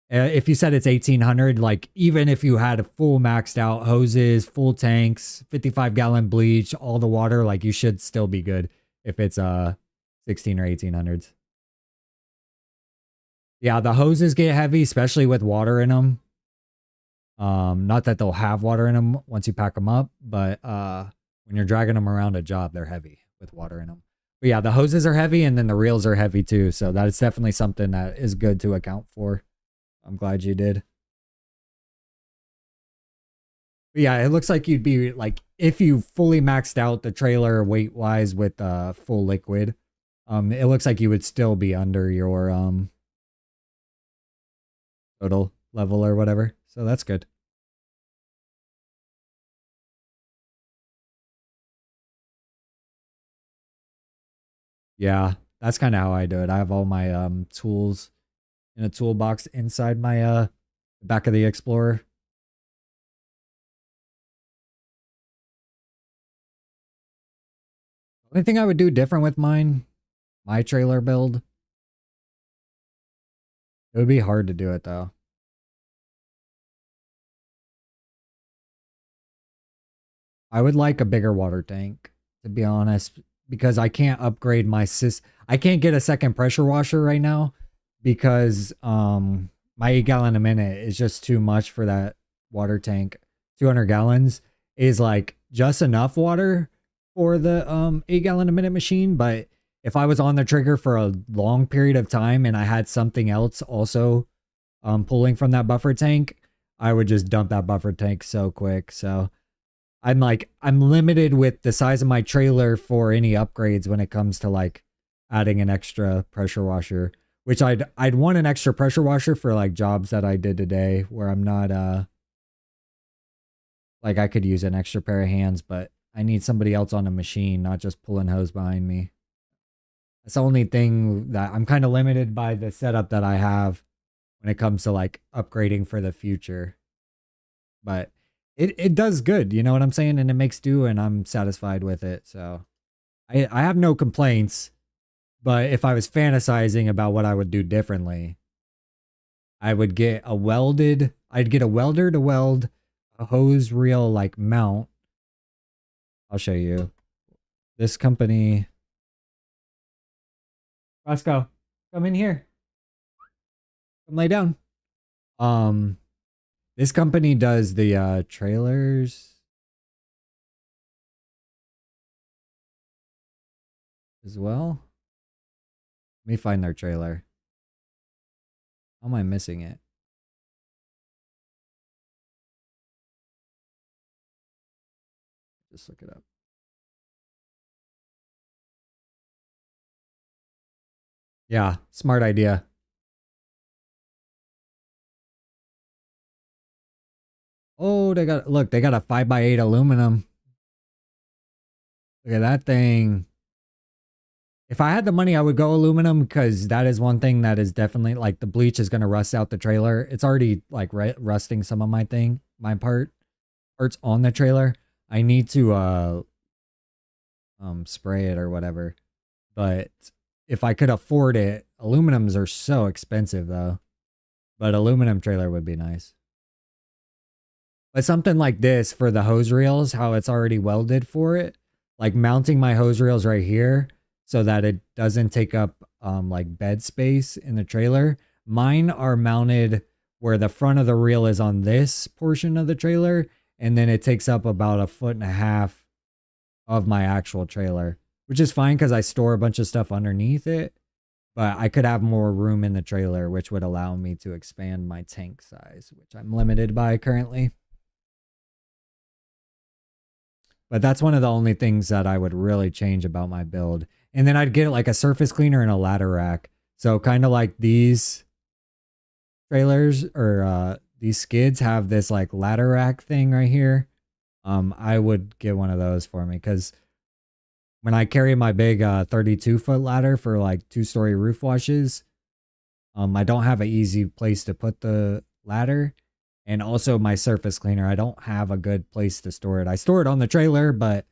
[SPEAKER 1] if you said it's 1,800, like even if you had a full maxed out hoses, full tanks, 55-gallon bleach, all the water, like you should still be good if it's 16 or 1,800s. Yeah, the hoses get heavy, especially with water in them. Not that they'll have water in them once you pack them up, but when you're dragging them around a job, they're heavy with water in them. But yeah, the hoses are heavy, and then the reels are heavy too. So that is definitely something that is good to account for. I'm glad you did. But yeah, it looks like you'd be like, if you fully maxed out the trailer weight wise with full liquid, it looks like you would still be under your total level or whatever. So that's good. Yeah, that's kind of how I do it. I have all my tools in a toolbox inside my back of the Explorer. Only thing I would do different with my trailer build, it would be hard to do it though. I would like a bigger water tank, to be honest, because I can't upgrade I can't get a second pressure washer right now because my 8 gallon a minute is just too much for that water tank. 200 gallons. is like just enough water for the 8 gallon a minute machine. But if I was on the trigger for a long period of time and I had something else also pulling from that buffer tank, I would just dump that buffer tank so quick. So I'm limited with the size of my trailer for any upgrades when it comes to like adding an extra pressure washer, which I'd want an extra pressure washer for like jobs that I did today where I'm not like I could use an extra pair of hands, but I need somebody else on a machine, not just pulling hose behind me. That's the only thing that I'm kind of limited by the setup that I have when it comes to like upgrading for the future. But it does good, you know what I'm saying? And it makes do and I'm satisfied with it. So I have no complaints. But if I was fantasizing about what I would do differently, I'd get a welder to weld a hose reel like mount. I'll show you. This company. Roscoe, come in here. Come lay down. Um, this company does the trailers as well. Let me find their trailer. How am I missing it? Just look it up. Yeah, smart idea. Oh, they got look, they got a 5x8 aluminum. Look at that thing. If I had the money, I would go aluminum because that is one thing that is definitely like the bleach is going to rust out the trailer. It's already like rusting some of my parts on the trailer. I need to spray it or whatever. But if I could afford it, aluminums are so expensive though. But aluminum trailer would be nice. But something like this for the hose reels, how it's already welded for it, like mounting my hose reels right here so that it doesn't take up like bed space in the trailer. Mine are mounted where the front of the reel is on this portion of the trailer, and then it takes up about 1.5 feet of my actual trailer, which is fine because I store a bunch of stuff underneath it. But I could have more room in the trailer, which would allow me to expand my tank size, which I'm limited by currently. But that's one of the only things that I would really change about my build. And then I'd get like a surface cleaner and a ladder rack. So kind of like these trailers or these skids have this like ladder rack thing right here. I would get one of those for me because when I carry my big 32-foot ladder for like 2-story roof washes, I don't have an easy place to put the ladder. And also my surface cleaner, I don't have a good place to store it. I store it on the trailer, but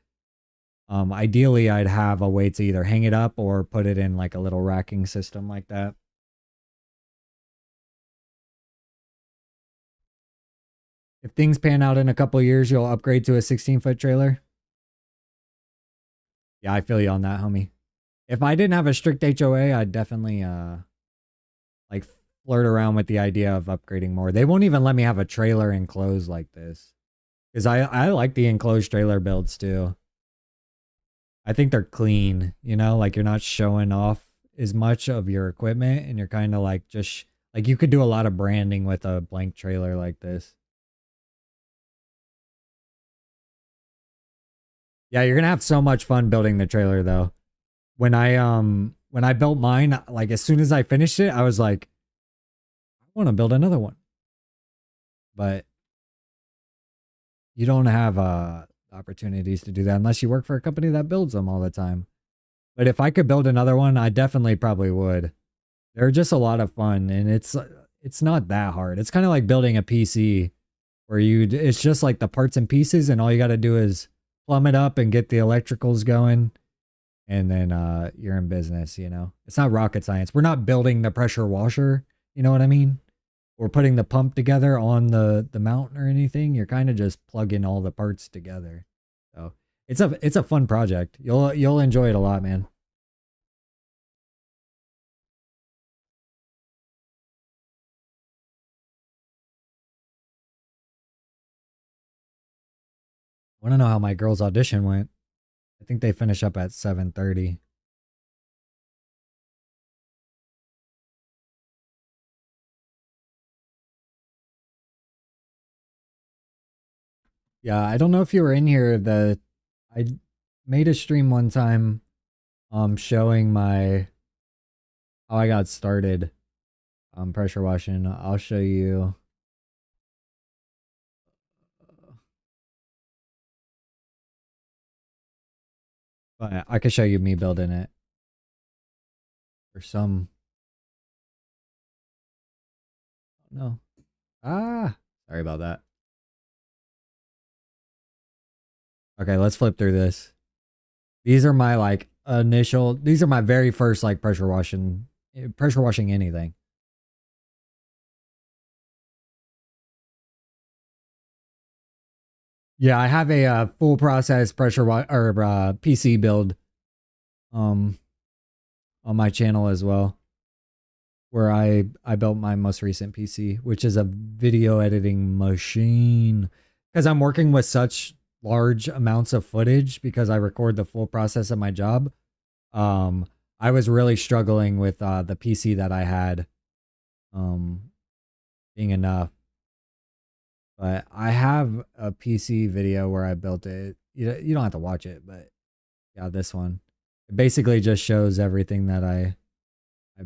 [SPEAKER 1] ideally I'd have a way to either hang it up or put it in like a little racking system like that. If things pan out in a couple years, you'll upgrade to a 16-foot trailer. Yeah, I feel you on that, homie. If I didn't have a strict HOA, I'd definitely like flirt around with the idea of upgrading more. They won't even let me have a trailer enclosed like this. Because I like the enclosed trailer builds too. I think they're clean, you know, like you're not showing off as much of your equipment and you're kind of like just like you could do a lot of branding with a blank trailer like this. Yeah, you're going to have so much fun building the trailer though. When I built mine, like as soon as I finished it, I was like I want to build another one. But you don't have opportunities to do that unless you work for a company that builds them all the time. But if I could build another one, I definitely probably would. They're just a lot of fun and it's not that hard. It's kind of like building a PC where it's just like the parts and pieces and all you got to do is plumb it up and get the electricals going and then you're in business, you know. It's not rocket science. We're not building the pressure washer, you know what I mean? Or putting the pump together on the mount or anything. You're kind of just plugging all the parts together. So it's a fun project. You'll enjoy it a lot, man. Want to know how my girl's audition went? I think they finish up at 7:30. Yeah, I don't know if you were in here. I made a stream one time, showing my how I got started, pressure washing. I'll show you. But I could show you me building it. Or some. No. Ah, sorry about that. Okay, let's flip through this. These are my like initial. These are my very first like pressure washing anything. Yeah, I have a full process PC build um on my channel as well, where I built my most recent PC, which is a video editing machine, because I'm working with such large amounts of footage because I record the full process of my job. Um, I was really struggling with the PC that I had being enough. But I have a PC video where I built it. You don't have to watch it, but yeah, this one. It basically just shows everything that I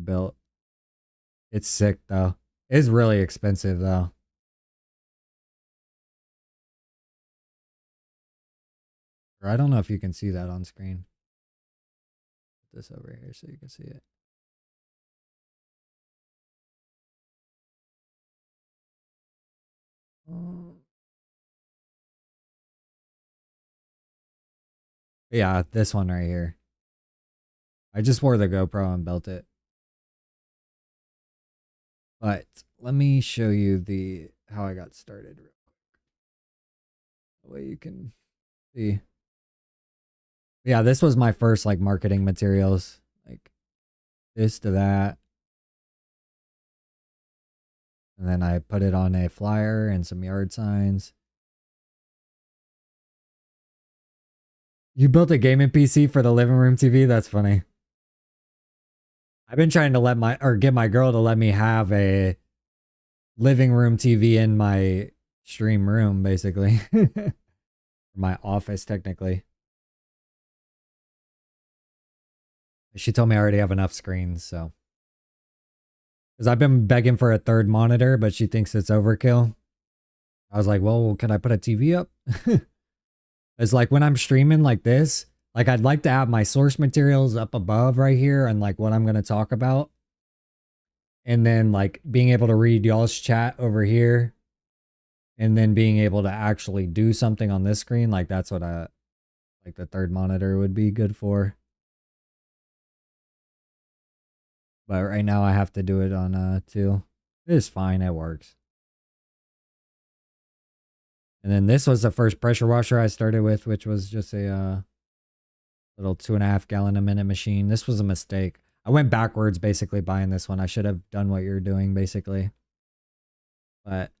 [SPEAKER 1] built. It's sick though. It's really expensive though. Or I don't know if you can see that on screen. Put this over here so you can see it. Yeah, this one right here. I just wore the GoPro and built it. But let me show you the how I got started real quick. The way you can see. Yeah, this was my first like marketing materials. Like this to that. And then I put it on a flyer and some yard signs. You built a gaming PC for the living room TV? That's funny. I've been trying to get my girl to let me have a living room TV in my stream room, basically. My office, technically. She told me I already have enough screens, so. Because I've been begging for a third monitor, but she thinks it's overkill. I was like, well, can I put a TV up? It's like when I'm streaming like this, like I'd like to have my source materials up above right here and like what I'm going to talk about. And then like being able to read y'all's chat over here. And then being able to actually do something on this screen. Like that's what like the third monitor would be good for. But right now I have to do it on 2. It is fine, it works. And then this was the first pressure washer I started with, which was just a little 2.5 gallon a minute machine. This was a mistake. I went backwards basically buying this one. I should have done what you're doing basically. But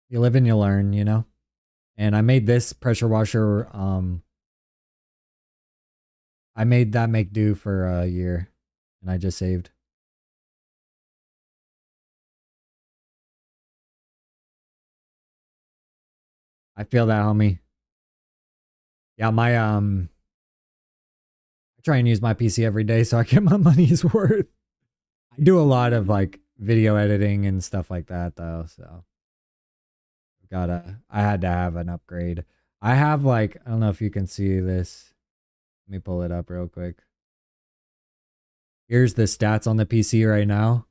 [SPEAKER 1] you live and you learn, you know? And I made this pressure washer, I made that make do for a year. And I just saved. I feel that, homie. Yeah, I try and use my PC every day so I get my money's worth. I do a lot of like video editing and stuff like that though, so I had to have an upgrade. I have like, I don't know if you can see this. Let me pull it up real quick. Here's the stats on the PC right now.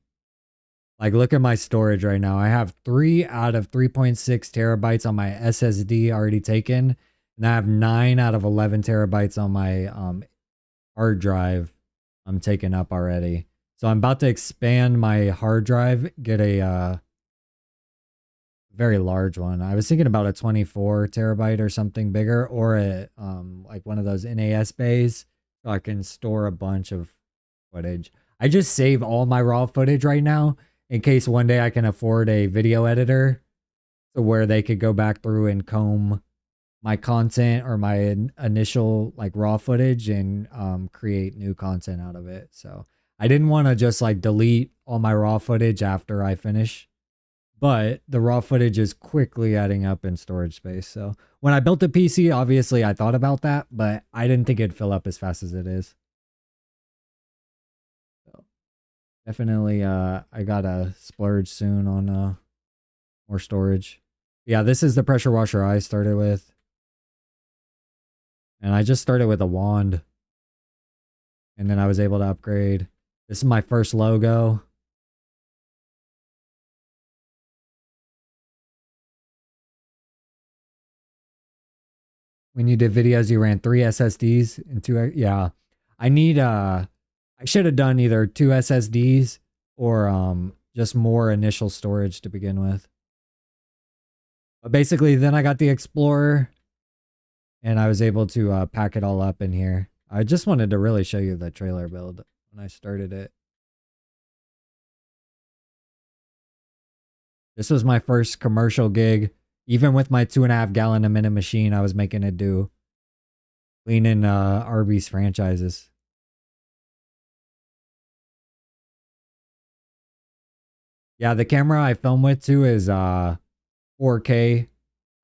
[SPEAKER 1] Like, look at my storage right now. I have 3 out of 3.6 terabytes on my SSD already taken. And I have 9 out of 11 terabytes on my hard drive I'm taken up already. So I'm about to expand my hard drive, get a very large one. I was thinking about a 24 terabyte or something bigger, or a like one of those NAS bays, so I can store a bunch of footage. I just save all my raw footage right now in case one day I can afford a video editor, so where they could go back through and comb my content or my initial like raw footage and create new content out of it. So I didn't want to just like delete all my raw footage after I finish, but the raw footage is quickly adding up in storage space. So when I built the PC, obviously I thought about that, but I didn't think it'd fill up as fast as it is. So definitely I gotta splurge soon on more storage. Yeah, this is the pressure washer I started with. And I just started with a wand. And then I was able to upgrade. This is my first logo. When you did videos, you ran 3 SSDs and 2. Yeah. I need I should have done either 2 SSDs or just more initial storage to begin with. But basically then I got the Explorer and I was able to pack it all up in here. I just wanted to really show you the trailer build when I started it. This was my first commercial gig. Even with my 2.5 gallon a minute machine, I was making it do. Cleaning Arby's franchises. Yeah, the camera I film with too is 4K.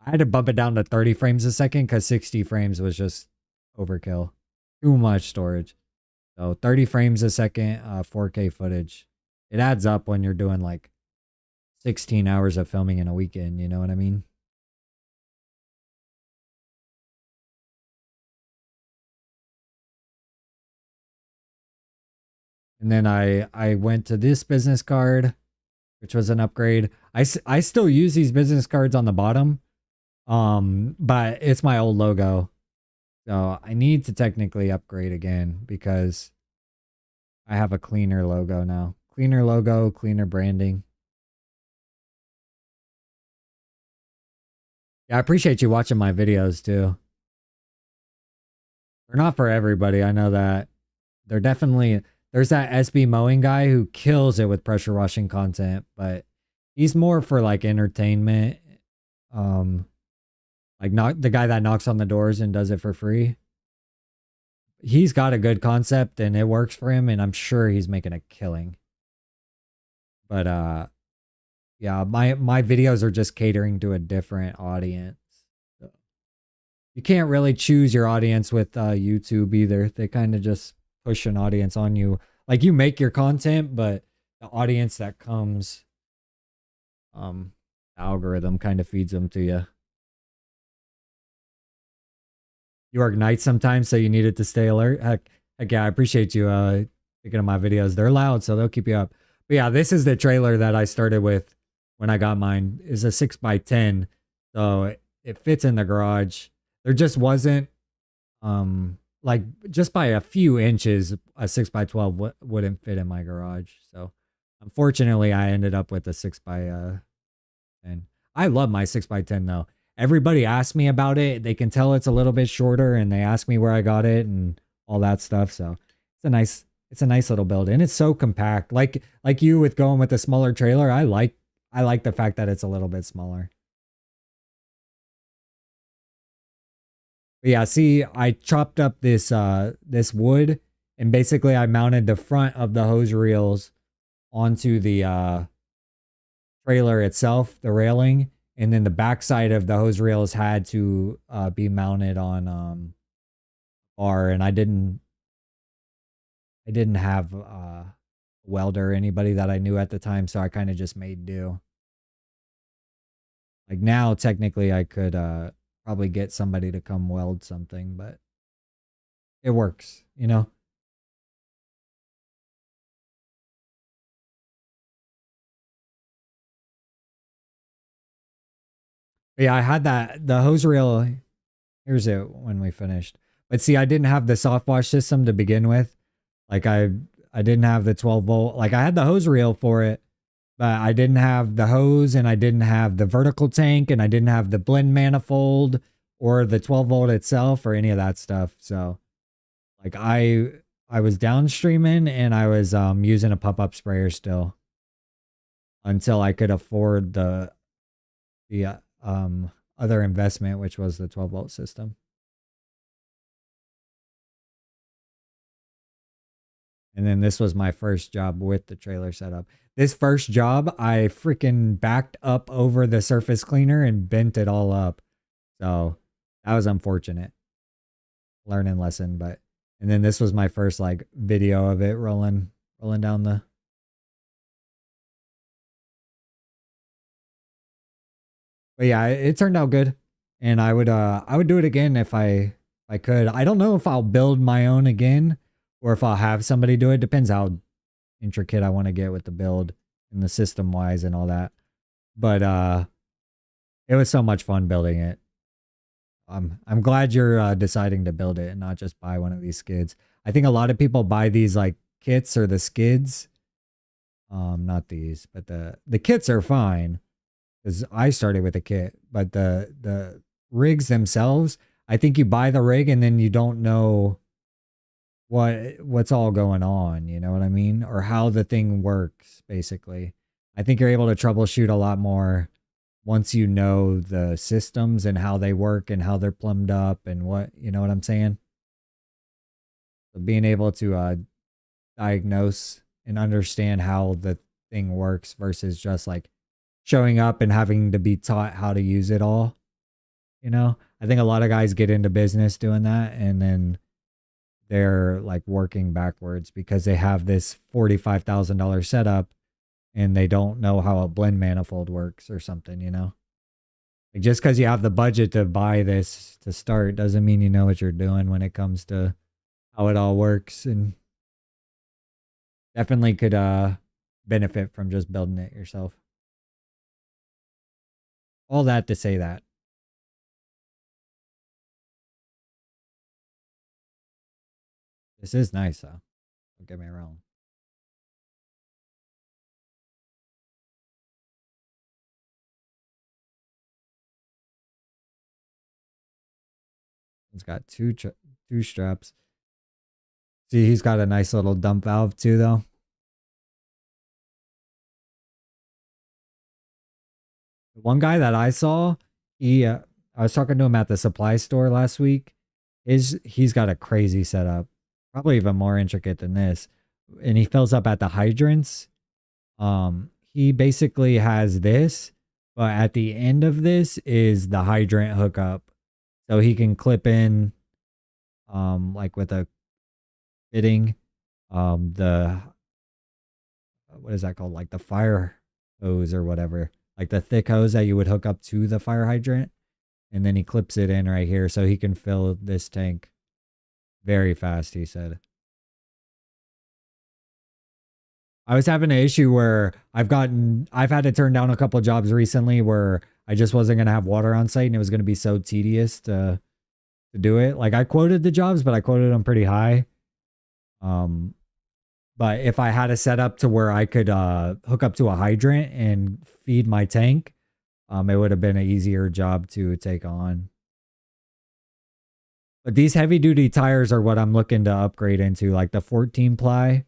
[SPEAKER 1] I had to bump it down to 30 frames a second because 60 frames was just overkill. Too much storage. So 30 frames a second, 4K footage. It adds up when you're doing like 16 hours of filming in a weekend, you know what I mean? And then I went to this business card, which was an upgrade. I still use these business cards on the bottom, but it's my old logo. So I need to technically upgrade again because I have a cleaner logo now. Cleaner logo, cleaner branding. Yeah, I appreciate you watching my videos too. They're not for everybody, I know that. They're definitely, there's that SB mowing guy who kills it with pressure washing content, but he's more for like entertainment. Like not the guy that knocks on the doors and does it for free. He's got a good concept and it works for him, and I'm sure he's making a killing. But yeah, my videos are just catering to a different audience. So you can't really choose your audience with YouTube either. They kind of just push an audience on you. Like you make your content, but the audience that comes, the algorithm kind of feeds them to you. You work nights sometimes, so you needed to stay alert. Heck yeah, I appreciate you thinking of my videos. They're loud, so they'll keep you up. But yeah, this is the trailer that I started with when I got mine. Is a 6x10, so it fits in the garage. There just wasn't like just by a few inches a 6x12 wouldn't fit in my garage. So unfortunately, I ended up with a 6x10. I love my 6x10 though. Everybody asks me about it. They can tell it's a little bit shorter and they ask me where I got it and all that stuff. So it's a nice little build, and it's so compact. Like you with going with a smaller trailer, I like the fact that it's a little bit smaller. But yeah, see, I chopped up this this wood, and basically I mounted the front of the hose reels onto the trailer itself, the railing, and then the backside of the hose reels had to be mounted on bar, and I didn't have a welder or anybody that I knew at the time, so I kind of just made do. Like now, technically, I could probably get somebody to come weld something, but it works, you know? But yeah, I had the hose reel. Here's it when we finished. But see, I didn't have the soft wash system to begin with. Like I didn't have the 12 volt. Like I had the hose reel for it, but I didn't have the hose, and I didn't have the vertical tank, and I didn't have the blend manifold or the 12 volt itself or any of that stuff. So like I was downstreaming and I was using a pump up sprayer still until I could afford the other investment, which was the 12-volt system. And then this was my first job with the trailer setup. This first job, I freaking backed up over the surface cleaner and bent it all up. So that was unfortunate. Learning lesson, but and then this was my first like video of it rolling down the. But yeah, it turned out good. And I would do it again if I could. I don't know if I'll build my own again or if I'll have somebody do it. Depends how intricate I want to get with the build and the system wise and all that. But it was so much fun building it. I'm glad you're deciding to build it and not just buy one of these skids. I think a lot of people buy these like kits or the skids. Not these, but the kits are fine because I started with a kit. But the rigs themselves, I think you buy the rig and then you don't know what's all going on. You know what I mean, or how the thing works. Basically, I think you're able to troubleshoot a lot more once you know the systems and how they work and how they're plumbed up and what, you know what I'm saying? So being able to diagnose and understand how the thing works versus just like showing up and having to be taught how to use it all. You know, I think a lot of guys get into business doing that and then they're like working backwards because they have this $45,000 setup and they don't know how a blend manifold works or something, you know? Like just because you have the budget to buy this to start doesn't mean you know what you're doing when it comes to how it all works, and definitely could benefit from just building it yourself. All that to say that. This is nice though. Don't get me wrong. It's got two straps. See, he's got a nice little dump valve too, though. One guy that I saw, I was talking to him at the supply store last week. He's got a crazy setup, probably even more intricate than this, and he fills up at the hydrants. He basically has this, but at the end of this is the hydrant hookup, so he can clip in, like with a fitting, the what is that called? Like the fire hose or whatever, like the thick hose that you would hook up to the fire hydrant. And then he clips it in right here so he can fill this tank very fast, he said. I was having an issue where I've had to turn down a couple jobs recently where I just wasn't going to have water on site and it was going to be so tedious to do it. Like I quoted the jobs, but I quoted them pretty high. But if I had a setup to where I could hook up to a hydrant and feed my tank, it would have been an easier job to take on. But these heavy duty tires are what I'm looking to upgrade into, like the 14 ply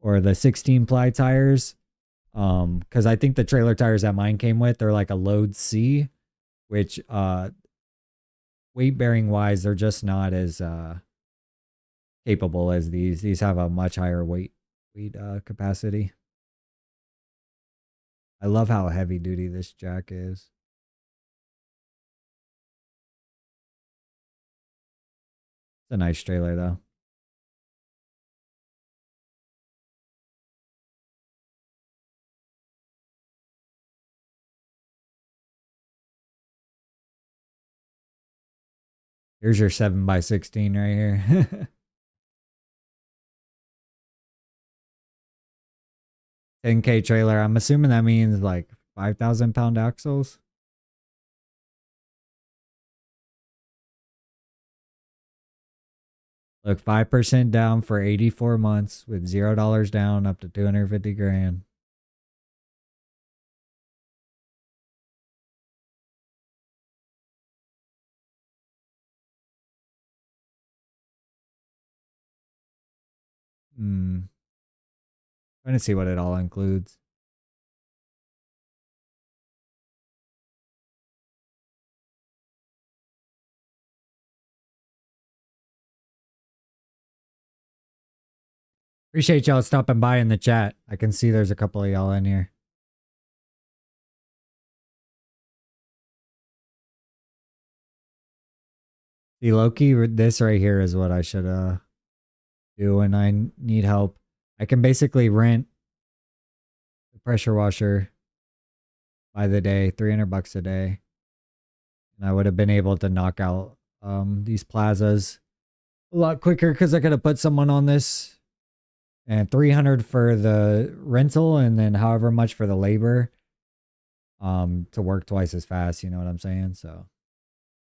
[SPEAKER 1] or the 16 ply tires. Because I think the trailer tires that mine came with, they're like a load C, which weight bearing wise, they're just not as capable as these. These have a much higher weight capacity. I love how heavy duty this jack is. It's a nice trailer though. Here's your 7x16 right here. 10K trailer. I'm assuming that means like 5,000 pound axles. Look, 5% down for 84 months with $0 down up to 250 grand. Trying to see what it all includes. Appreciate y'all stopping by in the chat. I can see there's a couple of y'all in here. See, Loki, this right here is what I should do when I need help. I can basically rent the pressure washer by the day, $300 a day. And I would have been able to knock out these plazas a lot quicker because I could have put someone on this. And $300 for the rental and then however much for the labor to work twice as fast, you know what I'm saying? So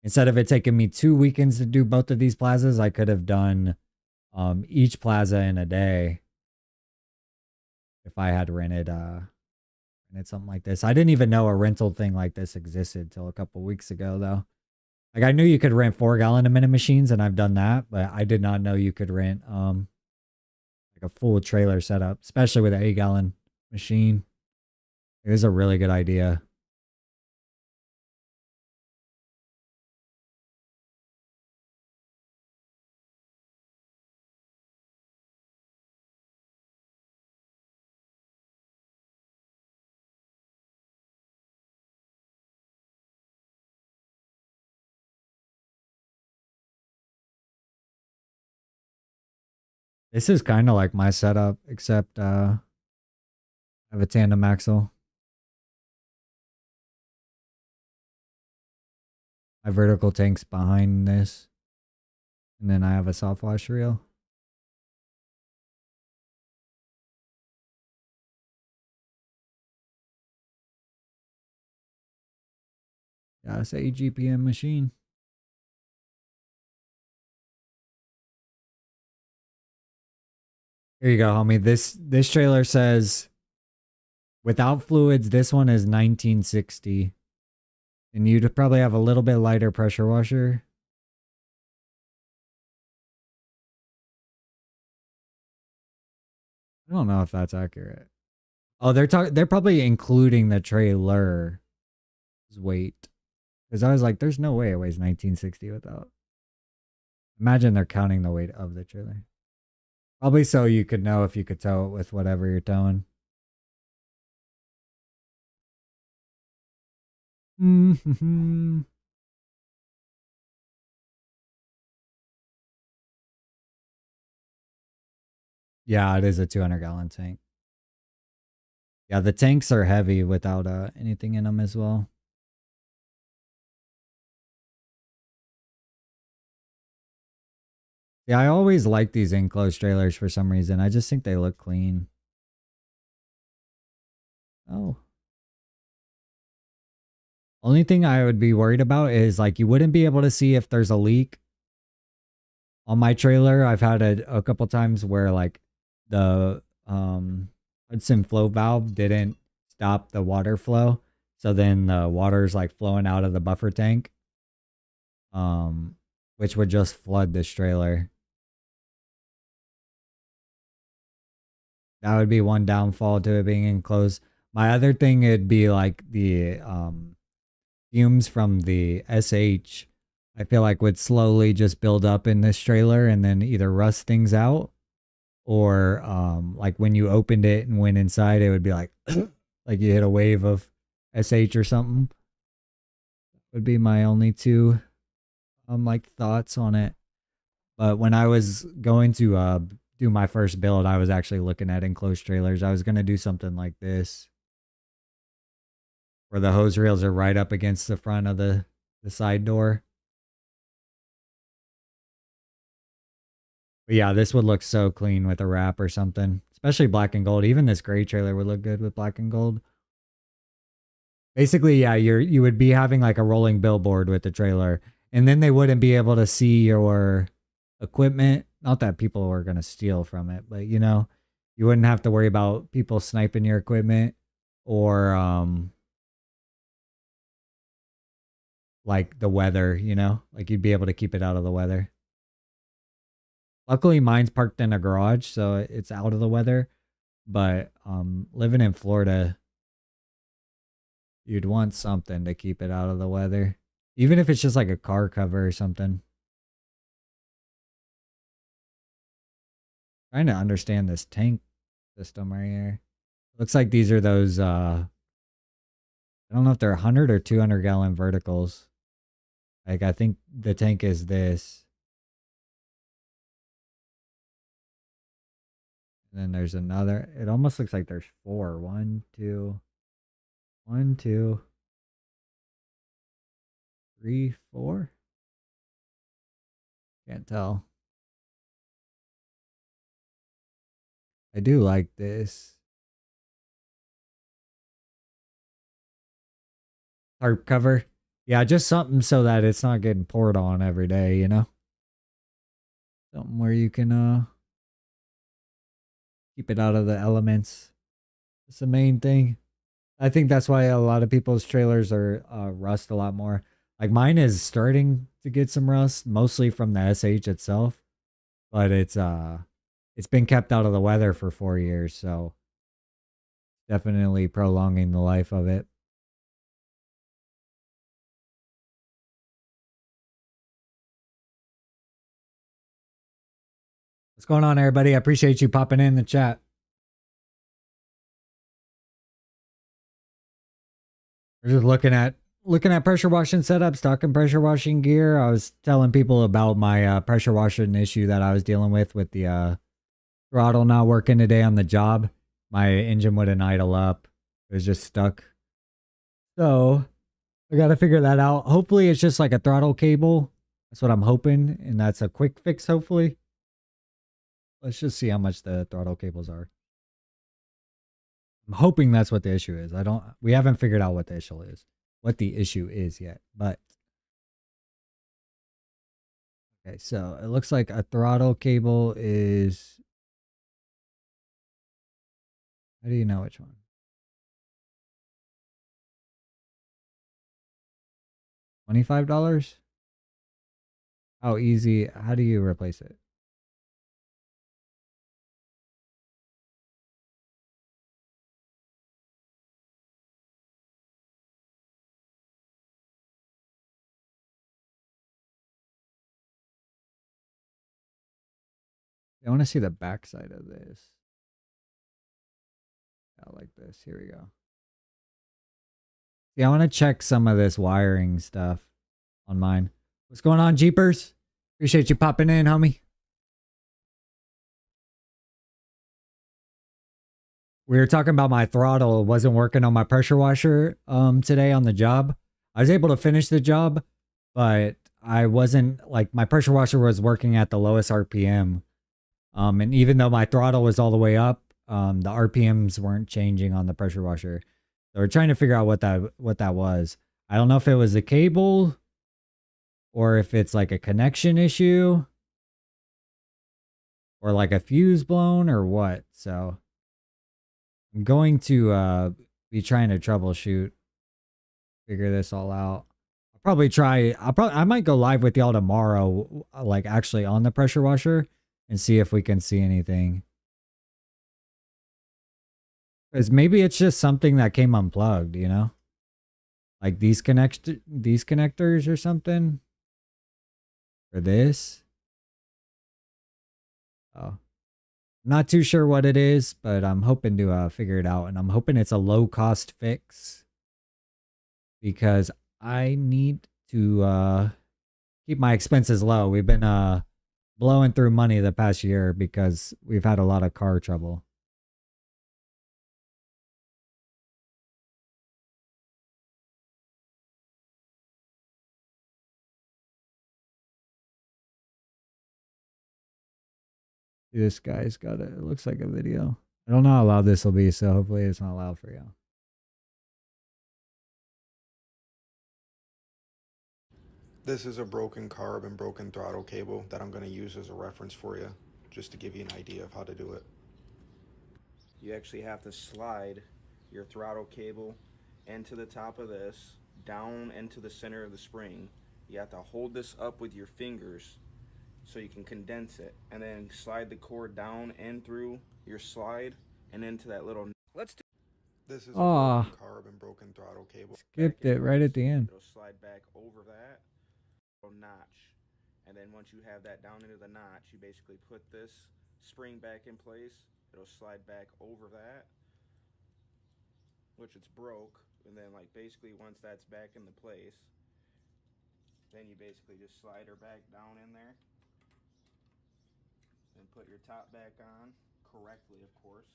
[SPEAKER 1] instead of it taking me 2 weekends to do both of these plazas, I could have done each plaza in a day if I had rented something like this. I didn't even know a rental thing like this existed till a couple weeks ago though. Like I knew you could rent 4-gallon a minute machines and I've done that, but I did not know you could rent like a full trailer setup, especially with an 8-gallon machine. It was a really good idea. This is kind of like my setup, except I have a tandem axle. My vertical tank's behind this. And then I have a soft wash reel. Yeah, it's a GPM machine. Here you go, homie. This trailer says without fluids, this one is 1960. And you'd probably have a little bit lighter pressure washer. I don't know if that's accurate. Oh, they're probably including the trailer's weight. Because I was like, there's no way it weighs 1960 without. Imagine they're counting the weight of the trailer. Probably so you could know if you could tow it with whatever you're towing. Yeah, it is a 200-gallon tank. Yeah, the tanks are heavy without anything in them as well. Yeah, I always like these enclosed trailers for some reason. I just think they look clean. Oh. Only thing I would be worried about is like you wouldn't be able to see if there's a leak on my trailer. I've had a couple times where like the Hudson flow valve didn't stop the water flow. So then the water's like flowing out of the buffer tank. Which would just flood this trailer. That would be one downfall to it being enclosed. My other thing would be like the fumes from the SH. I feel like would slowly just build up in this trailer and then either rust things out or like when you opened it and went inside, it would be like like you hit a wave of SH or something. Would be my only two like thoughts on it. But when I was going to do my first build, I was actually looking at enclosed trailers. I was going to do something like this where the hose reels are right up against the front of the side door. But yeah, this would look so clean with a wrap or something, especially black and gold. Even this gray trailer would look good with black and gold. Basically, yeah, you would be having like a rolling billboard with the trailer, and then they wouldn't be able to see your equipment. Not that people were going to steal from it, but you know, you wouldn't have to worry about people sniping your equipment or like the weather, you know, like you'd be able to keep it out of the weather. Luckily mine's parked in a garage, so it's out of the weather, but living in Florida, you'd want something to keep it out of the weather, even if it's just like a car cover or something. Trying to understand this tank system right here. Looks like these are those, I don't know if they're 100 or 200 gallon verticals. Like, I think the tank is this. And then there's another. It almost looks like there's four. One, two, 3, 4. Can't tell. I do like this. Tarp cover. Yeah, just something so that it's not getting poured on every day, you know? Something where you can keep it out of the elements. It's the main thing. I think that's why a lot of people's trailers are rust a lot more. Like mine is starting to get some rust, mostly from the SH itself, but it's been kept out of the weather for 4 years, so definitely prolonging the life of it. What's going on, everybody? I appreciate you popping in the chat. We're just looking at pressure washing setups, talking pressure washing gear. I was telling people about my pressure washing issue that I was dealing with the throttle not working today on the job. My engine wouldn't idle up. It was just stuck. So I got to figure that out. Hopefully it's just like a throttle cable. That's what I'm hoping. And that's a quick fix, hopefully. Let's just see how much the throttle cables are. I'm hoping that's what the issue is. We haven't figured out what the issue is yet, but okay, so it looks like a throttle cable is, how do you know which one? $25? How easy, how do you replace it? I want to see the back side of this. Yeah, like this. Here we go. Yeah, I want to check some of this wiring stuff on mine. What's going on, Jeepers? Appreciate you popping in, homie. We were talking about my throttle. It wasn't working on my pressure washer today on the job. I was able to finish the job, but I wasn't, like, my pressure washer was working at the lowest RPM. And even though my throttle was all the way up, the RPMs weren't changing on the pressure washer. So we're trying to figure out what that was. I don't know if it was a cable or if it's like a connection issue or like a fuse blown or what. So I'm going to be trying to troubleshoot, figure this all out. I might go live with y'all tomorrow, like actually on the pressure washer, and see if we can see anything. Because maybe it's just something that came unplugged, you know? Like these connectors or something. For this. Oh. Not too sure what it is, but I'm hoping to figure it out. And I'm hoping it's a low-cost fix. Because I need to keep my expenses low. We've been blowing through money the past year because we've had a lot of car trouble. This guy's got it looks like a video. I don't know how loud this will be, so hopefully it's not loud for you.
[SPEAKER 3] This is a broken carb and broken throttle cable that I'm going to use as a reference for you, just to give you an idea of how to do it. You actually have to slide your throttle cable into the top of this, down into the center of the spring. You have to hold this up with your fingers so you can condense it, and then slide the cord down and through your slide and into that little. This is a broken carb and broken throttle cable.
[SPEAKER 1] Skipped it right at the end.
[SPEAKER 3] It'll slide back over that notch, and then once you have that down into the notch, you basically put this spring back in place. It'll slide back over that, which it's broke, and then like basically once that's back into place, then you basically just slide her back down in there and put your top back on correctly, of course,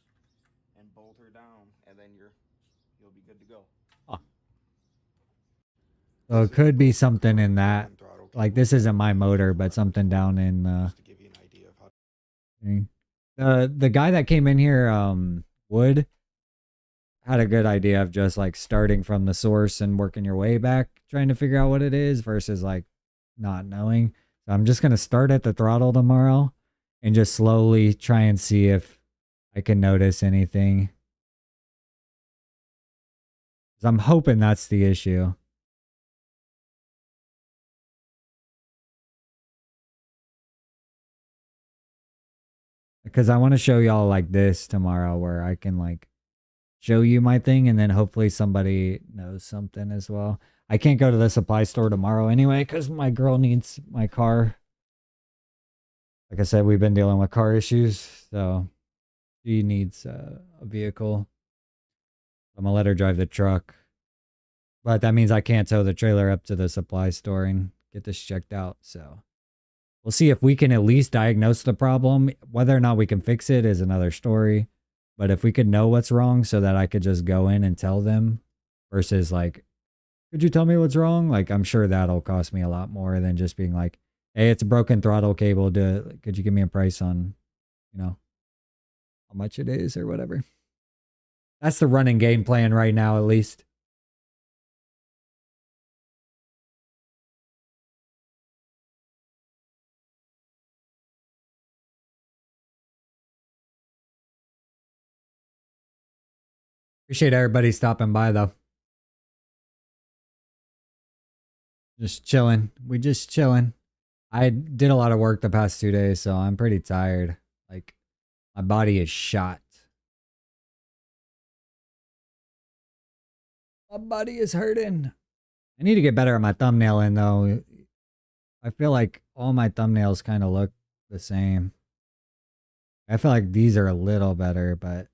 [SPEAKER 3] and bolt her down, and then you'll be good to go.
[SPEAKER 1] So it could be something in that. Like, this isn't my motor, but something down in
[SPEAKER 3] Just to give you an idea of how.
[SPEAKER 1] the guy that came in here, Wood, had a good idea of just like starting from the source and working your way back, trying to figure out what it is versus like not knowing. So I'm just gonna start at the throttle tomorrow and just slowly try and see if I can notice anything. 'Cause I'm hoping that's the issue. Because I want to show y'all like this tomorrow where I can like show you my thing and then hopefully somebody knows something as well. I can't go to the supply store tomorrow anyway because my girl needs my car. Like I said, we've been dealing with car issues, so she needs a vehicle. I'm going to let her drive the truck. But that means I can't tow the trailer up to the supply store and get this checked out, so we'll see if we can at least diagnose the problem. Whether or not we can fix it is another story. But if we could know what's wrong so that I could just go in and tell them versus like, could you tell me what's wrong? Like, I'm sure that'll cost me a lot more than just being like, hey, it's a broken throttle cable. Could you give me a price on, you know, how much it is or whatever? That's the running game plan right now, at least. Appreciate everybody stopping by, though. Just chilling. We just chilling. I did a lot of work the past 2 days, so I'm pretty tired. Like, my body is shot. My body is hurting. I need to get better at my thumbnailing, though. I feel like all my thumbnails kind of look the same. I feel like these are a little better, but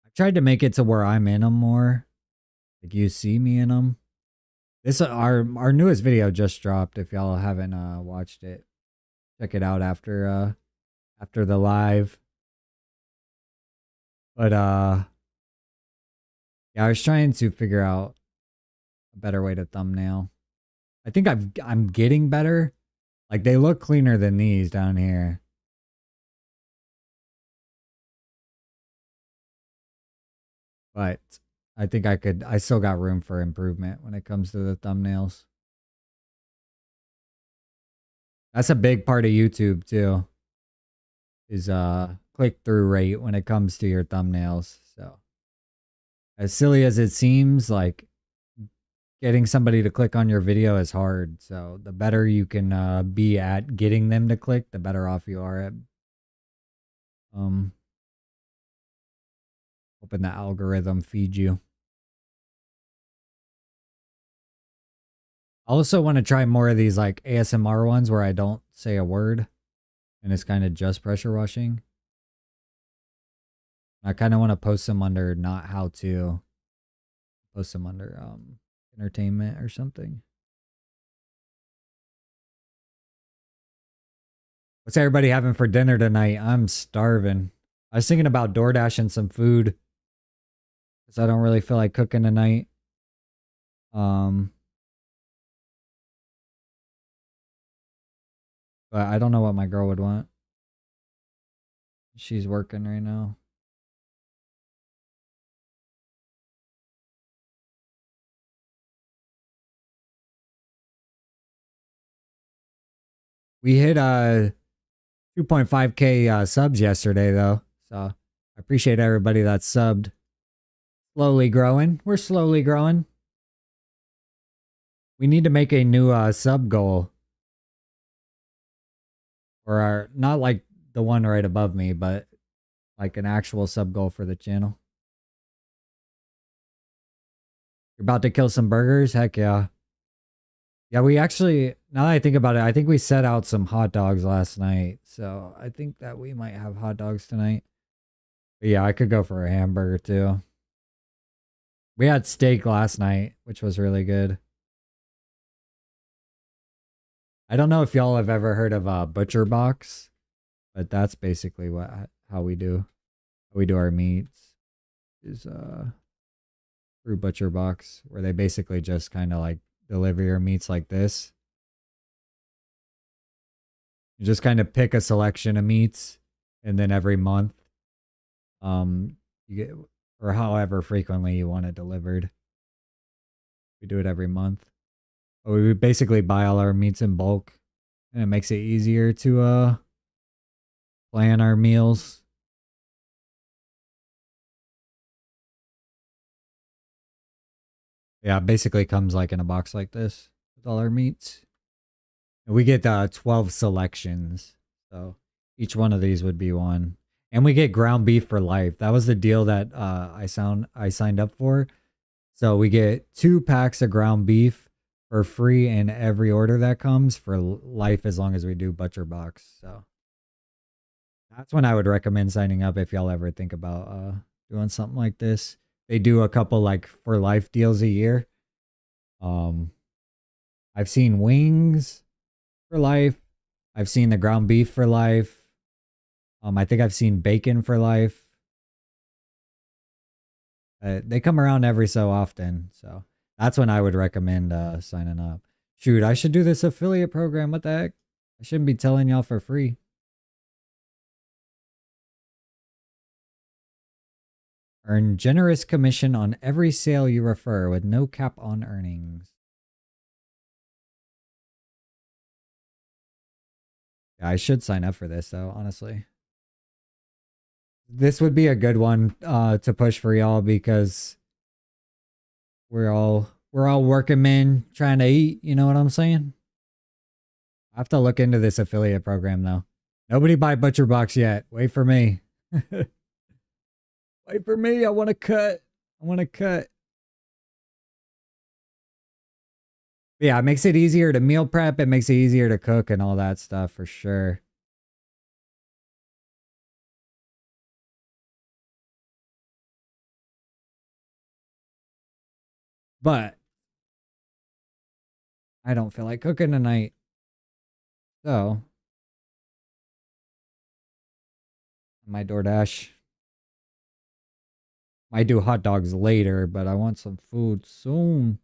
[SPEAKER 1] I tried to make it to where I'm in them more. Like you see me in them. This our newest video just dropped. If y'all haven't watched it, check it out after the live. But yeah, I was trying to figure out a better way to thumbnail. I think I'm getting better. Like, they look cleaner than these down here. But I think I still got room for improvement when it comes to the thumbnails. That's a big part of YouTube too. Is click-through rate when it comes to your thumbnails. So as silly as it seems, like getting somebody to click on your video is hard. So the better you can be at getting them to click, the better off you are at hoping the algorithm feeds you. I also want to try more of these like ASMR ones where I don't say a word and it's kind of just pressure washing. I kind of want to post them under not how to. Post them under entertainment or something. What's everybody having for dinner tonight? I'm starving. I was thinking about DoorDashing some food because I don't really feel like cooking tonight. But I don't know what my girl would want. She's working right now. We hit 2.5K subs yesterday though. So I appreciate everybody that subbed. Slowly growing. We're slowly growing. We need to make a new sub goal. Or not like the one right above me, but like an actual sub goal for the channel. You're about to kill some burgers? Heck yeah. Yeah, we actually, now that I think about it, I think we set out some hot dogs last night. So I think that we might have hot dogs tonight. But yeah, I could go for a hamburger too. We had steak last night, which was really good. I don't know if y'all have ever heard of Butcher Box, but that's basically how we do our meats is through Butcher Box, where they basically just kind of like deliver your meats like this. You just kind of pick a selection of meats, and then every month, you get, or however frequently you want it delivered. We do it every month. But we basically buy all our meats in bulk, and it makes it easier to plan our meals. Yeah, it basically comes like in a box like this with all our meats. And we get 12 selections. So each one of these would be one. And we get ground beef for life. That was the deal that I signed up for. So we get 2 packs of ground beef for free in every order that comes for life as long as we do Butcher Box. So that's when I would recommend signing up if y'all ever think about doing something like this. They do a couple like for life deals a year. I've seen wings for life. I've seen the ground beef for life. I think I've seen bacon for life. They come around every so often, so that's when I would recommend signing up. Shoot, I should do this affiliate program. What the heck? I shouldn't be telling y'all for free. Earn generous commission on every sale you refer with no cap on earnings. Yeah, I should sign up for this though, honestly. This would be a good one to push for y'all because we're all working men trying to eat, you know what I'm saying? I have to look into this affiliate program though. Nobody buy Butcher Box yet. Wait for me. Wait for me. I want to cut. Yeah, it makes it easier to meal prep. It makes it easier to cook and all that stuff for sure. But I don't feel like cooking tonight. So, my DoorDash. Might do hot dogs later, but I want some food soon.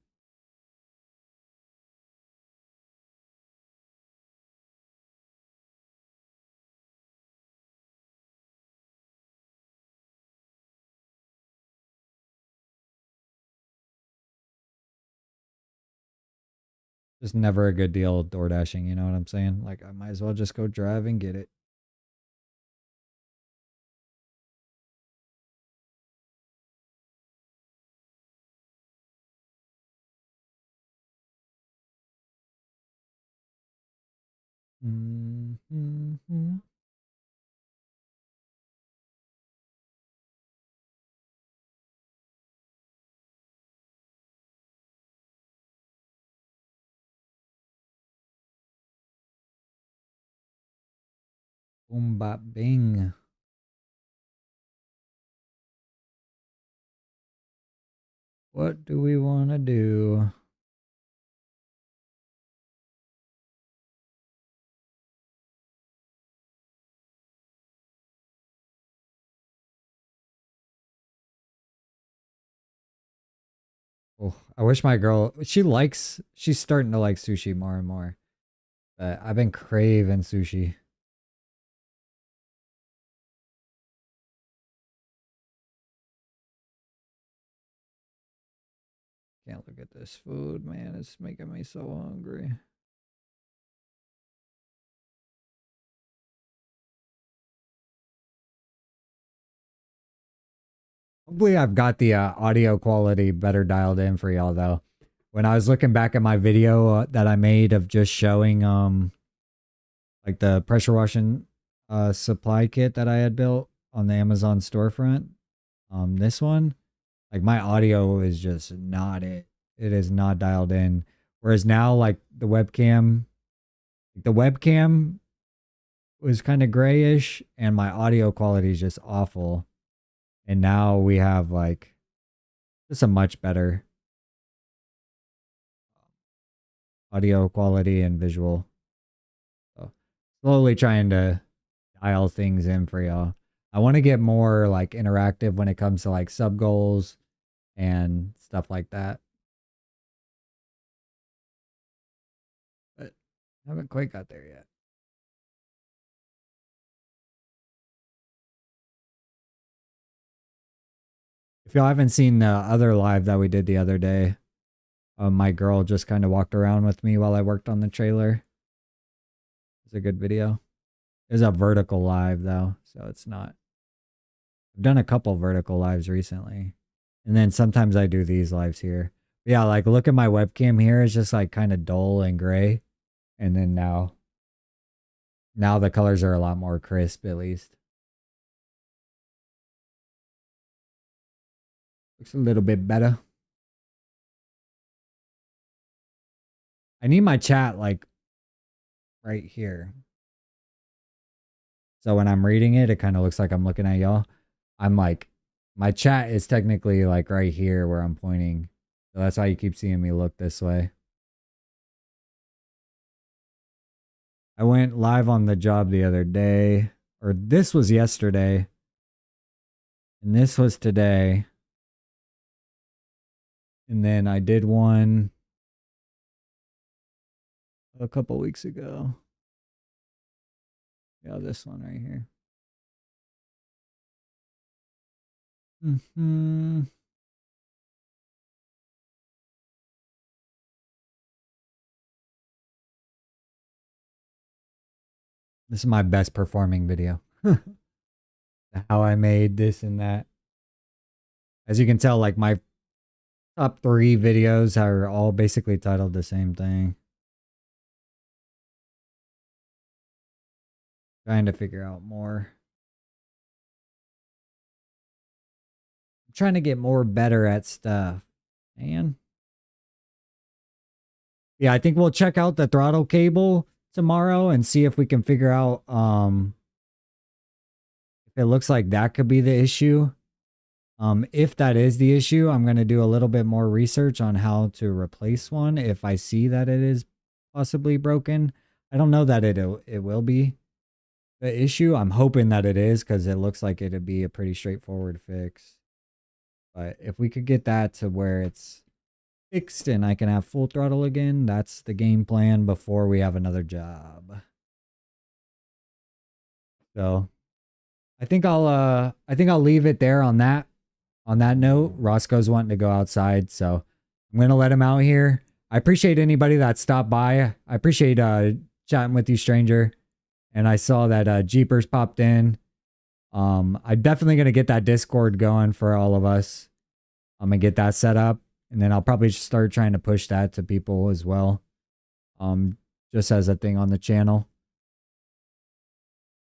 [SPEAKER 1] Just never a good deal door dashing, you know what I'm saying? Like I might as well just go drive and get it. Mm-hmm. Boom bop bing. What do we want to do? Oh, I wish my girl, she's starting to like sushi more and more. But I've been craving sushi. Can't look at this food, man. It's making me so hungry. Hopefully I've got the audio quality better dialed in for y'all though. When I was looking back at my video that I made of just showing like the pressure washing supply kit that I had built on the Amazon storefront, this one, like my audio is just not it. It is not dialed in. Whereas now, like the webcam was kind of grayish and my audio quality is just awful. And now we have like just a much better audio quality and visual. So slowly trying to dial things in for y'all. I want to get more like interactive when it comes to like sub goals and stuff like that. But I haven't quite got there yet. If y'all haven't seen the other live that we did the other day, my girl just kind of walked around with me while I worked on the trailer. It's a good video. It was a vertical live though, so it's not. I've done a couple vertical lives recently. And then sometimes I do these lives here. But yeah, like look at my webcam here. It's just like kind of dull and gray. And then now the colors are a lot more crisp at least. Looks a little bit better. I need my chat like right here. So when I'm reading it, it kind of looks like I'm looking at y'all. I'm like, my chat is technically like right here where I'm pointing. So that's why you keep seeing me look this way. I went live on the job the other day, or this was yesterday. And this was today. And then I did one a couple weeks ago. Yeah, this one right here. This is my best performing video. How I made this and that. As you can tell, like my top 3 videos are all basically titled the same thing. Trying to figure out more. I'm trying to get more better at stuff. Man. Yeah, I think we'll check out the throttle cable tomorrow and see if we can figure out if it looks like that could be the issue. If that is the issue, I'm going to do a little bit more research on how to replace one if I see that it is possibly broken. I don't know that it will be the issue. I'm hoping that it is because it looks like it'd be a pretty straightforward fix. But if we could get that to where it's fixed and I can have full throttle again, that's the game plan before we have another job. So I think I'll leave it there on that. On that note, Roscoe's wanting to go outside, so I'm going to let him out here. I appreciate anybody that stopped by. I appreciate chatting with you, stranger. And I saw that Jeepers popped in. I'm definitely going to get that Discord going for all of us. I'm going to get that set up. And then I'll probably just start trying to push that to people as well. Just as a thing on the channel.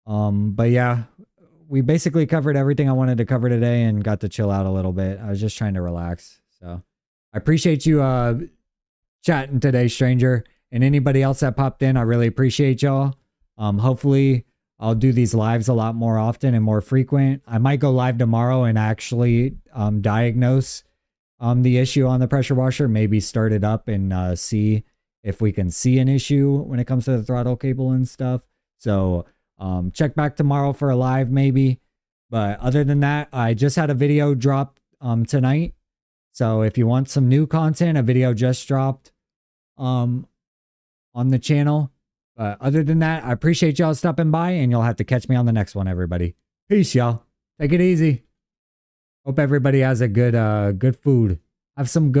[SPEAKER 1] But yeah, we basically covered everything I wanted to cover today and got to chill out a little bit. I was just trying to relax. So I appreciate you chatting today, stranger. And anybody else that popped in, I really appreciate y'all. Hopefully I'll do these lives a lot more often and more frequent. I might go live tomorrow and actually diagnose the issue on the pressure washer. Maybe start it up and see if we can see an issue when it comes to the throttle cable and stuff. So check back tomorrow for a live maybe. But other than that, I just had a video drop tonight. So if you want some new content, a video just dropped on the channel. But other than that, I appreciate y'all stopping by and you'll have to catch me on the next one, everybody. Peace, y'all. Take it easy. Hope everybody has a good food. Have some good